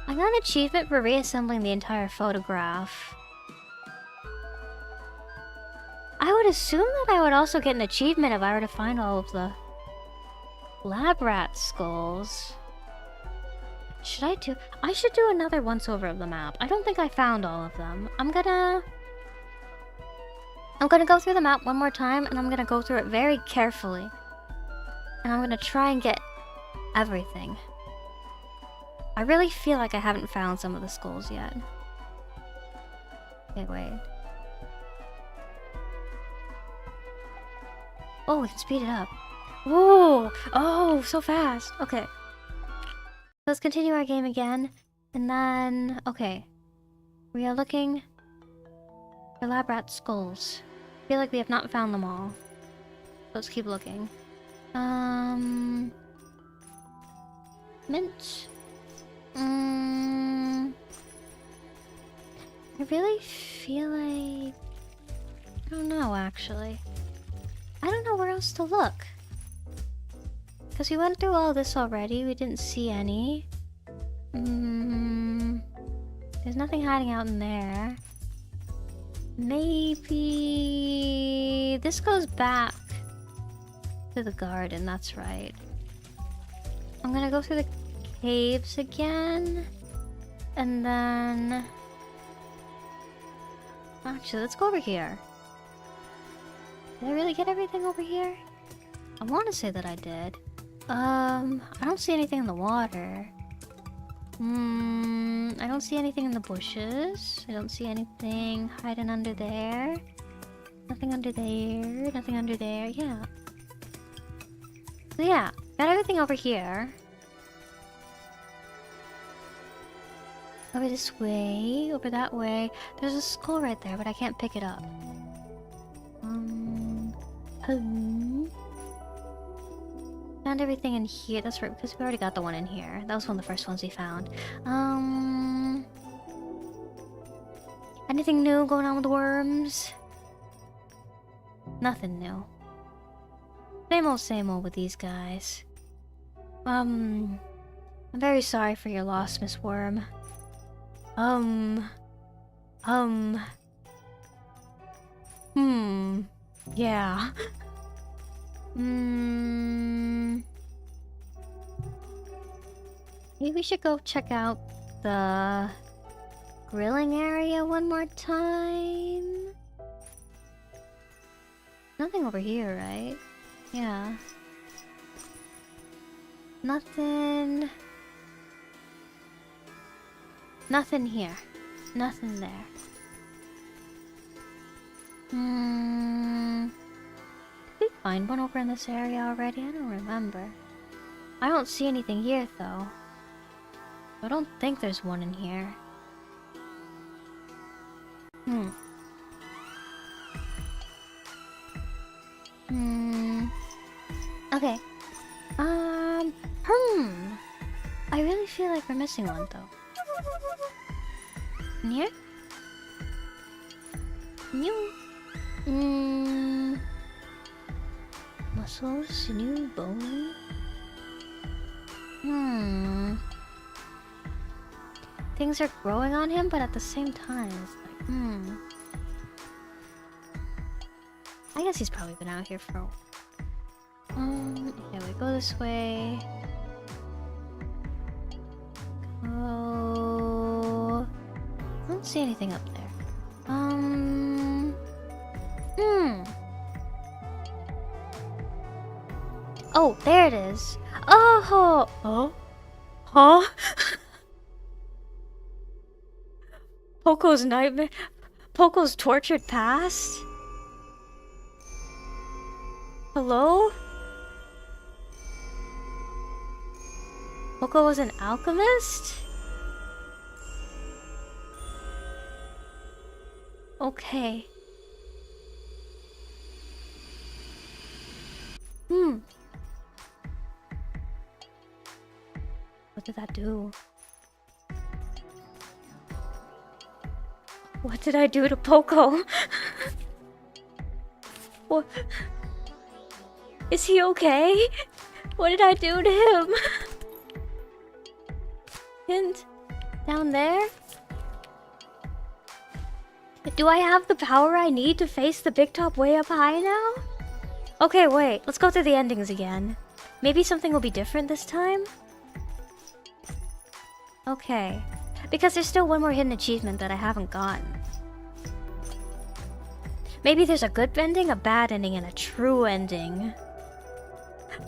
S1: got an achievement for reassembling the entire photograph. I would assume that I would also get an achievement if I were to find all of the lab rat skulls. I should do another once over of the map. I don't think I found all of them. I'm gonna go through the map one more time, and I'm gonna go through it very carefully. And I'm gonna try and get everything. I really feel like I haven't found some of the skulls yet. Okay, wait. Oh, we can speed it up. Whoa! Oh, so fast! Okay. Let's continue our game again. And then... Okay. We are looking for lab rat skulls. I feel like we have not found them all. Let's keep looking. Mint. I really feel like... I don't know, actually. I don't know where else to look. Because we went through all this already. We didn't see any. There's nothing hiding out in there. Maybe... This goes back to the garden, that's right. I'm gonna go through the caves again. And then... Actually, let's go over here. Did I really get everything over here? I want to say that I did. I don't see anything in the water. I don't see anything in the bushes. I don't see anything hiding under there. Nothing under there. Nothing under there. Yeah. So yeah, got everything over here. Over this way, over that way. There's a skull right there, but I can't pick it up. Found everything in here. That's right, because we already got the one in here. That was one of the first ones we found. Anything new going on with the worms? Nothing new. Same old with these guys. I'm very sorry for your loss, Miss Worm. Yeah. Maybe we should go check out the grilling area one more time. Nothing over here, right? Yeah. Nothing. Nothing here. Nothing there. Did we find one over in this area already? I don't remember. I don't see anything here, though. I don't think there's one in here. Okay. I really feel like we're missing one, though. In here? New. Muscle, sinew, bone. Things are growing on him, but at the same time, it's like, I guess he's probably been out here for a while. Yeah, we go this way. Oh, I don't see anything up there. Oh, there it is. Oh, huh? Poco's nightmare. Poco's tortured past. Hello? Poco was an alchemist? Okay. What did that do? What did I do to Poco? What? Is he okay? What did I do to him? And down there? Do I have the power I need to face the big top way up high now? Okay, wait. Let's go through the endings again. Maybe something will be different this time? Okay. Because there's still one more hidden achievement that I haven't gotten. Maybe there's a good ending, a bad ending, and a true ending.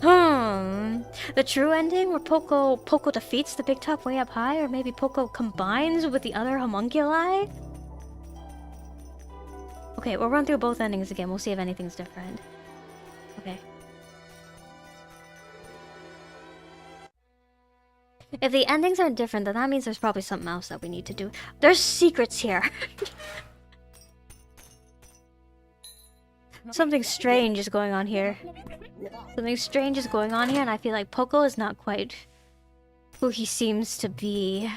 S1: The true ending where Poco defeats the big top way up high, or maybe Poco combines with the other homunculi? Okay, we'll run through both endings again. We'll see if anything's different. Okay. If the endings are different, then that means there's probably something else that we need to do. There's secrets here. Something strange is going on here. Something strange is going on here, and I feel like Poco is not quite who he seems to be.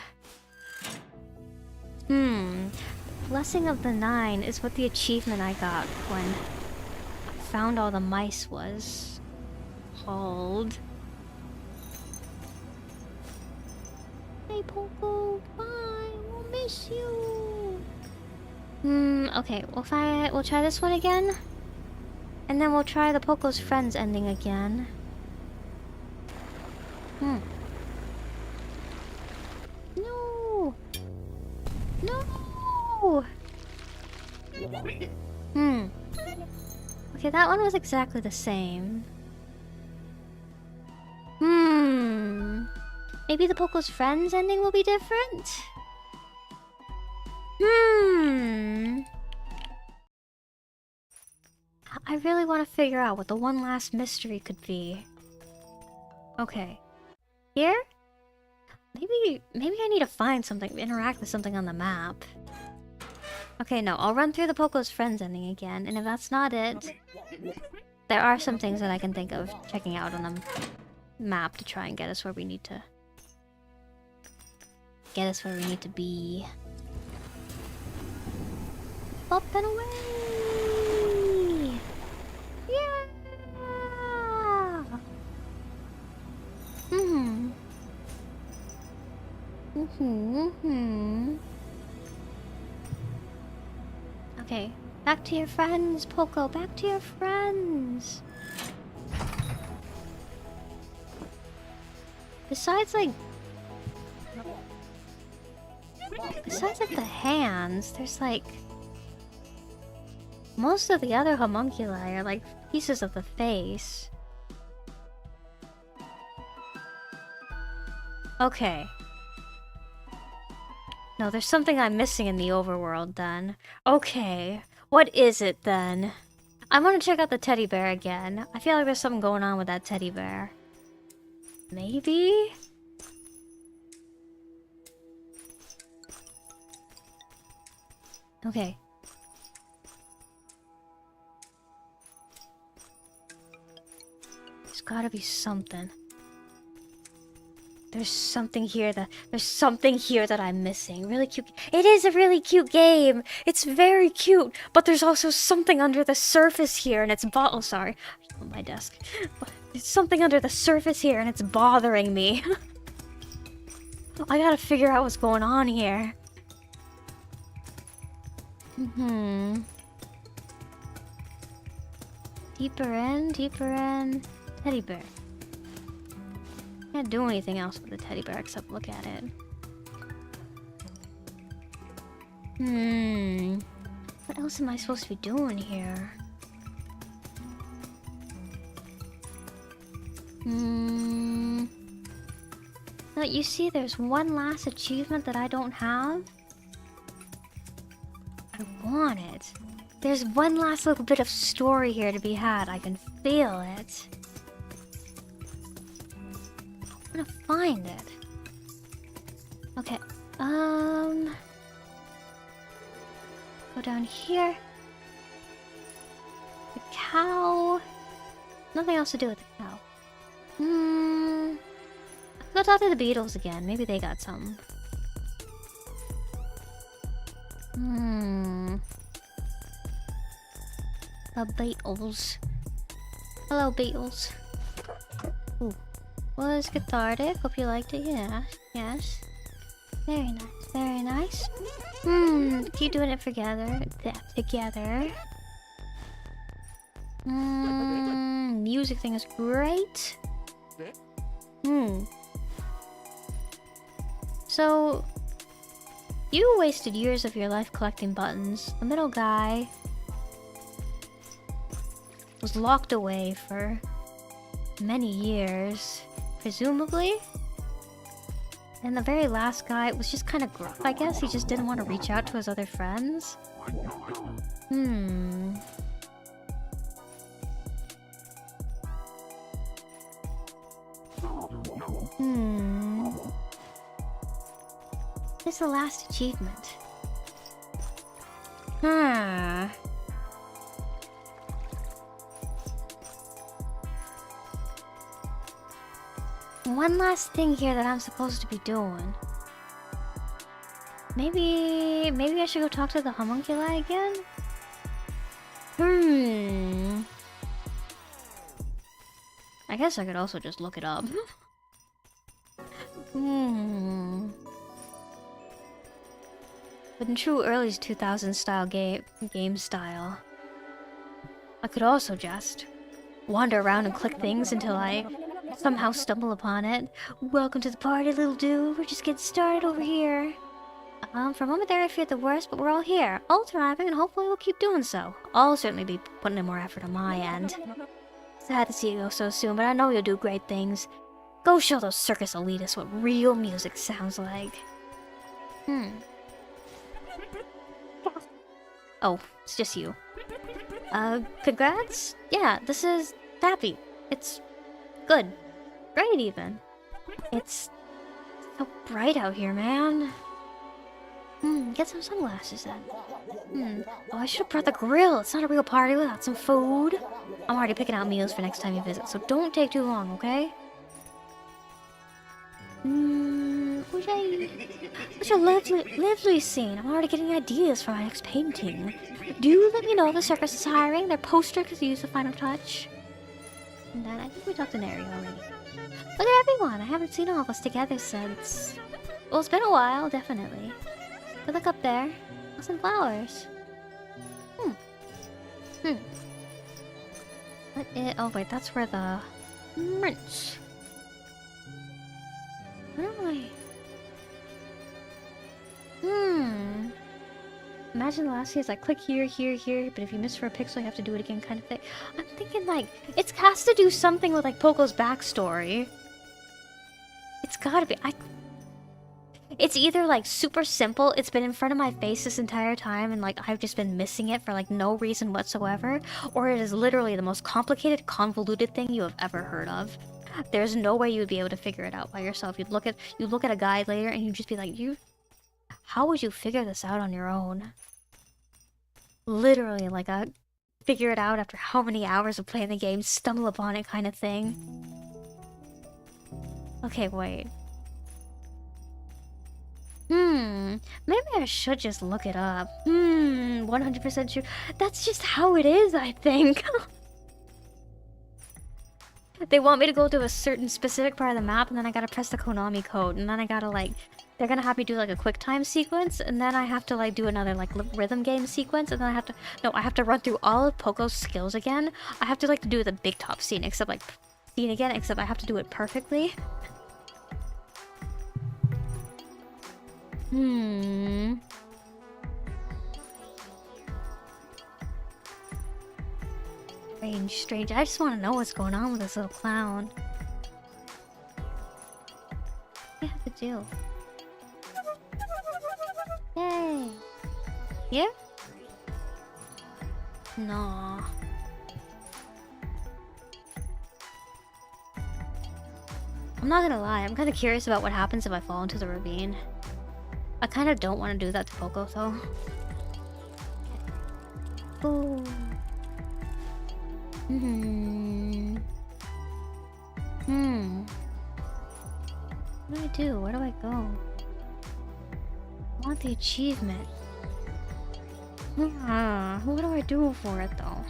S1: Blessing of the Nine is what the achievement I got when I found all the mice was called. Hey Poco, bye. We'll miss you. Okay, we'll try this one again. And then we'll try the Poco's Friends ending again. No! Okay, that one was exactly the same. Maybe the Poco's Friends ending will be different? I really want to figure out what the one last mystery could be. Okay. Here? Maybe I need to find something, interact with something on the map. Okay, no, I'll run through the Poco's Friends ending again, and if that's not it, there are some things that I can think of checking out on the map to try and get us where we need to... Get us where we need to be. Up and away! Yeah! Okay, back to your friends, Poco. Back to your friends. Besides, like the hands, there's like... Most of the other homunculi are like pieces of the face. Okay. No, there's something I'm missing in the overworld then. Okay. What is it then? I want to check out the teddy bear again. I feel like there's something going on with that teddy bear. Maybe? Okay. There's gotta be something. There's something here that I'm missing. Really cute. It is a really cute game. It's very cute, but there's also something under the surface here, and it's oh, sorry, on my desk. There's something under the surface here, and it's bothering me. I gotta figure out what's going on here. Deeper in. Teddy bear. Can't do anything else with the teddy bear except look at it. What else am I supposed to be doing here? Now, you see, there's one last achievement that I don't have. I want it. There's one last little bit of story here to be had. I can feel it. I'm gonna find it. Okay. Go down here. The cow. Nothing else to do with the cow. Go talk to the beetles again. Maybe they got something. The beetles. Hello, beetles. Ooh. Was cathartic. Hope you liked it. Yeah. Yes. Very nice. Very nice. Keep doing it together. Music thing is great. So, you wasted years of your life collecting buttons. The middle guy was locked away for many years, presumably. And the very last guy was just kind of gruff, I guess. He just didn't want to reach out to his other friends. This is the last achievement. One last thing here that I'm supposed to be doing. Maybe I should go talk to the homunculi again? I guess I could also just look it up. But in true early 2000s style game style, I could also just wander around and click things until I somehow stumble upon it. Welcome to the party, little dude. We're just getting started over here. For a moment there I feared the worst, but we're all here, all thriving, and hopefully we'll keep doing so. I'll certainly be putting in more effort on my end. Sad to see you go so soon, but I know you'll do great things. Go show those circus elitists what real music sounds like. Oh, it's just you. Congrats? Yeah, this is happy. It's good. Great even. It's so bright out here, man. Get some sunglasses then. Oh, I should have brought the grill. It's not a real party without some food. I'm already picking out meals for next time you visit, so don't take too long, okay? Which a lovely scene. I'm already getting ideas for my next painting. Do let me know if the circus is hiring. Their poster could use the final touch. And then I think we talked to Neri already. Look at everyone. I haven't seen all of us together since... Well, it's been a while, definitely. But look up there. Some flowers. Oh wait, that's where the... Rinse. Where am I? Imagine the last scene is like click here, here, here, but if you miss for a pixel, you have to do it again kind of thing. I'm thinking like, it has to do something with like POCO's backstory. It's gotta be. It's either like super simple, it's been in front of my face this entire time and like I've just been missing it for like no reason whatsoever, or it is literally the most complicated, convoluted thing you have ever heard of. There's no way you would be able to figure it out by yourself. You'd look at a guide later and you'd just be like, how would you figure this out on your own? Literally like a figure it out after how many hours of playing the game, stumble upon it kind of thing. Okay, wait. Maybe I should just look it up. 100% true. That's just how it is, I think. They want me to go to a certain specific part of the map, and then I gotta press the Konami code, and then I gotta like... They're gonna have me do like a quick time sequence, and then I have to like do another like rhythm game sequence, and then I have to... No, I have to run through all of POCO's skills again. I have to like do the big top scene, except like... Scene again, except I have to do it perfectly. Strange. I just want to know what's going on with this little clown. What do I have to do? Yay! Here? No. I'm not gonna lie, I'm kind of curious about what happens if I fall into the ravine. I kind of don't want to do that to POCO though. Ooh. What do I do? Where do I go? I want the achievement. What do I do for it though?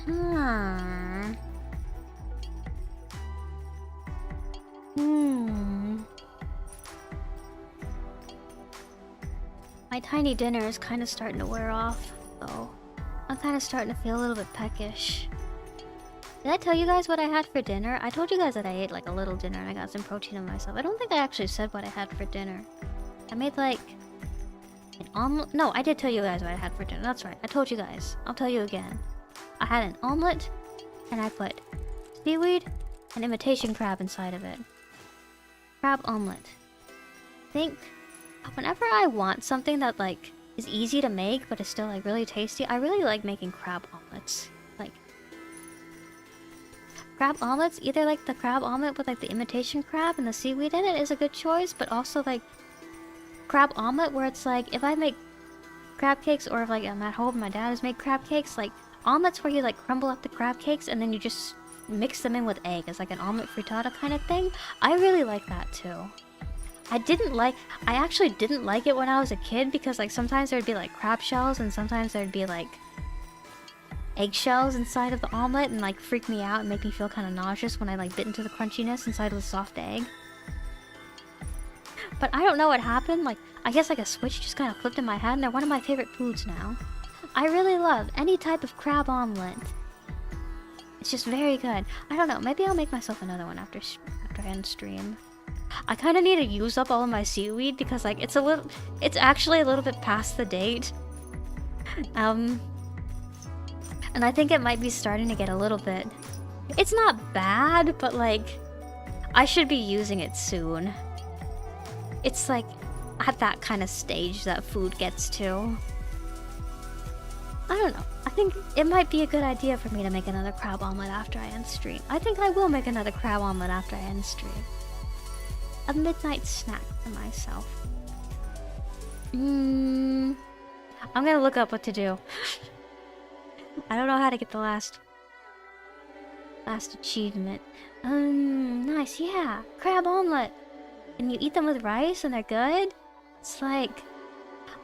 S1: My tiny dinner is kind of starting to wear off, though. I'm kind of starting to feel a little bit peckish. Did I tell you guys what I had for dinner? I told you guys that I ate like a little dinner and I got some protein in myself. I don't think I actually said what I had for dinner. I made like an omelet. No, I did tell you guys what I had for dinner. That's right. I told you guys. I'll tell you again. I had an omelet and I put seaweed and imitation crab inside of it. Crab omelet. I think whenever I want something that like is easy to make but is still like really tasty, I really like making crab omelets. Like crab omelets, either like the crab omelet with like the imitation crab and the seaweed in it is a good choice, but also like crab omelet where it's like if I make crab cakes, or if like I'm at home and my dad has made crab cakes, like omelets where you like crumble up the crab cakes and then you just mix them in with egg as like an omelet frittata kind of thing. I really like that too. I actually didn't like it when I was a kid because like sometimes there'd be like crab shells and sometimes there'd be like eggshells inside of the omelet and like freak me out and make me feel kind of nauseous when I like bit into the crunchiness inside of the soft egg. But I don't know what happened, like I guess like a switch just kind of flipped in my head and they're one of my favorite foods now. I really love any type of crab omelet. It's just very good. I don't know, maybe I'll make myself another one after I end stream. I kind of need to use up all of my seaweed because like it's actually a little bit past the date. And I think it might be starting to get a little bit. It's not bad, but like I should be using it soon. It's like at that kind of stage that food gets to. I don't know. I think it might be a good idea for me to make another crab omelet after I end stream. I think I will make another crab omelet after I end stream. A midnight snack for myself. I'm gonna look up what to do. I don't know how to get the last achievement. Nice, yeah. Crab omelet. And you eat them with rice and they're good? It's like...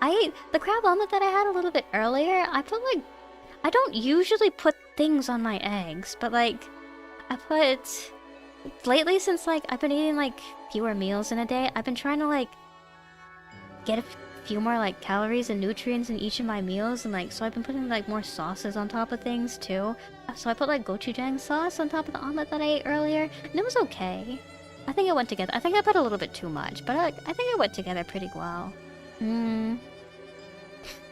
S1: I ate the crab omelet that I had a little bit earlier. I put like... I don't usually put things on my eggs, but like... I put... Lately, since like I've been eating like fewer meals in a day, I've been trying to like... get a few more like calories and nutrients in each of my meals, and like so I've been putting like more sauces on top of things too. So I put like gochujang sauce on top of the omelet that I ate earlier, and it was okay. I think it went together. I think I put a little bit too much, but I think it went together pretty well.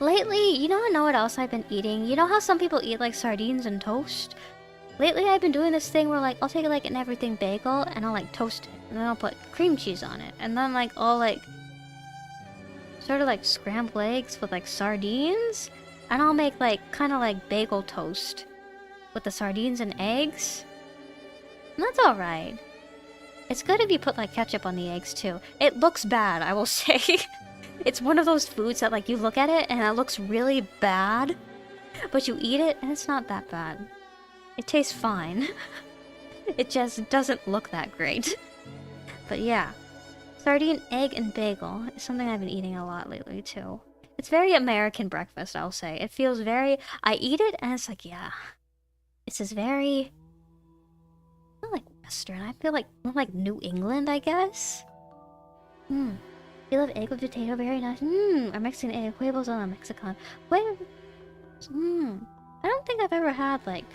S1: Lately, you know what else I've been eating? You know how some people eat like sardines and toast? Lately I've been doing this thing where like I'll take like an everything bagel and I'll like toast it, and then I'll put cream cheese on it, and then like I'll like sort of like scrambled eggs with like sardines, and I'll make like kind of like bagel toast with the sardines and eggs, and that's alright. It's good if you put like ketchup on the eggs too. It looks bad, I will say. It's one of those foods that like you look at it and it looks really bad, but you eat it and it's not that bad. It tastes fine. It just doesn't look that great. But yeah. Sardine, egg, and bagel is something I've been eating a lot lately, too. It's very American breakfast, I'll say. It feels very... I eat it, and it's like, yeah. It's just very... not like Western. I feel like more like New England, I guess? You love egg with potato, very nice. Our Mexican egg. Huevos a la Mexican. Huevos... I don't think I've ever had, like...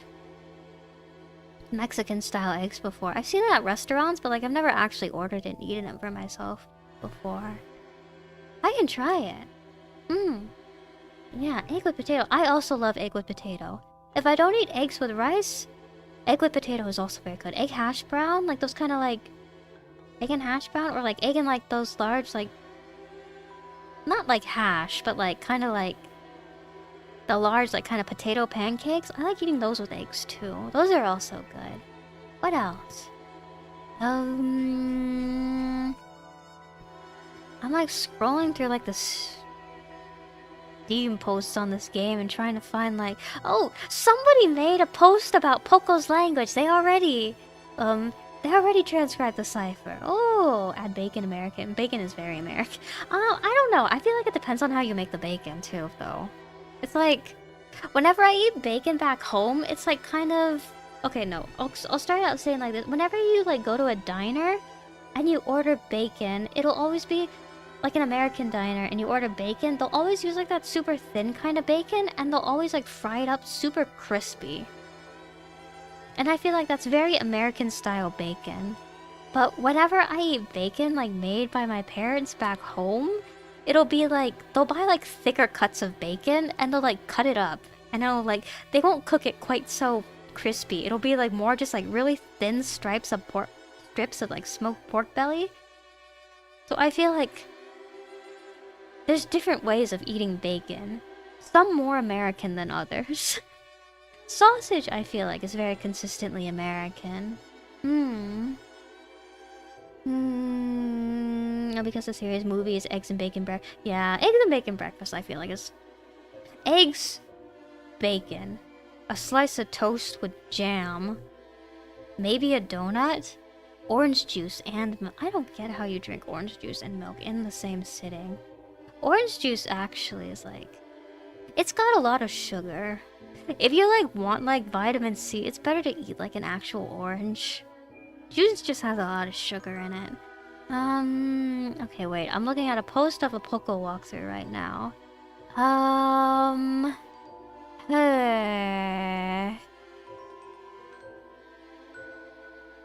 S1: Mexican-style eggs before. I've seen it at restaurants, but like I've never actually ordered it and eaten it for myself before. I can try it. Yeah, egg with potato. I also love egg with potato. If I don't eat eggs with rice, egg with potato is also very good. Egg hash brown, like those kind of like... egg and hash brown, or like egg and like those large like... not like hash, but like kind of like... the large, like, kind of potato pancakes. I like eating those with eggs, too. Those are also good. What else? I'm, like, scrolling through, like, this Steam posts on this game and trying to find, like... Oh! Somebody made a post about POCO's language! They already transcribed the cipher. Oh! Add bacon, American. Bacon is very American. I don't know. I feel like it depends on how you make the bacon, too, though. It's like, whenever I eat bacon back home, it's like kind of... Okay, no. I'll start out saying like this. Whenever you like go to a diner and you order bacon, it'll always be like an American diner and you order bacon. They'll always use like that super thin kind of bacon, and they'll always like fry it up super crispy. And I feel like that's very American style bacon. But whenever I eat bacon like made by my parents back home, it'll be like, they'll buy like thicker cuts of bacon and they'll like cut it up. And it'll like, they won't cook it quite so crispy. It'll be like more just like really thin strips of like smoked pork belly. So I feel like there's different ways of eating bacon. Some more American than others. Sausage, I feel like, is very consistently American. Because the series movie is eggs and bacon breakfast. Yeah, eggs and bacon breakfast, I feel like is... eggs, bacon, a slice of toast with jam, maybe a donut, orange juice, and milk. I don't get how you drink orange juice and milk in the same sitting. Orange juice actually is like... it's got a lot of sugar. If you like want like vitamin C, it's better to eat like an actual orange. Juice just has a lot of sugar in it. Okay, wait. I'm looking at a post of a POCO walkthrough right now.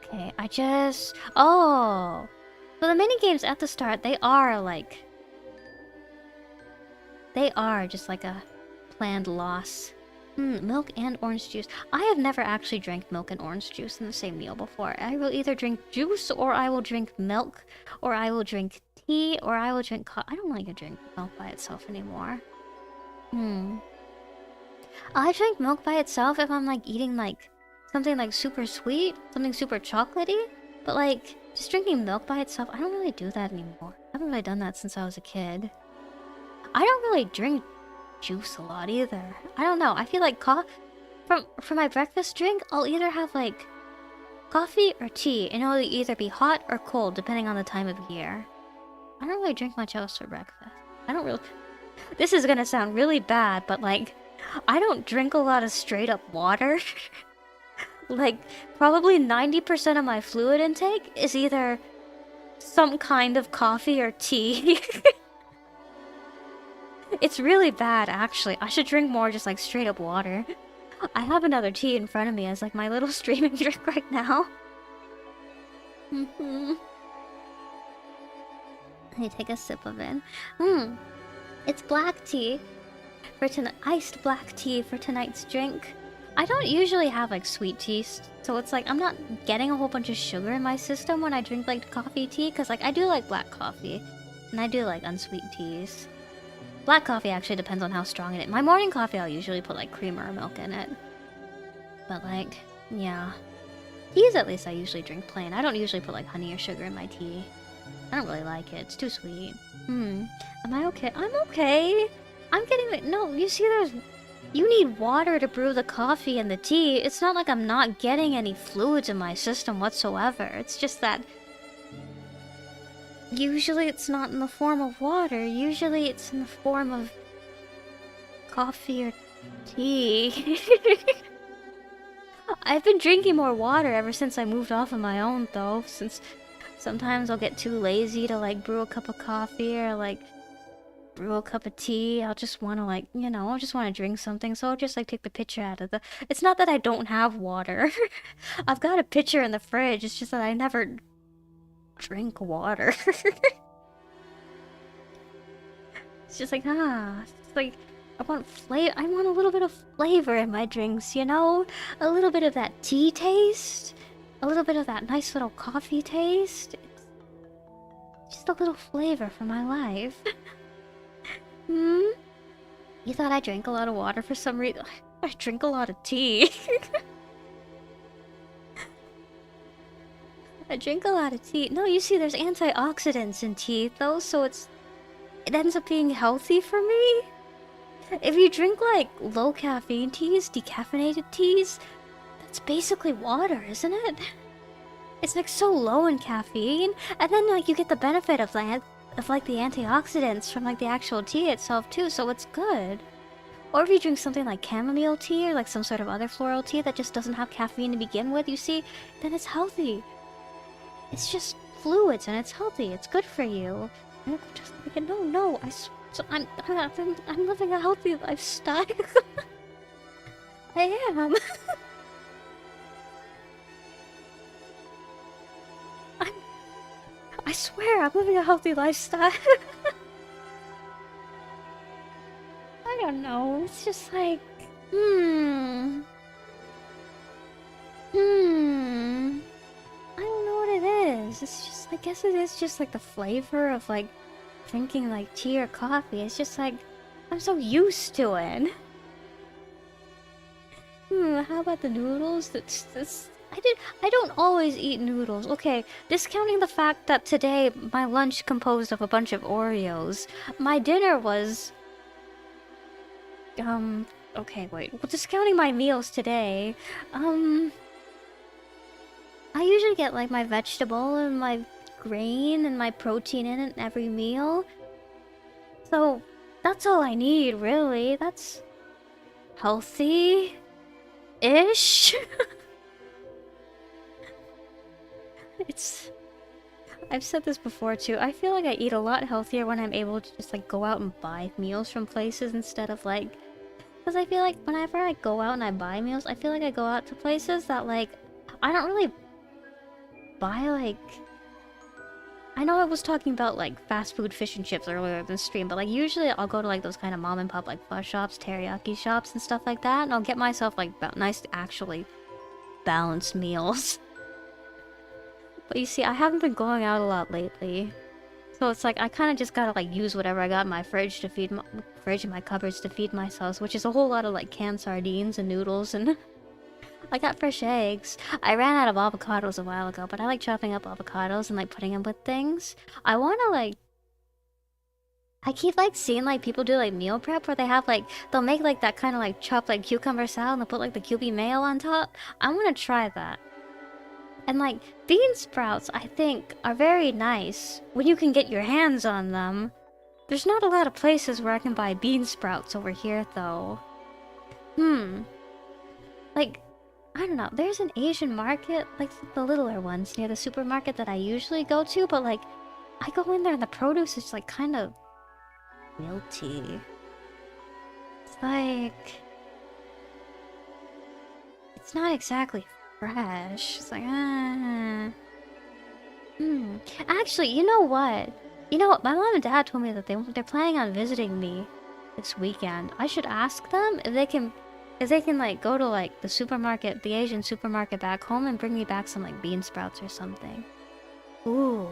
S1: Okay, I just... oh! So the mini games at the start, they are like... They are just like a planned loss. Milk and orange juice. I have never actually drank milk and orange juice in the same meal before. I will either drink juice, or I will drink milk, or I will drink tea, or I will drink I don't like to drink milk by itself anymore. I drink milk by itself if I'm like eating like something like super sweet, something super chocolatey. But like just drinking milk by itself, I don't really do that anymore. I haven't really done that since I was a kid. I don't really drink juice a lot either. I don't know. I feel like for my breakfast drink, I'll either have like coffee or tea, and it'll either be hot or cold depending on the time of year. I don't really drink much else for breakfast. I don't really... This is gonna sound really bad, but like, I don't drink a lot of straight up water. Like, probably 90% of my fluid intake is either some kind of coffee or tea. It's really bad, actually. I should drink more just like straight up water. I have another tea in front of me as like my little streaming drink right now. Let me take a sip of it. It's black tea for tonight. Iced black tea for tonight's drink. I don't usually have like sweet tea, so it's like I'm not getting a whole bunch of sugar in my system when I drink like coffee tea, because like I do like black coffee and I do like unsweet teas. Black coffee actually depends on how strong it is. My morning coffee, I'll usually put like creamer or milk in it. But like, yeah. Teas at least I usually drink plain. I don't usually put like honey or sugar in my tea. I don't really like it. It's too sweet. Am I okay? I'm okay. I'm getting it. No, you see you need water to brew the coffee and the tea. It's not like I'm not getting any fluids in my system whatsoever. It's just that usually it's not in the form of water. Usually it's in the form of coffee or tea. I've been drinking more water ever since I moved off on my own, though, since sometimes I'll get too lazy to like brew a cup of coffee or like brew a cup of tea. I'll just want to like, you know, I just want to drink something, so I'll just like take the pitcher out of the... It's not that I don't have water. I've got a pitcher in the fridge, it's just that I never drink water. It's just like, it's like, I want a little bit of flavor in my drinks, you know? A little bit of that tea taste, a little bit of that nice little coffee taste. It's just a little flavor for my life. You thought I drank a lot of water for some reason? I drink a lot of tea. I drink a lot of tea. No, you see, there's antioxidants in tea, though, so it ends up being healthy for me. If you drink, like, low caffeine teas, decaffeinated teas, that's basically water, isn't it? It's, like, so low in caffeine, and then, like, you get the benefit of, like, the antioxidants from, like, the actual tea itself, too, so it's good. Or if you drink something like chamomile tea, or, like, some sort of other floral tea that just doesn't have caffeine to begin with, you see, then it's healthy. It's just fluids, and it's healthy. It's good for you. And I'm just like, no, I'm living a healthy lifestyle. I am. I swear, I'm living a healthy lifestyle. I don't know. It's just like, I don't know what it is. It's just, I guess it is just like the flavor of like drinking like tea or coffee. It's just like, I'm so used to it. How about the noodles? I don't always eat noodles. Okay, discounting the fact that today my lunch composed of a bunch of Oreos. My dinner was... Okay, wait. Well, discounting my meals today, I usually get like my vegetable and my grain and my protein in every meal. So, that's all I need, really. That's... healthy-ish? I've said this before too, I feel like I eat a lot healthier when I'm able to just like go out and buy meals from places instead of like... Because I feel like whenever I go out and I buy meals, I feel like I go out to places that like... I don't really buy like... I know I was talking about like fast food fish and chips earlier in the stream, but like usually I'll go to like those kind of mom and pop like pho shops, teriyaki shops and stuff like that, and I'll get myself like nice, actually balanced meals. But you see, I haven't been going out a lot lately. So it's like I kind of just gotta like use whatever I got in my fridge to feed my fridge and my cupboards to feed myself, which is a whole lot of like canned sardines and noodles, and I got fresh eggs. I ran out of avocados a while ago, but I like chopping up avocados and like putting them with things. I wanna like I keep like seeing like people do like meal prep where they have like they'll make like that kind of like chopped like cucumber salad and they'll put like the QB mayo on top. I wanna try that. And like bean sprouts, I think, are very nice when you can get your hands on them. There's not a lot of places where I can buy bean sprouts over here, though. Like, I don't know. There's an Asian market, like the littler ones near the supermarket that I usually go to, but like, I go in there and the produce is like kind of wilty. It's like, it's not exactly fresh. It's like, Actually, you know what? You know what? My mom and dad told me that they're planning on visiting me this weekend. I should ask them if they can like go to like the supermarket, the Asian supermarket back home and bring me back some like bean sprouts or something. Ooh.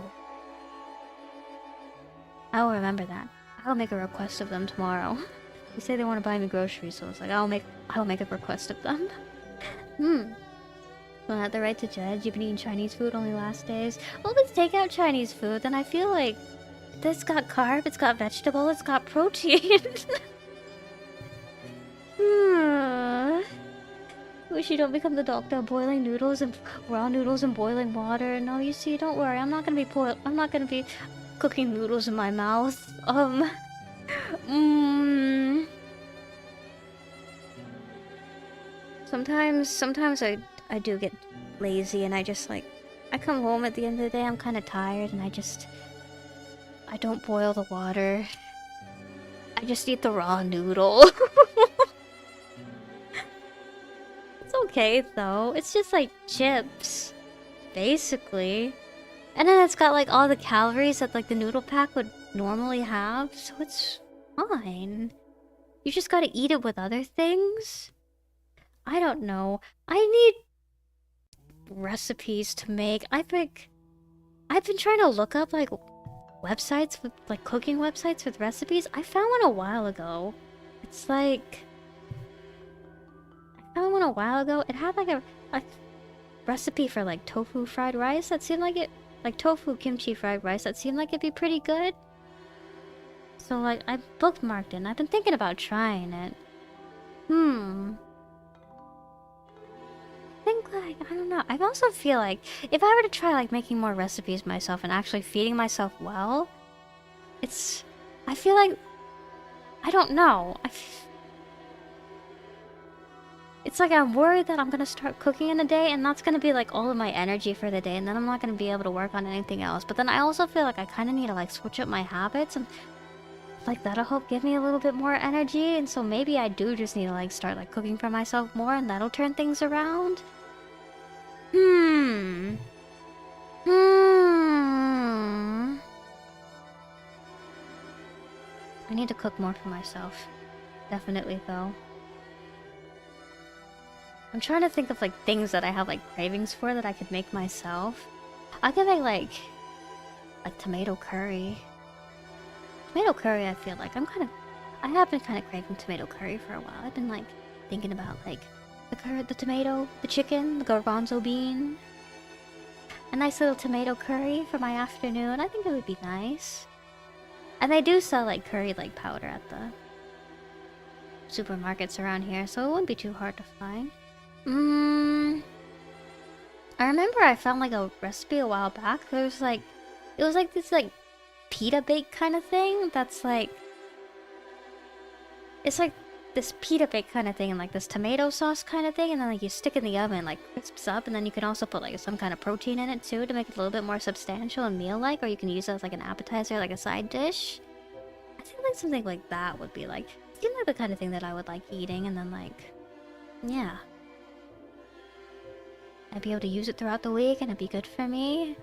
S1: I'll remember that. I'll make a request of them tomorrow. They say they want to buy me groceries, so it's like I'll make a request of them. Well, not the right to judge. You've been eating Chinese food only last days. Well, let's take out Chinese food, then I feel like this got carb, it's got vegetable, it's got protein. Wish you don't become the doctor of boiling noodles and raw noodles and boiling water. No, you see, don't worry. I'm not gonna be cooking noodles in my mouth. Sometimes I do get lazy and I just like I come home at the end of the day, I'm kind of tired and I don't boil the water. I just eat the raw noodle. It's okay though. It's just like chips, basically. And then it's got like all the calories that like the noodle pack would normally have, so it's fine. You just gotta eat it with other things. I don't know. I need recipes to make. I've been trying to look up like websites with like cooking websites with recipes. I found one a while ago. It's like I found one a while ago. It had like a recipe for like tofu fried rice that seemed like it like tofu kimchi fried rice that seemed like it'd be pretty good. So like I bookmarked it and I've been thinking about trying it. I think like I don't know. I also feel like if I were to try like making more recipes myself and actually feeding myself well, I feel like I don't know. It's like I'm worried that I'm gonna start cooking in a day and that's gonna be like all of my energy for the day and then I'm not gonna be able to work on anything else. But then I also feel like I kind of need to like switch up my habits and like that'll help give me a little bit more energy, and so maybe I do just need to like start like cooking for myself more and that'll turn things around. I need to cook more for myself. Definitely though. I'm trying to think of like things that I have like cravings for that I could make myself. I could make like tomato curry. Tomato curry, I feel like I have been kind of craving tomato curry for a while. I've been like thinking about like the tomato, the chicken, the garbanzo bean. A nice little tomato curry for my afternoon. I think it would be nice. And they do sell like curry like powder at the supermarkets around here, so it wouldn't be too hard to find. I remember I found like a recipe a while back. It was like this like pita bake kind of thing that's like it's like this pita bake kind of thing and like this tomato sauce kind of thing, and then like you stick in the oven, like crisps up, and then you can also put like some kind of protein in it too to make it a little bit more substantial and meal-like, or you can use it as like an appetizer, like a side dish. I think like something like that would be like seem like the kind of thing that I would like eating, and then like yeah, I'd be able to use it throughout the week and it'd be good for me.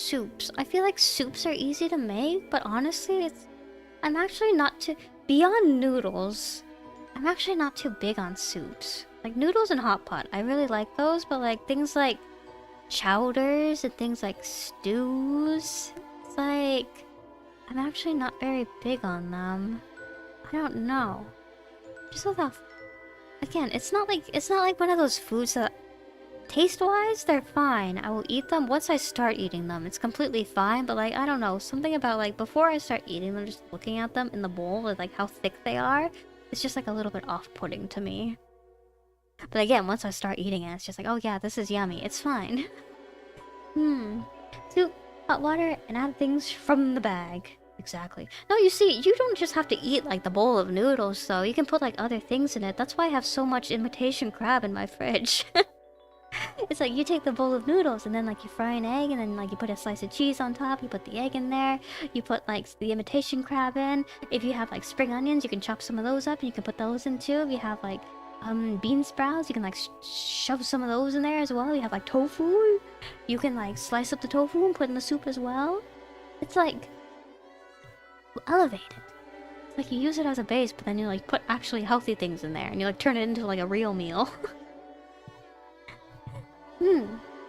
S1: soups. I feel like soups are easy to make, but honestly, I'm actually not too... Beyond noodles, I'm actually not too big on soups. Like, noodles and hot pot, I really like those, but like, things like chowders and things like stews, it's like... I'm actually not very big on them. I don't know. Just without... Again, it's not like one of those foods that... Taste-wise, they're fine. I will eat them once I start eating them. It's completely fine, but like, I don't know. Something about like, before I start eating them, just looking at them in the bowl with like how thick they are, it's just like a little bit off-putting to me. But again, once I start eating it, it's just like, oh yeah, this is yummy. It's fine. Soup, hot water, and add things from the bag. Exactly. No, you see, you don't just have to eat like the bowl of noodles though. You can put like other things in it. That's why I have so much imitation crab in my fridge. It's like you take the bowl of noodles and then like you fry an egg and then like you put a slice of cheese on top, you put the egg in there, you put like the imitation crab in. If you have like spring onions, you can chop some of those up and you can put those in too. If you have like bean sprouts, you can like shove some of those in there as well. You have like tofu, you can like slice up the tofu and put in the soup as well. It's like elevated. It's like you use it as a base, but then you like put actually healthy things in there and you like turn it into like a real meal.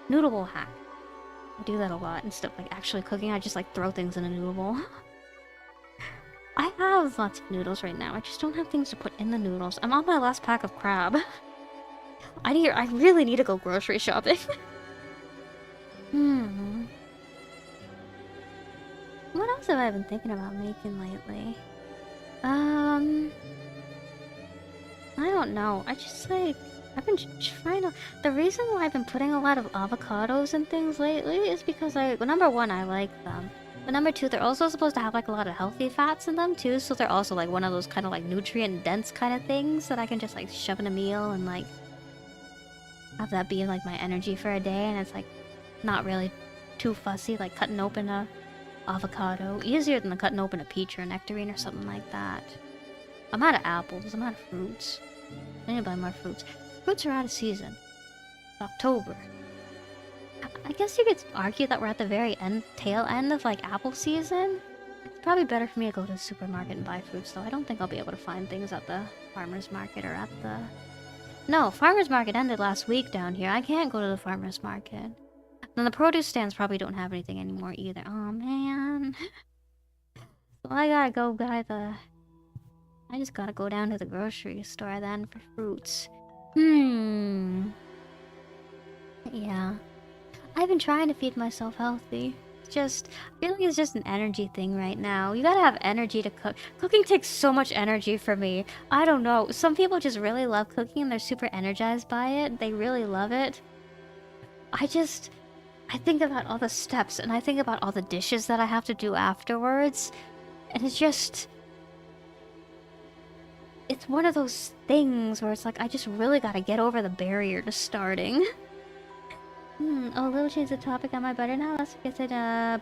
S1: Noodle bowl hack. I do that a lot instead of like actually cooking. I just like throw things in a noodle bowl. I have lots of noodles right now. I just don't have things to put in the noodles. I'm on my last pack of crab. I really need to go grocery shopping. What else have I been thinking about making lately? I don't know. I just like... I've been trying to... The reason why I've been putting a lot of avocados and things lately is because well, number one, I like them. But number two, they're also supposed to have like a lot of healthy fats in them too. So they're also like one of those kind of like nutrient dense kind of things that I can just like shove in a meal and like have that be like my energy for a day. And it's like not really too fussy, like cutting open a avocado. Easier than cutting open a peach or a nectarine or something like that. I'm out of apples. I'm out of fruits. I need to buy more fruits. Fruits are out of season. It's October. I guess you could argue that we're at the very tail end of like apple season. It's probably better for me to go to the supermarket and buy fruits though. I don't think I'll be able to find things at the farmer's market or at the... No, farmer's market ended last week down here. I can't go to the farmer's market. Then the produce stands probably don't have anything anymore either. Oh man. So I gotta go buy the... I just gotta go down to the grocery store then for fruits. Yeah. I've been trying to feed myself healthy. It's just... I feel like it's just an energy thing right now. You gotta have energy to cook. Cooking takes so much energy for me. I don't know. Some people just really love cooking and they're super energized by it. They really love it. I think about all the steps and I think about all the dishes that I have to do afterwards. And it's just... It's one of those things where it's like, I just really gotta get over the barrier to starting. Oh, little change the topic. Am I better now? Let's get it,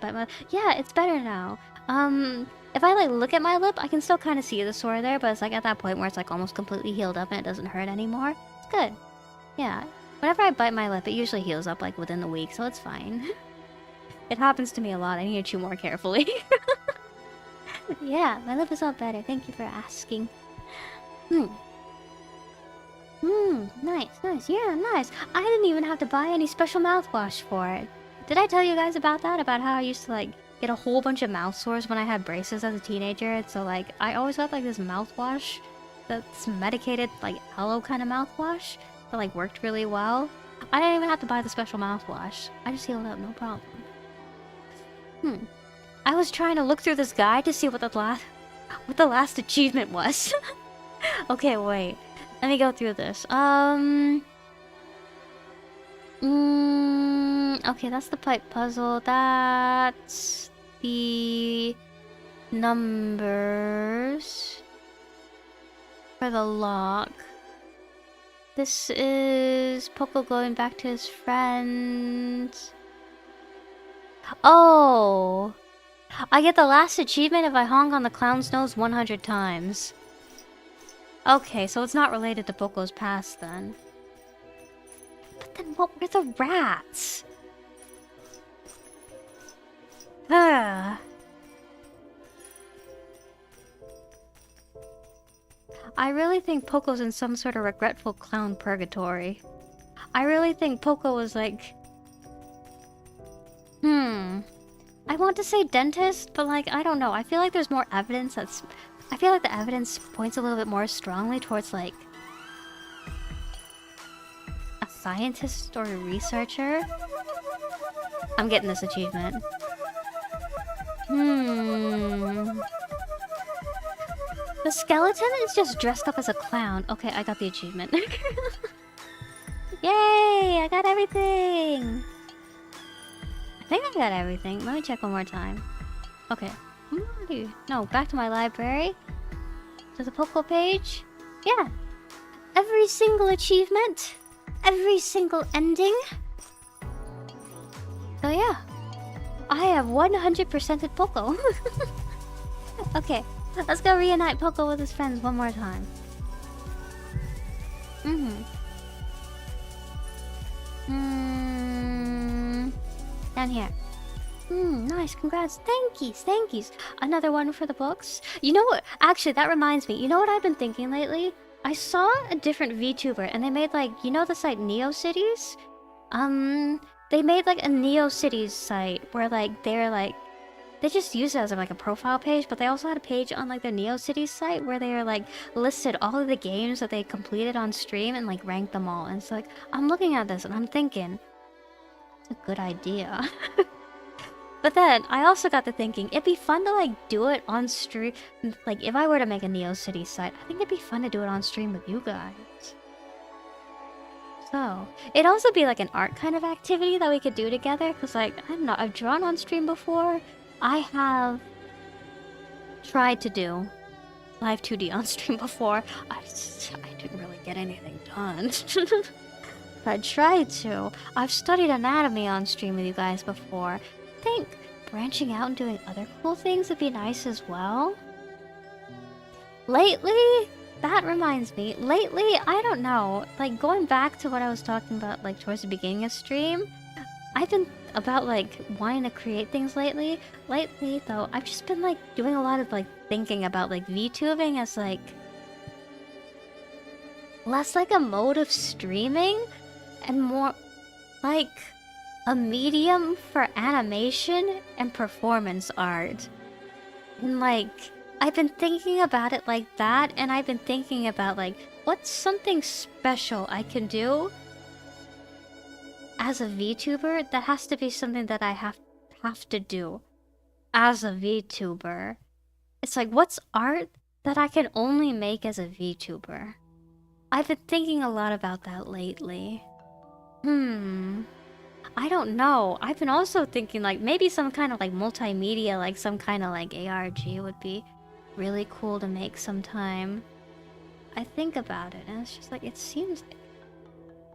S1: bite my... Yeah, it's better now. If I, like, look at my lip, I can still kind of see the sore there, but it's, like, at that point where it's, like, almost completely healed up and it doesn't hurt anymore. It's good. Yeah. Whenever I bite my lip, it usually heals up, like, within the week, so it's fine. It happens to me a lot. I need to chew more carefully. Yeah, my lip is all better. Thank you for asking. Nice. Yeah, nice. I didn't even have to buy any special mouthwash for it. Did I tell you guys about that? About how I used to, like, get a whole bunch of mouth sores when I had braces as a teenager? And so, like, I always got, like, this mouthwash that's medicated, like, aloe kind of mouthwash that, like, worked really well. I didn't even have to buy the special mouthwash. I just healed up, no problem. I was trying to look through this guide to see what the last achievement was. Okay, wait. Let me go through this. Okay, that's the pipe puzzle. That's the numbers for the lock. This is Poco going back to his friends. Oh! I get the last achievement if I honk on the clown's nose 100 times. Okay, so it's not related to Poco's past then. But then what were the rats? I really think Poco's in some sort of regretful clown purgatory. I really think Poco was like... I want to say dentist, but like, I don't know. I feel like there's more evidence that's... I feel like the evidence points a little bit more strongly towards like... a scientist or a researcher. I'm getting this achievement. The skeleton is just dressed up as a clown. Okay, I got the achievement. Yay! I got everything! I think I got everything. Let me check one more time. Okay. No, back to my library. To the Poco page. Yeah. Every single achievement. Every single ending. So yeah. I have 100%ed Poco. Okay. Let's go reunite Poco with his friends one more time. Down here. Nice, congrats. Thankies. Another one for the books. You know what? Actually, that reminds me. You know what I've been thinking lately? I saw a different VTuber and they made like, you know the site NeoCities? They made like a NeoCities site where like they're like, they just use it as like a profile page, but they also had a page on like their NeoCities site where they are like listed all of the games that they completed on stream and like ranked them all. And it's like, I'm looking at this and I'm thinking, it's a good idea. But then I also got to thinking it'd be fun to like do it on stream. Like if I were to make a NeoCities site, I think it'd be fun to do it on stream with you guys. So it'd also be like an art kind of activity that we could do together. Cause like, I don't know, I've drawn on stream before. I have tried to do live 2D on stream before. I didn't really get anything done. I tried to. I've studied anatomy on stream with you guys before. I think branching out and doing other cool things would be nice as well. Lately, that reminds me. Lately, I don't know. Like going back to what I was talking about like towards the beginning of stream, I've been about like wanting to create things lately. Lately though, I've just been like doing a lot of like thinking about like VTubing as like less like a mode of streaming and more like a medium for animation and performance art. And like I've been thinking about it like that, and I've been thinking about like what's something special I can do as a VTuber that has to be something that I have to do as a VTuber. It's like, what's art that I can only make as a VTuber? I've been thinking a lot about that lately. I don't know. I've been also thinking like maybe some kind of like multimedia, like some kind of like ARG would be really cool to make sometime. I think about it and it's just like, it seems like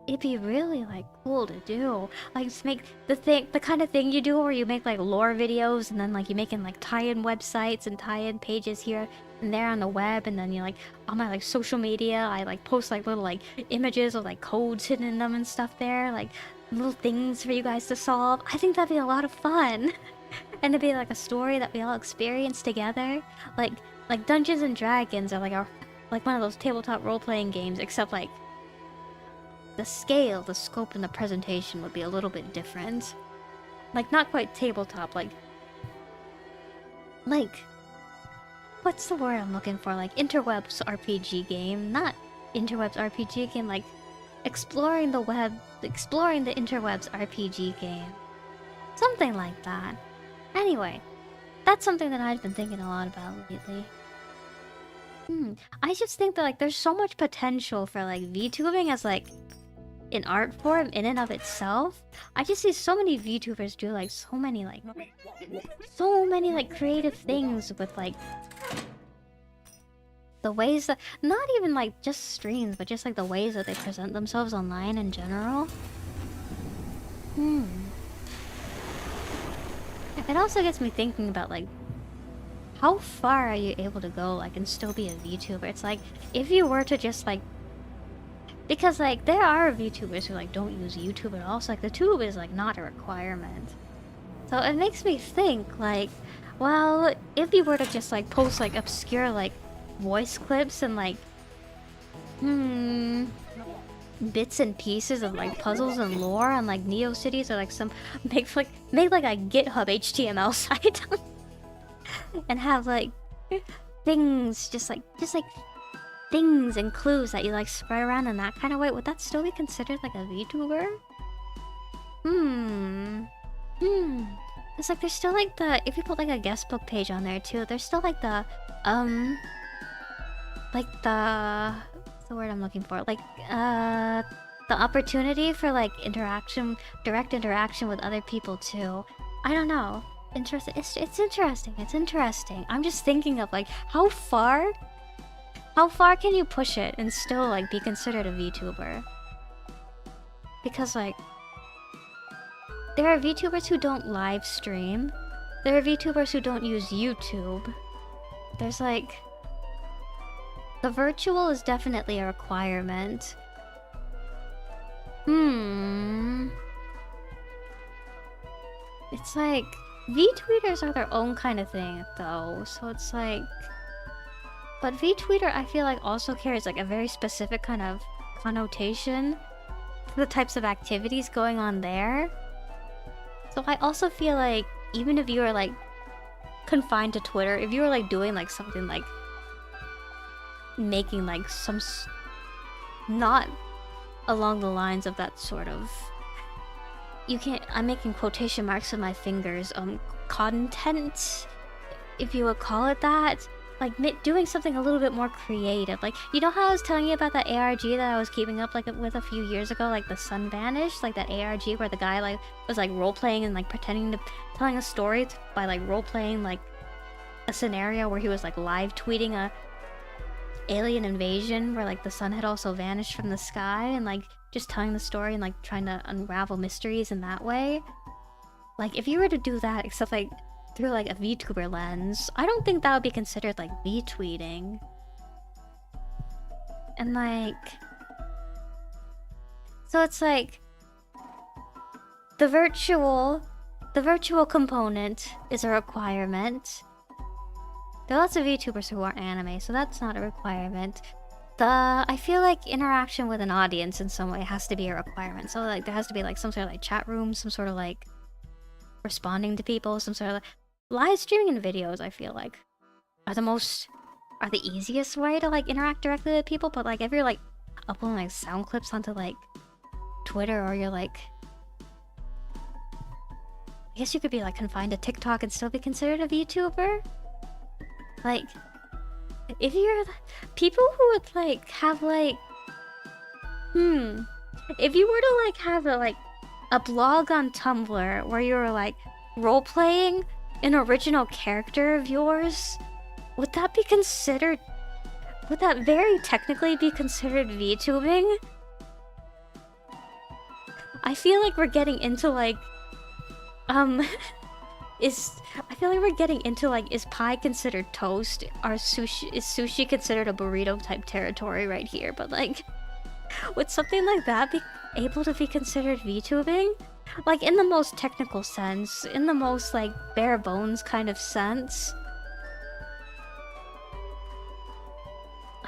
S1: it'd be really like cool to do. Like just make the kind of thing you do where you make like lore videos and then like you making like tie-in websites and tie-in pages here and there on the web, and then you like on my like social media I like post like little like images with like codes hidden in them and stuff there, like little things for you guys to solve. I think that'd be a lot of fun. And it'd be like a story that we all experience together. Like Dungeons and Dragons are like one of those tabletop role-playing games, except like the scale, the scope, and the presentation would be a little bit different. Like, not quite tabletop, like... What's the word I'm looking for? Like, interwebs RPG game. Not interwebs RPG game, like... Exploring the web... Exploring the interwebs RPG game. Something like that. Anyway, that's something that I've been thinking a lot about lately. I just think that, like, there's so much potential for, like, VTubing as, like... an art form in and of itself. I just see so many VTubers do like so many like creative things with like the ways that, not even like just streams, but just like the ways that they present themselves online in general. It also gets me thinking about like how far are you able to go like and still be a VTuber? It's like if you were to just like, because, like, there are VTubers who, like, don't use YouTube at all. So, like, the tube is, like, not a requirement. So it makes me think, like, well, if you were to just like post like obscure like voice clips and like bits and pieces of like puzzles and lore on like Neo Cities or like some make like a GitHub HTML site and have like things just like things and clues that you like spread around in that kind of way, would that still be considered like a VTuber? It's like there's still like the, if you put like a guest book page on there too, there's still like the what's the word I'm looking for? Like the opportunity for like direct interaction with other people too. I don't know. Interesting. It's interesting. It's interesting. I'm just thinking of like how far can you push it and still like be considered a VTuber? Because like there are VTubers who don't live stream. There are VTubers who don't use YouTube. There's like the virtual is definitely a requirement. It's like VTweeters are their own kind of thing though, so it's like, but VTweeter I feel like also carries like a very specific kind of connotation to the types of activities going on there. So I also feel like even if you were like confined to Twitter, if you were like doing like something like making like some not along the lines of that sort of, you can't, I'm making quotation marks with my fingers, content, if you would call it that, like doing something a little bit more creative. Like, you know how I was telling you about that ARG that I was keeping up like with a few years ago, like the Sun Vanished, like that ARG where the guy like was like role playing and like pretending to telling a story by like role playing like a scenario where he was like live tweeting a alien invasion where like the sun had also vanished from the sky, and like just telling the story and like trying to unravel mysteries in that way. Like if you were to do that except like through like a VTuber lens, I don't think that would be considered like V-tweeting. And like, so it's like the virtual component is a requirement. There are lots of VTubers who aren't anime, so that's not a requirement. I feel like interaction with an audience in some way has to be a requirement. So like there has to be like some sort of like chat room, some sort of like responding to people, some sort of like live streaming and videos, I feel like are the easiest way to like interact directly with people. But like if you're like uploading like sound clips onto like Twitter, or you're like, I guess you could be like confined to TikTok and still be considered a VTuber. Like, if you're people who would like have like, if you were to like have a blog on Tumblr where you were like role playing an original character of yours, would that very technically be considered VTubing? I feel like we're getting into like, I feel like we're getting into like, is pie considered toast? Is sushi considered a burrito type territory right here? But like, would something like that be able to be considered VTubing? Like in the most technical sense, in the most like bare bones kind of sense?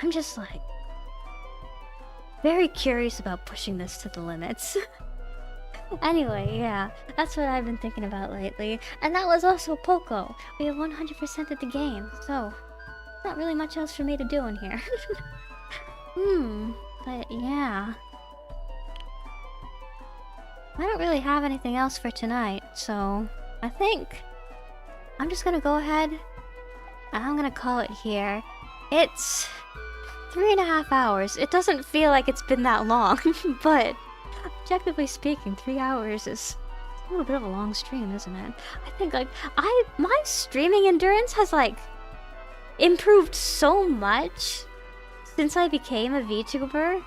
S1: I'm just like very curious about pushing this to the limits. Anyway, yeah, that's what I've been thinking about lately. And that was also POCO. We have 100% of the game, so not really much else for me to do in here. But yeah. I don't really have anything else for tonight, so I think I'm just gonna go ahead and I'm gonna call it here. It's 3.5 hours. It doesn't feel like it's been that long, but objectively speaking, 3 hours is a little bit of a long stream, isn't it? I think like my streaming endurance has like improved so much since I became a VTuber.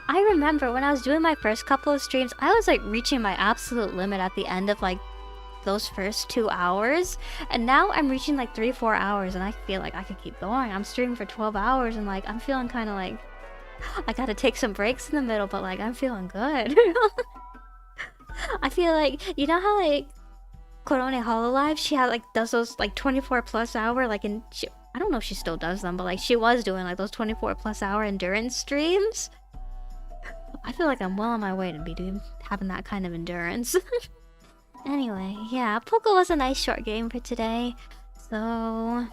S1: I remember when I was doing my first couple of streams, I was like reaching my absolute limit at the end of like those first 2 hours, and now I'm reaching like 3-4 hours, and I feel like I could keep going. I'm streaming for 12 hours, and like I'm feeling kind of like I gotta take some breaks in the middle, but like I'm feeling good. I feel like, you know how like Korone Hololive, she had like does those like 24+ hour like I don't know if she still does them, but like she was doing like those 24+hour endurance streams. I feel like I'm well on my way to be having that kind of endurance. Anyway, yeah, POCO was a nice short game for today. So I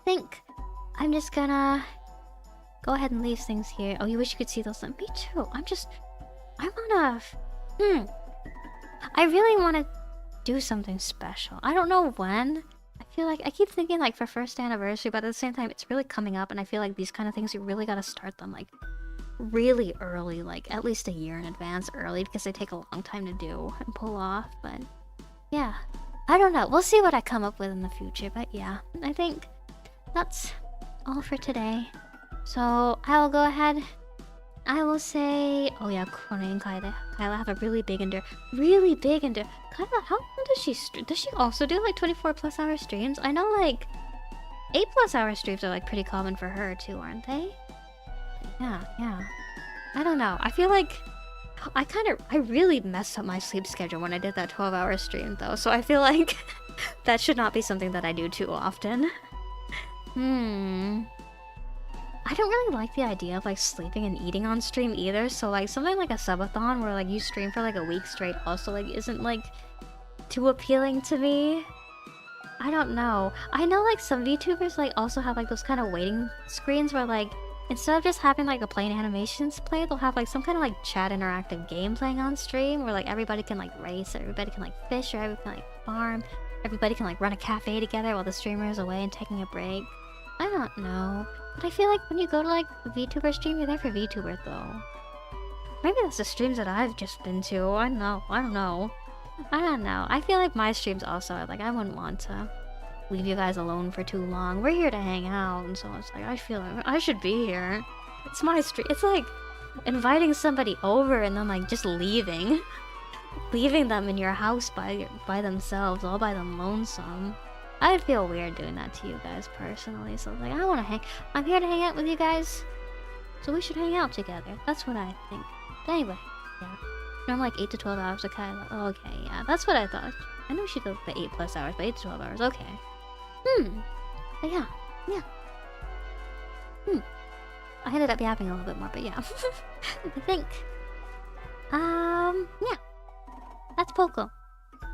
S1: think I'm just gonna go ahead and leave things here. Oh, you wish you could see those? Me too. I wanna I really wanna do something special. I don't know when. I feel like I keep thinking like for first anniversary, but at the same time it's really coming up, and I feel like these kind of things you really gotta start them like really early, like at least a year in advance early, because they take a long time to do and pull off. But yeah, I don't know, we'll see what I come up with in the future. But yeah, I think that's all for today. So I will go ahead, I will say, oh yeah, Kone and Kyla have a really big Kyla, how long does she also do like 24+hour streams? I know like 8+hour streams are like pretty common for her too, aren't they? Yeah. I don't know. I feel like I really messed up my sleep schedule when I did that 12-hour stream though. So I feel like that should not be something that I do too often. I don't really like the idea of like sleeping and eating on stream either. So like something like a subathon where like you stream for like a week straight also like isn't like too appealing to me. I don't know. I know like some VTubers like also have like those kind of waiting screens where like instead of just having like a plain animations play, they'll have like some kind of like chat interactive game playing on stream where like everybody can like race, or everybody can like fish, or everybody can like farm, everybody can like run a cafe together while the streamer is away and taking a break. I don't know, but I feel like when you go to like a VTuber stream, you're there for VTuber though. Maybe that's the streams that I've just been to. I don't know. I feel like my streams also, like I wouldn't want to leave you guys alone for too long. We're here to hang out, and so it's like I feel like I should be here. It's my stream. It's like inviting somebody over and then like just leaving them in your house by themselves, all by them lonesome. I'd feel weird doing that to you guys personally. So like I want to I'm here to hang out with you guys, so we should hang out together. That's what I think. But anyway, yeah. I'm like 8 to 12 hours with Kyla. Oh, okay, yeah, that's what I thought. I know she goes the 8+ hours, but 8 to 12 hours. Okay. But yeah. I ended up yapping a little bit more, but yeah. I think. Yeah. That's POCO.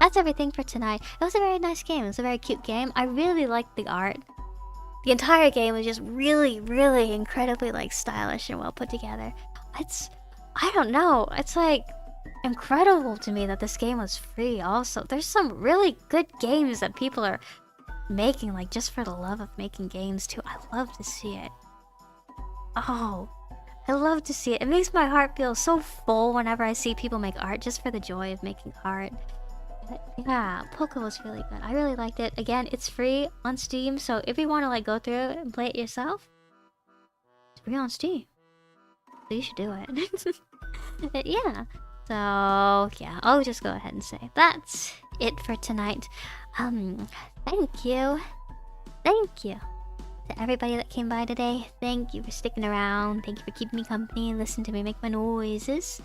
S1: That's everything for tonight. It was a very nice game. It was a very cute game. I really liked the art. The entire game was just really, really incredibly like stylish and well put together. I don't know. It's like incredible to me that this game was free also. There's some really good games that people are making like just for the love of making games too. I love to see it. Oh, I love to see it. It makes my heart feel so full whenever I see people make art just for the joy of making art. But yeah, POCO was really good. I really liked it. Again, it's free on Steam, so if you want to like go through it and play it yourself, it's free on Steam. So you should do it. But yeah. So yeah, I'll just go ahead and say that's it for tonight. Thank you to everybody that came by today. Thank you for sticking around. Thank you for keeping me company and listening to me make my noises.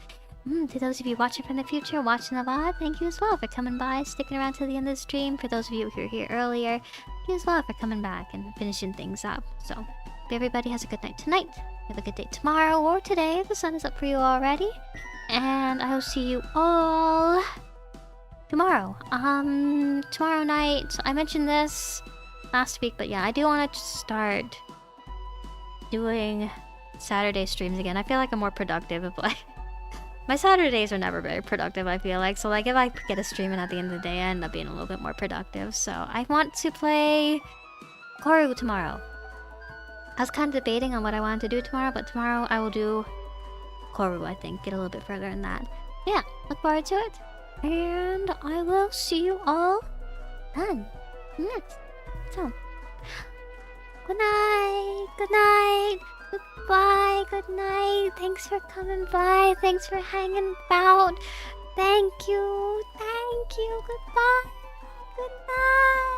S1: To those of you watching from the future, watching the VOD, thank you as well for coming by, sticking around to the end of the stream. For those of you who were here earlier, thank you as well for coming back and finishing things up. So, hope everybody has a good night tonight. Have a good day tomorrow or today. The sun is up for you already. And I will see you all tomorrow. Tomorrow night. I mentioned this last week, but yeah, I do want to start doing Saturday streams again. I feel like I'm more productive if like my Saturdays are never very productive, I feel like. So like if I get a stream in at the end of the day, I end up being a little bit more productive. So I want to play Koru tomorrow. I was kind of debating on what I wanted to do tomorrow, but tomorrow I will do Koru, I think. Get a little bit further in that. Yeah, look forward to it. And I will see you all then. Next. So, good night, goodbye, good night. Thanks for coming by. Thanks for hanging out. Thank you. Goodbye. Good night.